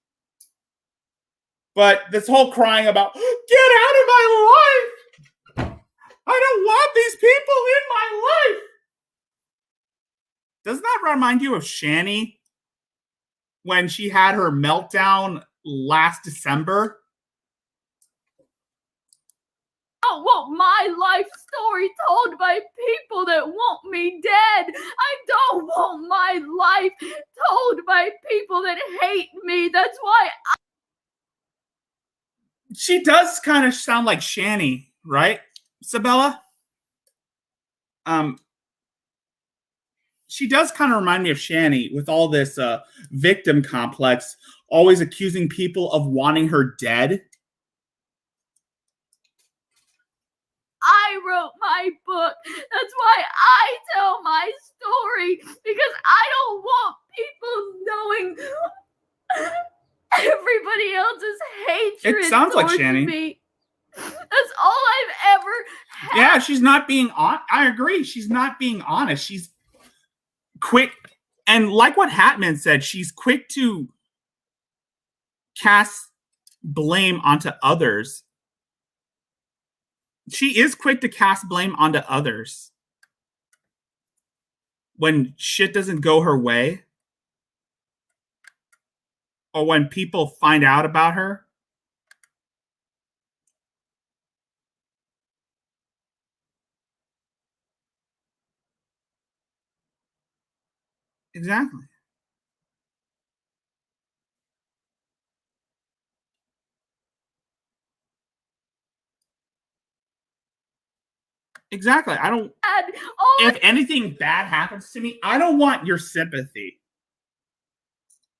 [SPEAKER 1] But this whole crying about, get out of my life! I don't want these people in my life. Doesn't that remind you of Shanny when she had her meltdown last December?
[SPEAKER 8] I don't want my life story told by people that want me dead. I don't want my life told by people that hate me. That's why
[SPEAKER 1] She does kind of sound like Shanny, right, Sabella? She does kind of remind me of Shanny with all this victim complex, always accusing people of wanting her dead.
[SPEAKER 8] I wrote my book. That's why I tell my story, because I don't want people knowing everybody else's hatred.
[SPEAKER 1] It sounds like
[SPEAKER 8] towards
[SPEAKER 1] Shanny.
[SPEAKER 8] me. That's all I've ever had.
[SPEAKER 1] Yeah, she's not being on. I agree. She's not being honest. She's quick. And like what Hatman said, she's quick to cast blame onto others. She is quick to cast blame onto others when shit doesn't go her way, or when people find out about her. Exactly. Exactly. I don't. If anything bad happens to me, I don't want your sympathy.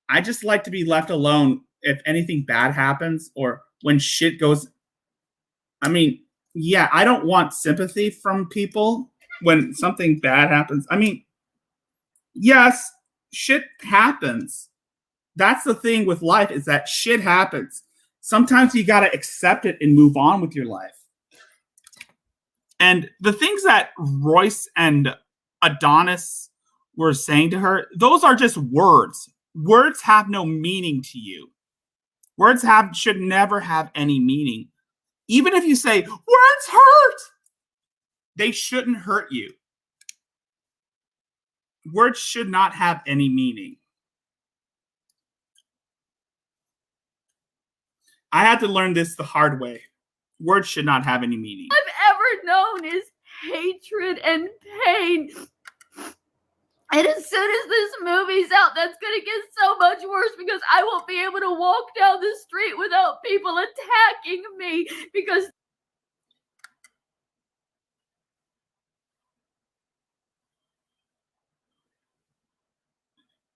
[SPEAKER 1] I just like to be left alone if anything bad happens or when shit goes. I mean, yeah, I don't want sympathy from people when something bad happens. I mean, yes, shit happens. That's the thing with life, is that shit happens. Sometimes you got to accept it and move on with your life. And the things that Royce and Adonis were saying to her, those are just words. Words have no meaning to you. Words should never have any meaning. Even if you say, words hurt, they shouldn't hurt you. Words should not have any meaning. I had to learn this the hard way. Words should not have any meaning.
[SPEAKER 8] I've ever known is hatred and pain. And as soon as this movie's out, that's going to get so much worse, because I won't be able to walk down the street without people attacking me, because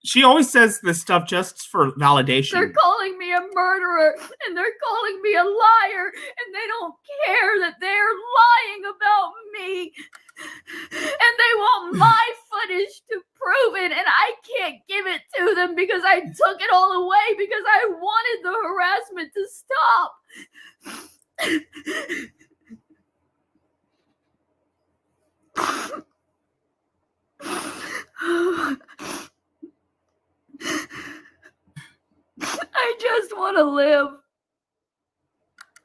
[SPEAKER 1] She always says this stuff just for validation.
[SPEAKER 8] they're calling me a murderer, and they're calling me a liar, and they don't care that they're lying about me. And they want my footage to prove it, and I can't give it to them because I took it all away because I wanted the harassment to stop. I just want to live.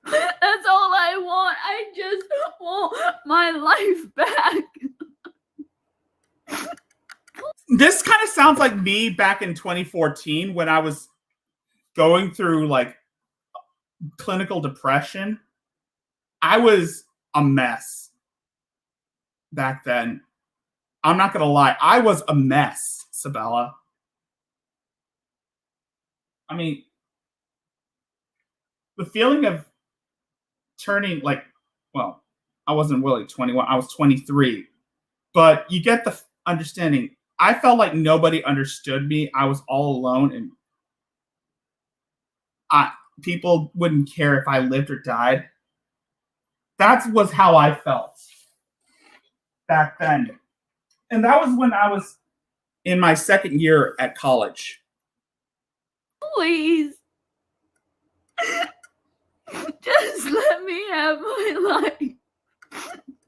[SPEAKER 8] That's all I want. I just want my life back.
[SPEAKER 1] This kind of sounds like me back in 2014 when I was going through like clinical depression. I was a mess back then. I'm not going to lie. I was a mess, Sabella. I mean, the feeling of turning I wasn't really 21. I was 23. But you get the understanding. I felt like nobody understood me. I was all alone, and people wouldn't care if I lived or died. That was how I felt back then. And that was when I was in my second year at college.
[SPEAKER 8] Please. Just let me have my life.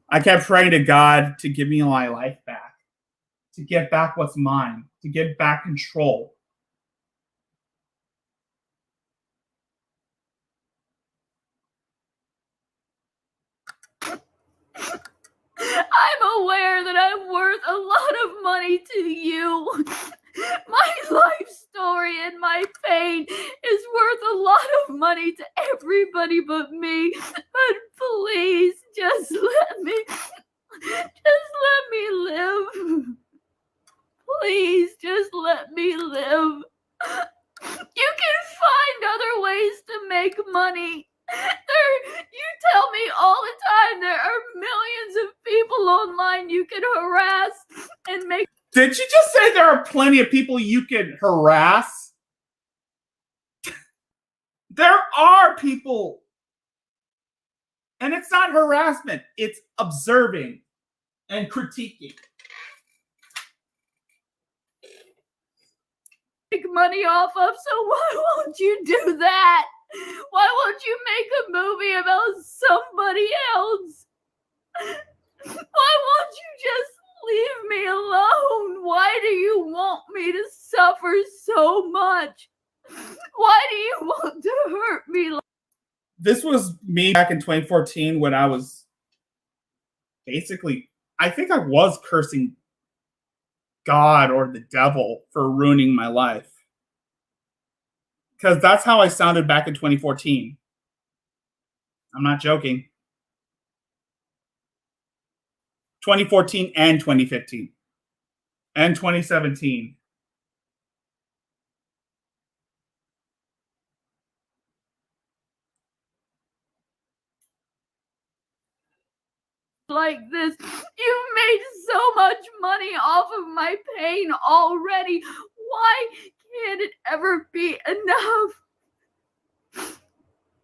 [SPEAKER 1] I kept praying to God to give me my life back, to get back what's mine, to get back control.
[SPEAKER 8] worth a lot of money to you. My life story and my pain is worth a lot of money to everybody but me. But please, just let me live. Please, just let me live. You can find other ways to make money. You tell me all the time there are millions of people online you can harass and make.
[SPEAKER 1] Did you just say there are plenty of people you can harass? There are people. And it's not harassment. It's observing and critiquing.
[SPEAKER 8] Make money off of, so why won't you do that? Why won't you make a movie about somebody else? Why won't you just leave me alone? Why do you want me to suffer so much? Why do you want to hurt me?
[SPEAKER 1] This was me back in 2014 when I was basically, I think I was cursing God or the devil for ruining my life. Because that's how I sounded back in 2014. I'm not joking. 2014 and 2015. And 2017.
[SPEAKER 8] Like this, you've made so much money off of my pain already. Why can't it ever be enough?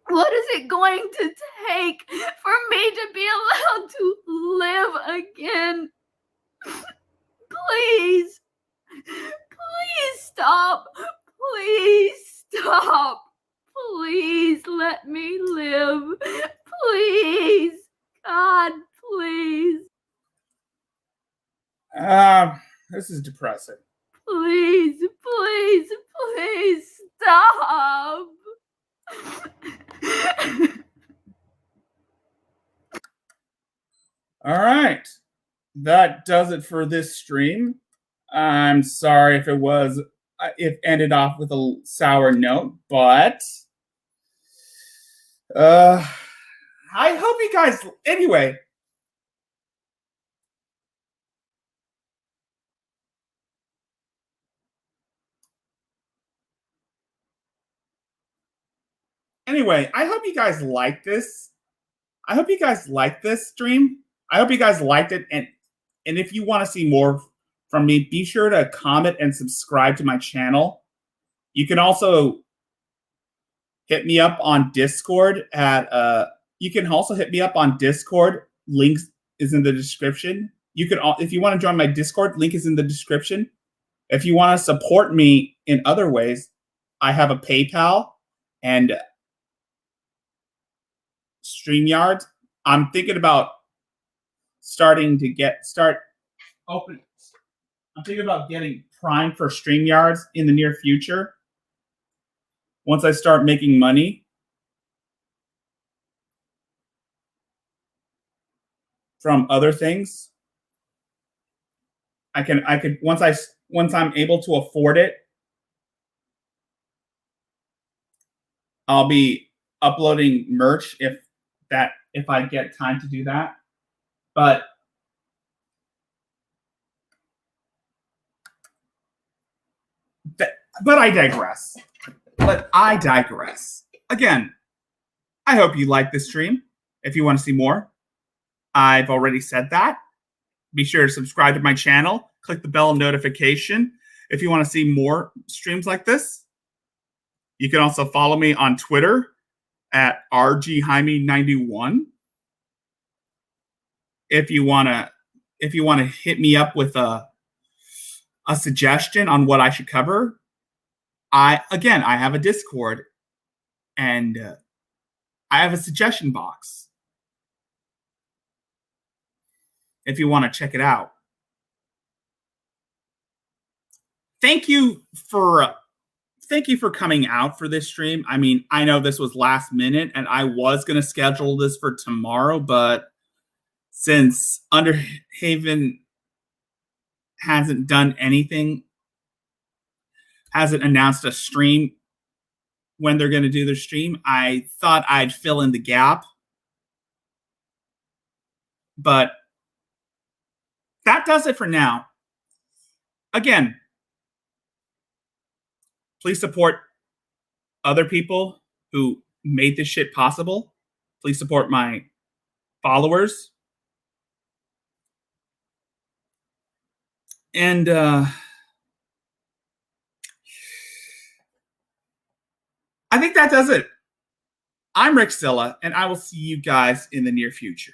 [SPEAKER 8] What is it going to take for me to be allowed to live again? Please, please stop. Please stop. Please let me live. Please, God, please.
[SPEAKER 1] This is depressing.
[SPEAKER 8] Please, please, please stop.
[SPEAKER 1] All right. That does it for this stream. I'm sorry if it ended off with a sour note, but I hope you guys, anyway. Anyway, I hope you guys like this. I hope you guys like this stream. I hope you guys liked it. And if you want to see more from me, be sure to comment and subscribe to my channel. You can also hit me up on Discord Link is in the description. You can, if you want to join my Discord, link is in the description. If you want to support me in other ways, I have a PayPal and StreamYard. I'm thinking about I'm thinking about getting Prime for StreamYards in the near future. Once I start making money from other things, I could once I'm able to afford it, I'll be uploading merch if I get time to do that. But I digress. Again, I hope you like this stream. If you want to see more, I've already said that. Be sure to subscribe to my channel. Click the bell notification if you want to see more streams like this. You can also follow me on Twitter at rgjaime91. If you want to hit me up with a suggestion on what I should cover, I have a Discord and I have a suggestion box if you want to check it out. Thank you for coming out for this stream. I mean, I know this was last minute and I was going to schedule this for tomorrow, but since Underhaven hasn't done anything, hasn't announced a stream when they're going to do their stream. I thought I'd fill in the gap, but that does it for now. Again, please support other people who made this shit possible. Please support my followers. And I think that does it. I'm Rickzilla, and I will see you guys in the near future.